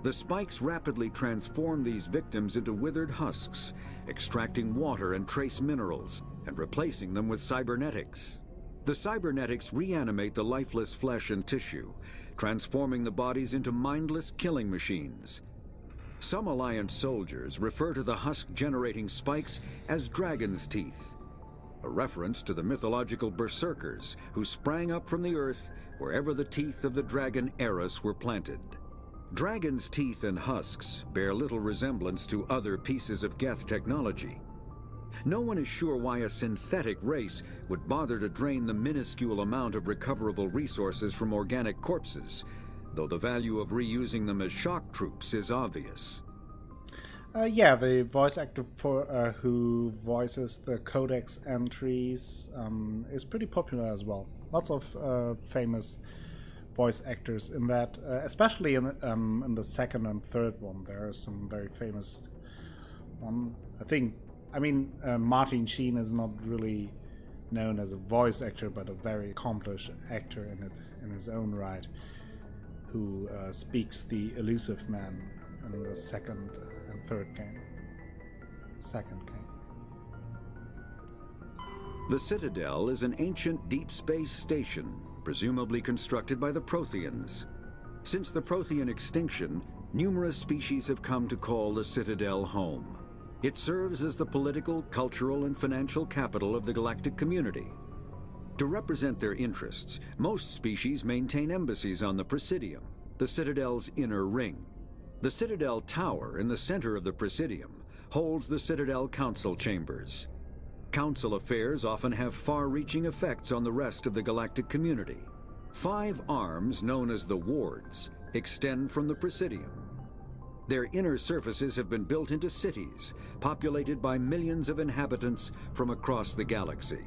The spikes rapidly transform these victims into withered husks, extracting water and trace minerals, and replacing them with cybernetics. The cybernetics reanimate the lifeless flesh and tissue, transforming the bodies into mindless killing machines. Some Alliance soldiers refer to the husk-generating spikes as dragon's teeth, a reference to the mythological berserkers who sprang up from the earth wherever the teeth of the dragon Eris were planted. Dragon's teeth and husks bear little resemblance to other pieces of Geth technology. No one is sure why a synthetic race would bother to drain the minuscule amount of recoverable resources from organic corpses, though the value of reusing them as shock troops is obvious. Yeah, the voice actor for who voices the Codex entries is pretty popular as well. Lots of famous voice actors in that, especially in the second and third one. There are some very famous one. Martin Sheen is not really known as a voice actor, but a very accomplished actor in his own right, who speaks the elusive man in the second and third game. Second game. The Citadel is an ancient deep space station, presumably constructed by the Protheans. Since the Prothean extinction, numerous species have come to call the Citadel home. It serves as the political, cultural, and financial capital of the galactic community. To represent their interests, most species maintain embassies on the Presidium, the Citadel's inner ring. The Citadel Tower in the center of the Presidium holds the Citadel Council chambers. Council affairs often have far-reaching effects on the rest of the galactic community. 5 arms, known as the Wards, extend from the Presidium. Their inner surfaces have been built into cities, populated by millions of inhabitants from across the galaxy.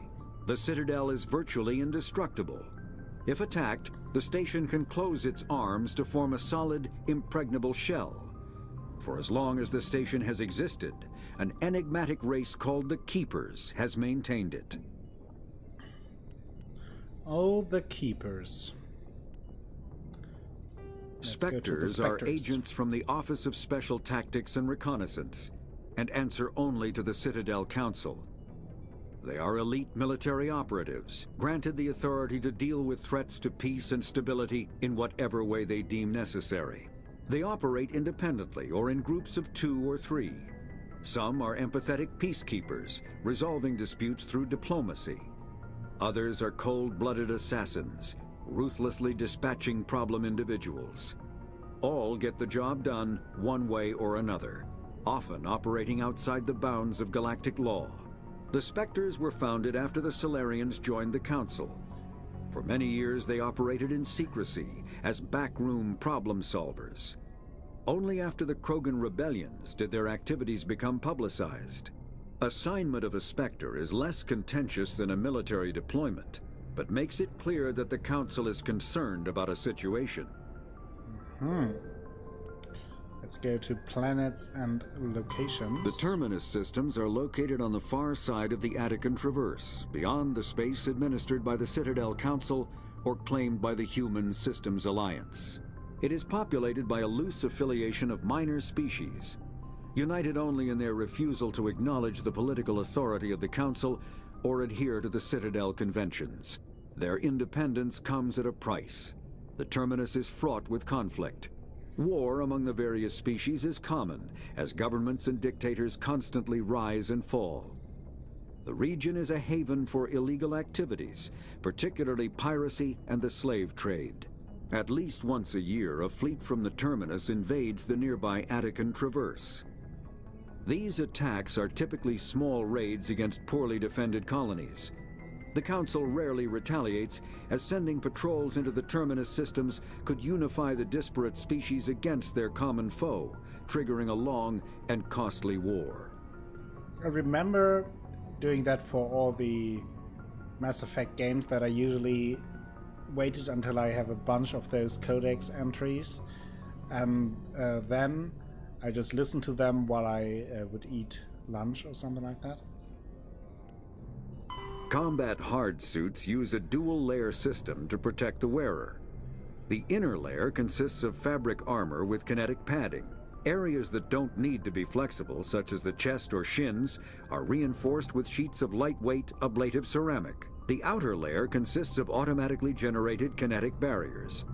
The Citadel is virtually indestructible. If attacked, the station can close its arms to form a solid, impregnable shell. For as long as the station has existed, an enigmatic race called the Keepers has maintained it. Oh, the Keepers. Spectres are agents from the Office of Special Tactics and Reconnaissance, and answer only to the Citadel Council. They are elite military operatives, granted the authority to deal with threats to peace and stability in whatever way they deem necessary. They operate independently or in groups of 2 or 3. Some are empathetic peacekeepers, resolving disputes through diplomacy. Others are cold-blooded assassins, ruthlessly dispatching problem individuals. All get the job done one way or another, often operating outside the bounds of galactic law. The Spectres were founded after the Solarians joined the Council. For many years they operated in secrecy as backroom problem solvers. Only after the Krogan rebellions did their activities become publicized. Assignment of a Spectre is less contentious than a military deployment, but makes it clear that the Council is concerned about a situation. Let's go to planets and locations. The Terminus systems are located on the far side of the Attican Traverse, beyond the space administered by the Citadel Council or claimed by the Human Systems Alliance. It is populated by a loose affiliation of minor species, united only in their refusal to acknowledge the political authority of the Council or adhere to the Citadel conventions. Their independence comes at a price. The Terminus is fraught with conflict. War among the various species is common, as governments and dictators constantly rise and fall. The region is a haven for illegal activities, particularly piracy and the slave trade. At least once a year, a fleet from the Terminus invades the nearby Attican Traverse. These attacks are typically small raids against poorly defended colonies. The Council rarely retaliates, as sending patrols into the Terminus systems could unify the disparate species against their common foe, triggering a long and costly war. I remember doing that for all the Mass Effect games, that I usually waited until I have a bunch of those Codex entries, and then I just listened to them while I would eat lunch or something like that. Combat hard suits use a dual-layer system to protect the wearer. The inner layer consists of fabric armor with kinetic padding. Areas that don't need to be flexible, such as the chest or shins, are reinforced with sheets of lightweight ablative ceramic. The outer layer consists of automatically generated kinetic barriers.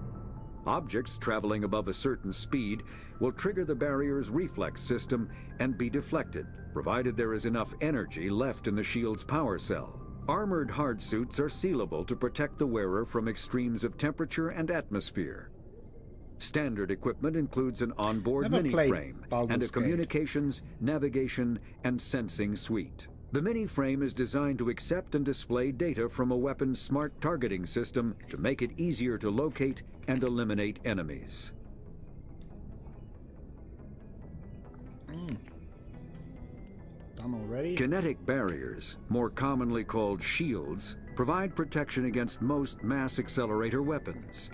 Objects traveling above a certain speed will trigger the barrier's reflex system and be deflected, provided there is enough energy left in the shield's power cell. Armored hardsuits are sealable to protect the wearer from extremes of temperature and atmosphere. Standard equipment includes an onboard mini-frame and a communications, navigation, and sensing suite. The mini-frame is designed to accept and display data from a weapon's smart targeting system to make it easier to locate and eliminate enemies. Done already? Kinetic barriers, more commonly called shields, provide protection against most mass accelerator weapons.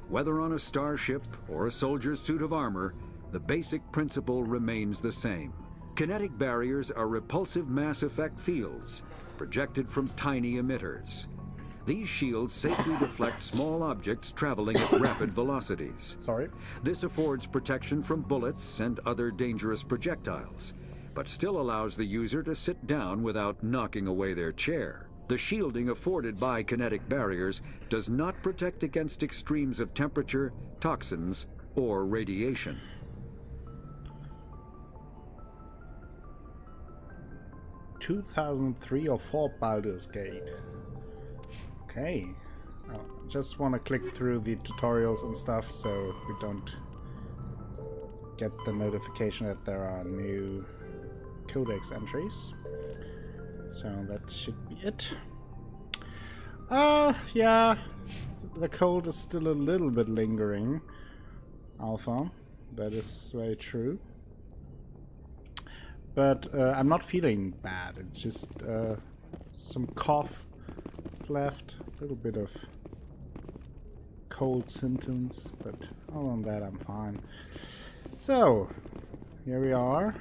Whether on a starship or a soldier's suit of armor, the basic principle remains the same. Kinetic barriers are repulsive mass effect fields, projected from tiny emitters. These shields safely deflect small objects traveling at rapid velocities. This affords protection from bullets and other dangerous projectiles, but still allows the user to sit down without knocking away their chair. The shielding afforded by kinetic barriers does not protect against extremes of temperature, toxins, or radiation. (2003 or 4 Baldur's Gate). Okay. I just want to click through the tutorials and stuff so we don't get the notification that there are new codex entries. So that should be it. Yeah, the cold is still a little bit lingering, Alpha. That is very true. But I'm not feeling bad. It's just some cough is left, a little bit of cold symptoms, but other than that I'm fine. So, here we are.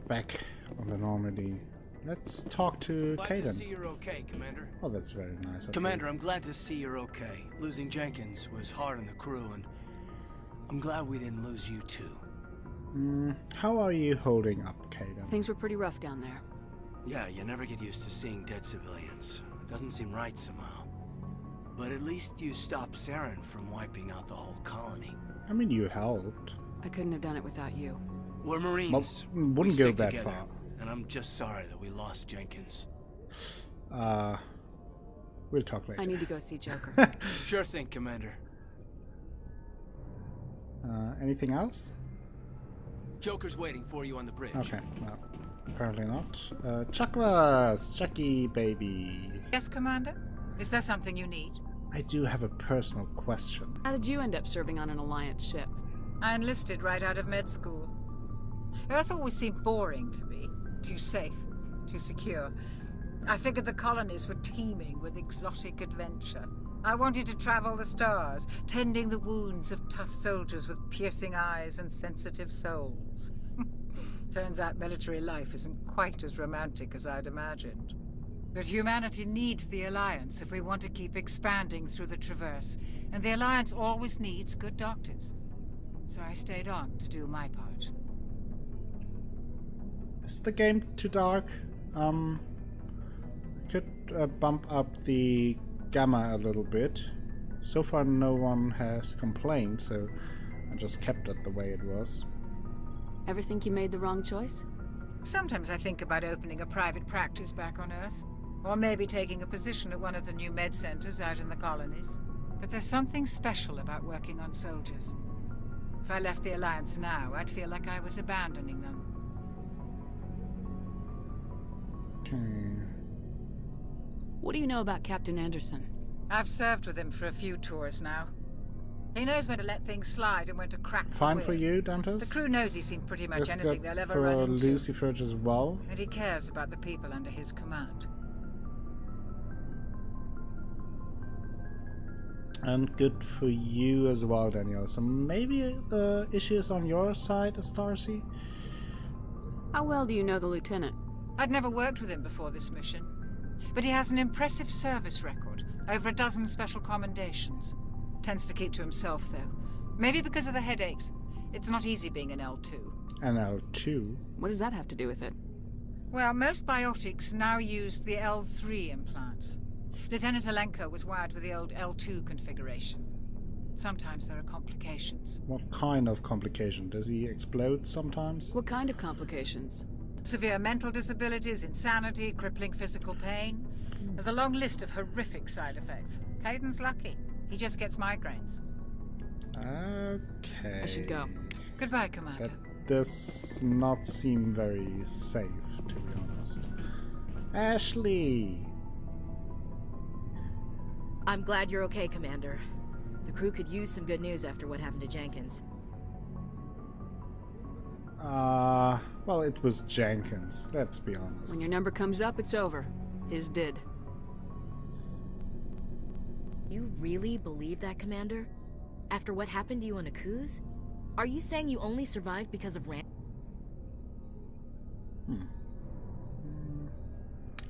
Back on the Normandy. Let's talk to Glad Kaidan. to see you're okay, Commander. Oh, that's very nice. Commander, I'm glad to see you're okay. Losing Jenkins was hard on the crew, and I'm glad we didn't lose you too. How are you holding up, Kaidan? Things were pretty rough down there. Yeah, you never get used to seeing dead civilians. It doesn't seem right somehow. But at least you stopped Saren from wiping out the whole colony. I mean, you helped. I couldn't have done it without you. We're Marines. Well, wouldn't we go stick that together, far. And I'm just sorry that we lost Jenkins. We'll talk later. I need to go see Joker. Sure thing, Commander. Anything else? Joker's waiting for you on the bridge. Okay, well, apparently not. Chakwas! Chucky, baby. Yes, Commander? Is there something you need? I do have a personal question. How did you end up serving on an Alliance ship? I enlisted right out of med school. Earth always seemed boring to me. Too safe, too secure. I figured the colonies were teeming with exotic adventure. I wanted to travel the stars, tending the wounds of tough soldiers with piercing eyes and sensitive souls. Turns out military life isn't quite as romantic as I'd imagined. But humanity needs the Alliance if we want to keep expanding through the Traverse, and the Alliance always needs good doctors. So I stayed on to do my part. Is the game too dark? Could bump up the gamma a little bit. So far no one has complained, so I just kept it the way it was. Ever think you made the wrong choice? Sometimes I think about opening a private practice back on Earth. Or maybe taking a position at one of the new med centers out in the colonies. But there's something special about working on soldiers. If I left the Alliance now, I'd feel like I was abandoning them. What do you know about Captain Anderson? I've served with him for a few tours now. He knows when to let things slide and when to crack the Fine whip. for you, Dantes? The crew knows he's seen pretty much That's anything good they'll ever for run into. Lucifer as well. And he cares about the people under his command. And good for you as well, Daniel. So maybe the issue is on your side, Astarcy? How well do you know the lieutenant? I'd never worked with him before this mission. But he has an impressive service record. Over a dozen special commendations. Tends to keep to himself, though. Maybe because of the headaches. It's not easy being an L2. An L2? What does that have to do with it? Well, most biotics now use the L3 implants. Lieutenant Alenko was wired with the old L2 configuration. Sometimes there are complications. What kind of complication? Does he explode sometimes? What kind of complications? Severe mental disabilities, insanity, crippling physical pain. There's a long list of horrific side effects. Caden's lucky. He just gets migraines. Okay. I should go. Goodbye, Commander. That does not seem very safe, to be honest. Ashley! I'm glad you're okay, Commander. The crew could use some good news after what happened to Jenkins. Well, it was Jenkins, let's be honest. When your number comes up, it's over. His did. You really believe that, Commander? After what happened to you on Akuz? Are you saying you only survived because of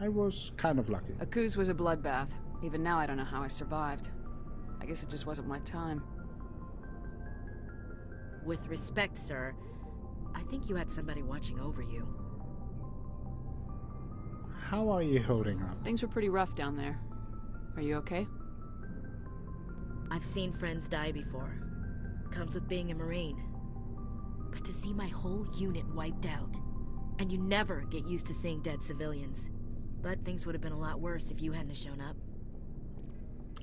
I was kind of lucky. Akuz was a bloodbath. Even now, I don't know how I survived. I guess it just wasn't my time. With respect, sir, I think you had somebody watching over you. How are you holding up? Things were pretty rough down there. Are you okay? I've seen friends die before. Comes with being a Marine. But to see my whole unit wiped out, and you never get used to seeing dead civilians. But things would have been a lot worse if you hadn't shown up.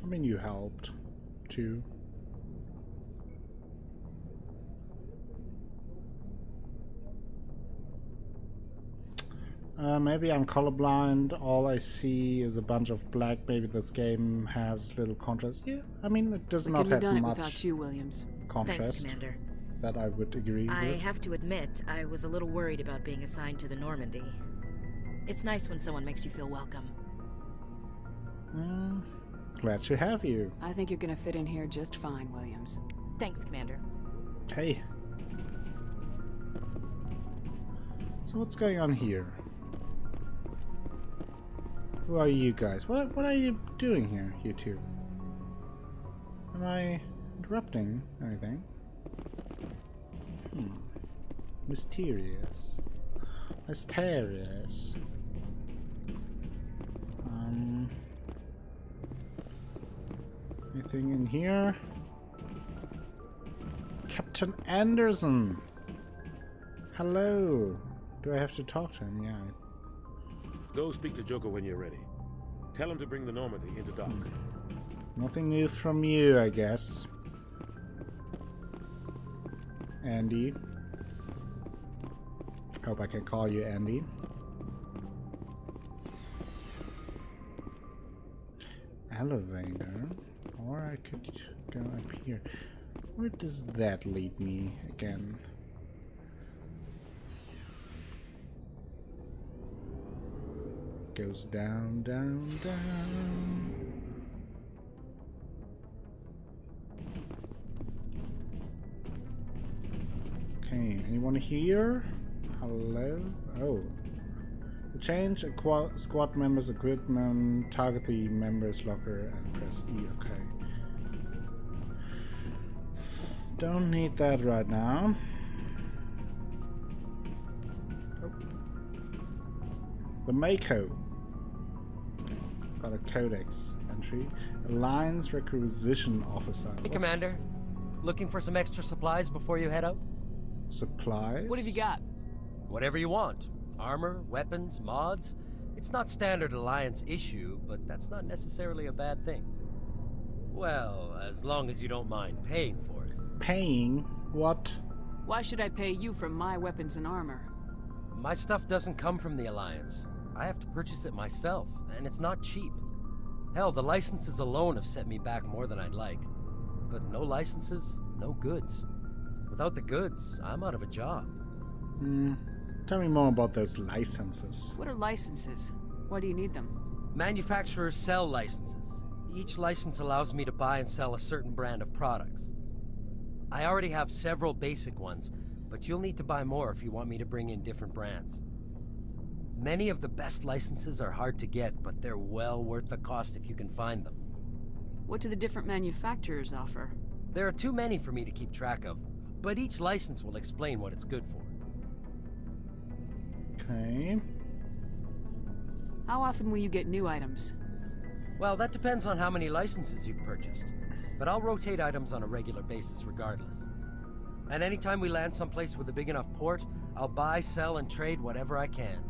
I mean, you helped, too. Maybe I'm colorblind. All I see is a bunch of black. Maybe this game has little contrast. Yeah, I mean, it does not have done much it without you, Williams. contrast. Thanks, Commander. That I would agree I with. have to admit, I was a little worried about being assigned to the Normandy. It's nice when someone makes you feel welcome. Glad to have you. I think you're gonna fit in here just fine, Williams. Thanks, Commander. Hey. So what's going on here? Who are you guys? What are you doing here, you two? Am I interrupting anything? Mysterious. Mysterious. Anything in here? Captain Anderson! Hello! Do I have to talk to him? Yeah. Go speak to Joker when you're ready. Tell him to bring the Normandy into dock. Nothing new from you, I guess. Andy. Hope I can call you Andy. Elevator. Or I could go up here. Where does that lead me again? Goes down, down, down. Okay, anyone here? Hello? Oh. Change a squad member's equipment, target the member's locker, and press E. Okay. Don't need that right now. Oh. The Mako. Got a codex entry. Alliance Requisition Officer. Hey, Commander. Looking for some extra supplies before you head out? Supplies? What have you got? Whatever you want. Armor, weapons, mods. It's not standard Alliance issue, but that's not necessarily a bad thing. Well, as long as you don't mind paying for it. Paying? What? Why should I pay you for my weapons and armor? My stuff doesn't come from the Alliance. I have to purchase it myself, and it's not cheap. Hell, the licenses alone have set me back more than I'd like. But no licenses, no goods. Without the goods, I'm out of a job. Tell me more about those licenses. What are licenses? Why do you need them? Manufacturers sell licenses. Each license allows me to buy and sell a certain brand of products. I already have several basic ones, but you'll need to buy more if you want me to bring in different brands. Many of the best licenses are hard to get, but they're well worth the cost if you can find them. What do the different manufacturers offer? There are too many for me to keep track of, but each license will explain what it's good for. Okay. How often will you get new items? Well, that depends on how many licenses you've purchased. But I'll rotate items on a regular basis regardless. And anytime we land someplace with a big enough port, I'll buy, sell, and trade whatever I can.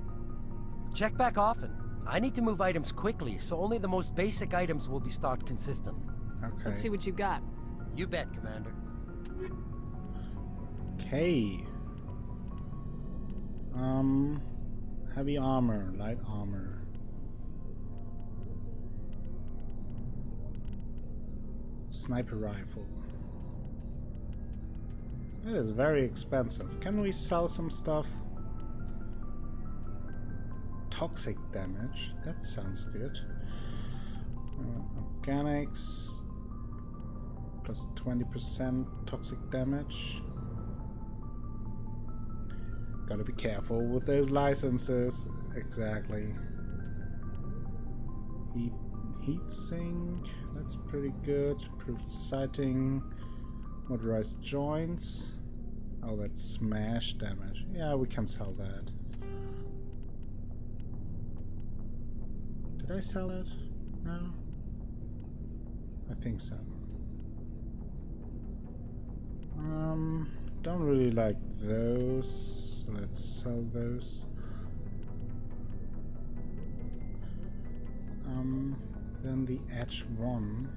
Check back often. I need to move items quickly, so only the most basic items will be stocked consistently. Okay. Let's see what you got. You bet, Commander. Okay. Heavy armor, light armor. Sniper rifle. That is very expensive. Can we sell some stuff? Toxic damage. That sounds good. Organics. Plus 20% toxic damage. Gotta be careful with those licenses. Exactly. Heat sink. That's pretty good. Improved sighting. Motorized joints. Oh, that's smash damage. Yeah, we can sell that. Did I sell it? No? I think so. Don't really like those. So let's sell those. Then the Edge 1.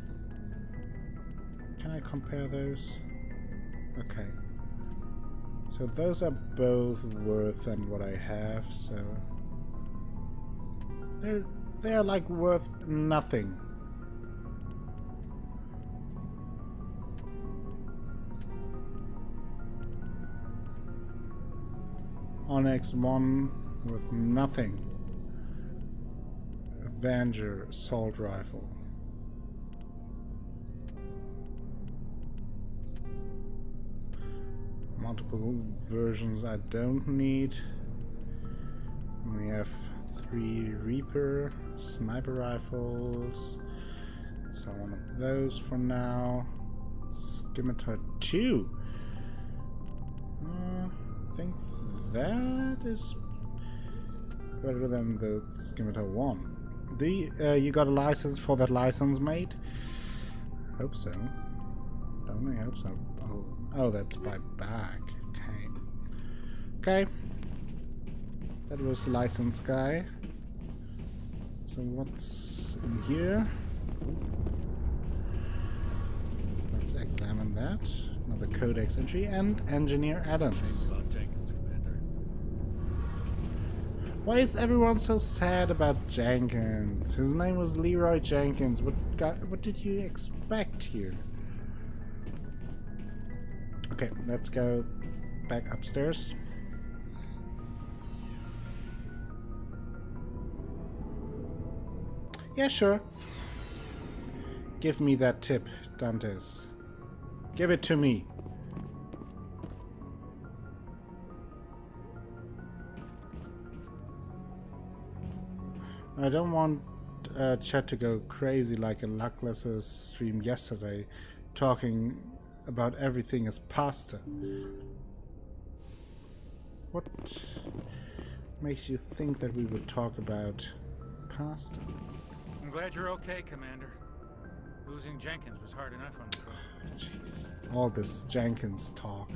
Can I compare those? Okay. So those are both worth than what I have, so they're like worth nothing. Onyx 1 with nothing. Avenger assault rifle. Multiple versions I don't need. And we have 3 Reaper sniper rifles. So one of those for now. Scimitar 2. I think that is better than the Scimitar 1. You got a license for that license, mate? Hope so. Don't I hope so? Oh, that's by back. Okay. Okay. That was the license guy. So what's in here? Let's examine that. Another codex entry and Engineer Adams. Why is everyone so sad about Jenkins? His name was Leroy Jenkins. What did you expect here? Okay, let's go back upstairs. Yeah, sure. Give me that tip, Dantes. Give it to me. I don't want chat to go crazy like a Luckless's stream yesterday, talking about everything as pasta. What makes you think that we would talk about pasta? I'm glad you're okay, Commander. Losing Jenkins was hard enough on me. Jeez, all this Jenkins talk.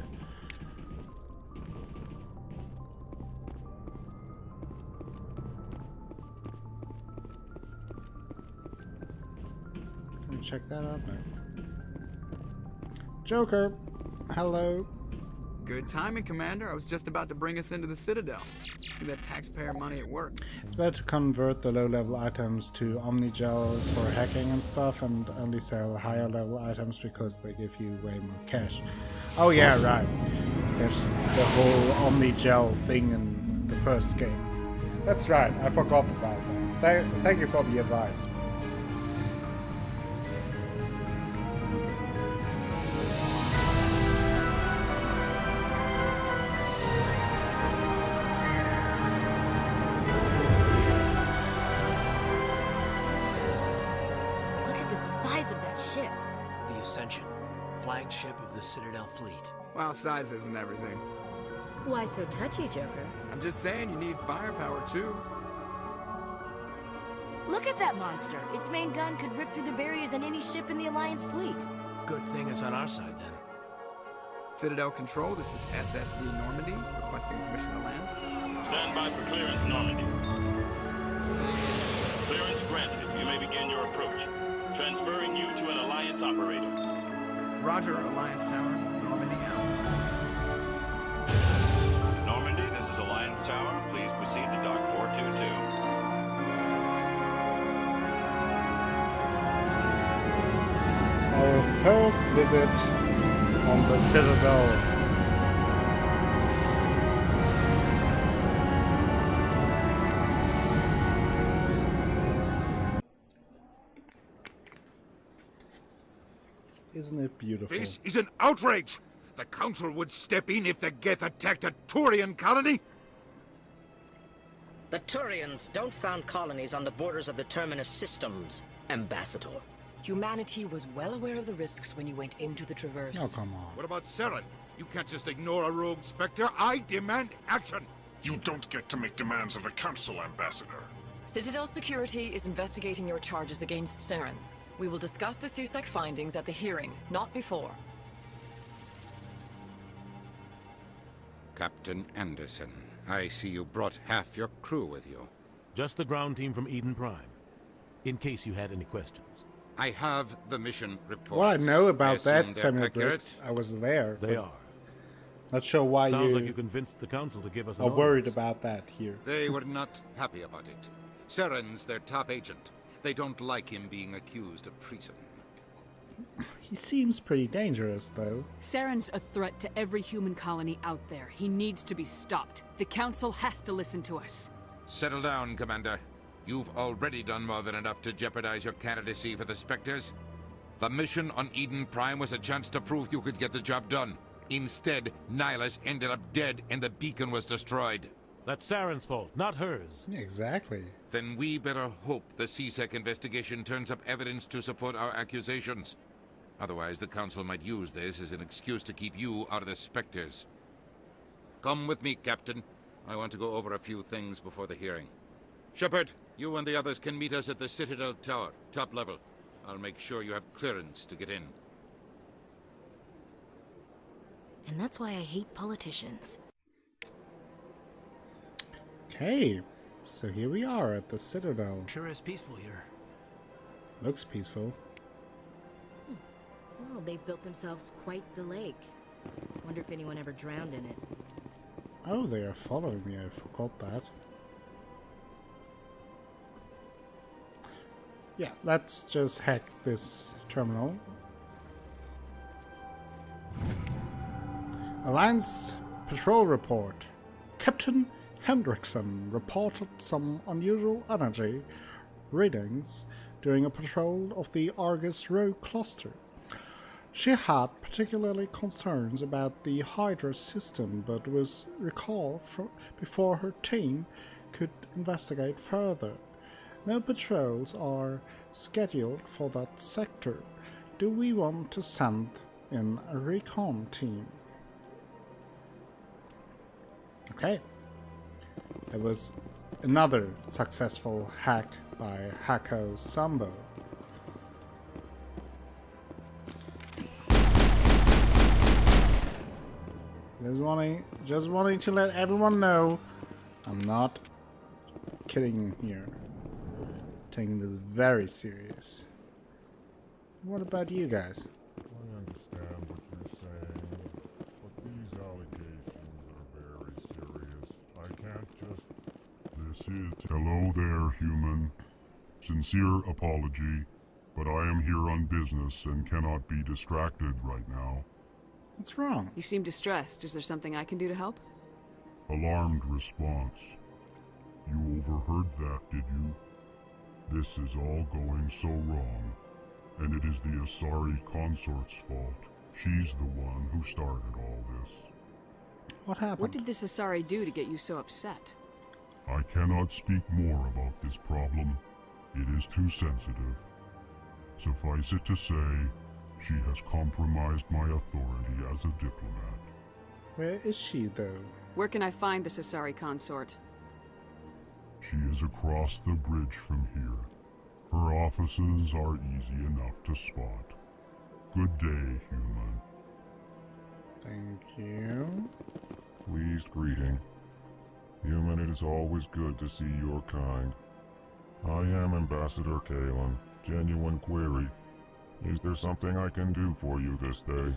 Can we check that out? No. Joker, hello. Good timing, Commander. I was just about to bring us into the Citadel. See that taxpayer money at work. It's better to convert the low-level items to Omnigel for hacking and stuff, and only sell higher-level items because they give you way more cash. Oh yeah, right. There's the whole Omnigel thing in the first game. That's right, I forgot about that. Thank you for the advice. Flagship of the Citadel fleet. Well, size isn't everything. Why so touchy, Joker? I'm just saying you need firepower too. Look at that monster. Its main gun could rip through the barriers in any ship in the Alliance fleet. Good thing it's on our side, then. Citadel Control, this is SSV Normandy, requesting permission to land. Stand by for clearance, Normandy. Clearance granted. You may begin your approach. Transferring you to an Alliance operator. Roger, Alliance Tower. Normandy out. Normandy, this is Alliance Tower. Please proceed to Dock 422. Our first visit on the Citadel. Isn't it beautiful? This is an outrage! The Council would step in if the Geth attacked a Turian colony? The Turians don't found colonies on the borders of the Terminus systems, Ambassador. Humanity was well aware of the risks when you went into the Traverse. Oh, come on. What about Saren? You can't just ignore a rogue Spectre. I demand action! You don't get to make demands of the Council, Ambassador. Citadel Security is investigating your charges against Saren. We will discuss the CSEC findings at the hearing, not before. Captain Anderson, I see you brought half your crew with you. Just the ground team from Eden Prime, in case you had any questions. I have the mission reports. What I know about that, they're Samuel accurate. Briggs, I was there. They are. Not sure why Sounds you like you convinced the Council to give us an are worried audience. about that here. They were not happy about it. Saren's their top agent. They don't like him being accused of treason. He seems pretty dangerous, though. Saren's a threat to every human colony out there. He needs to be stopped. The Council has to listen to us. Settle down, Commander. You've already done more than enough to jeopardize your candidacy for the Spectres. The mission on Eden Prime was a chance to prove you could get the job done. Instead, Nihilus ended up dead and the beacon was destroyed. That's Saren's fault, not hers. Exactly. Then we better hope the CSEC investigation turns up evidence to support our accusations. Otherwise, the Council might use this as an excuse to keep you out of the Spectres. Come with me, Captain. I want to go over a few things before the hearing. Shepard, you and the others can meet us at the Citadel Tower, top level. I'll make sure you have clearance to get in. And that's why I hate politicians. Okay, so here we are at the Citadel. Sure is peaceful here. Looks peaceful. Well, they've built themselves quite the lake. Wonder if anyone ever drowned in it. Oh, they are following me. I forgot that. Yeah, let's just hack this terminal. Alliance Patrol Report. Captain Hendrickson reported some unusual energy readings during a patrol of the Argus Rogue cluster. She had particularly concerns about the Hydra system, but was recalled before her team could investigate further. No patrols are scheduled for that sector. Do we want to send in a recon team? Okay. There was another successful hack by Hako Sambo. Just wanting to let everyone know I'm not kidding here. Taking this very serious. What about you guys? I understand what you're saying, but these allegations are very serious. I can't just... This is... Hello there, human. Sincere apology, but I am here on business and cannot be distracted right now. What's wrong? You seem distressed. Is there something I can do to help? Alarmed response. You overheard that, did you? This is all going so wrong, and it is the Asari consort's fault. She's the one who started all this. What happened? What did this Asari do to get you so upset? I cannot speak more about this problem. It is too sensitive. Suffice it to say, she has compromised my authority as a diplomat. Where is she, though? Where can I find this Asari consort? She is across the bridge from here, Her offices are easy enough to spot. Good day, human. Thank you. Pleased greeting. Human, it is always good to see your kind. I am Ambassador Kalen. Genuine query. Is there something I can do for you this day?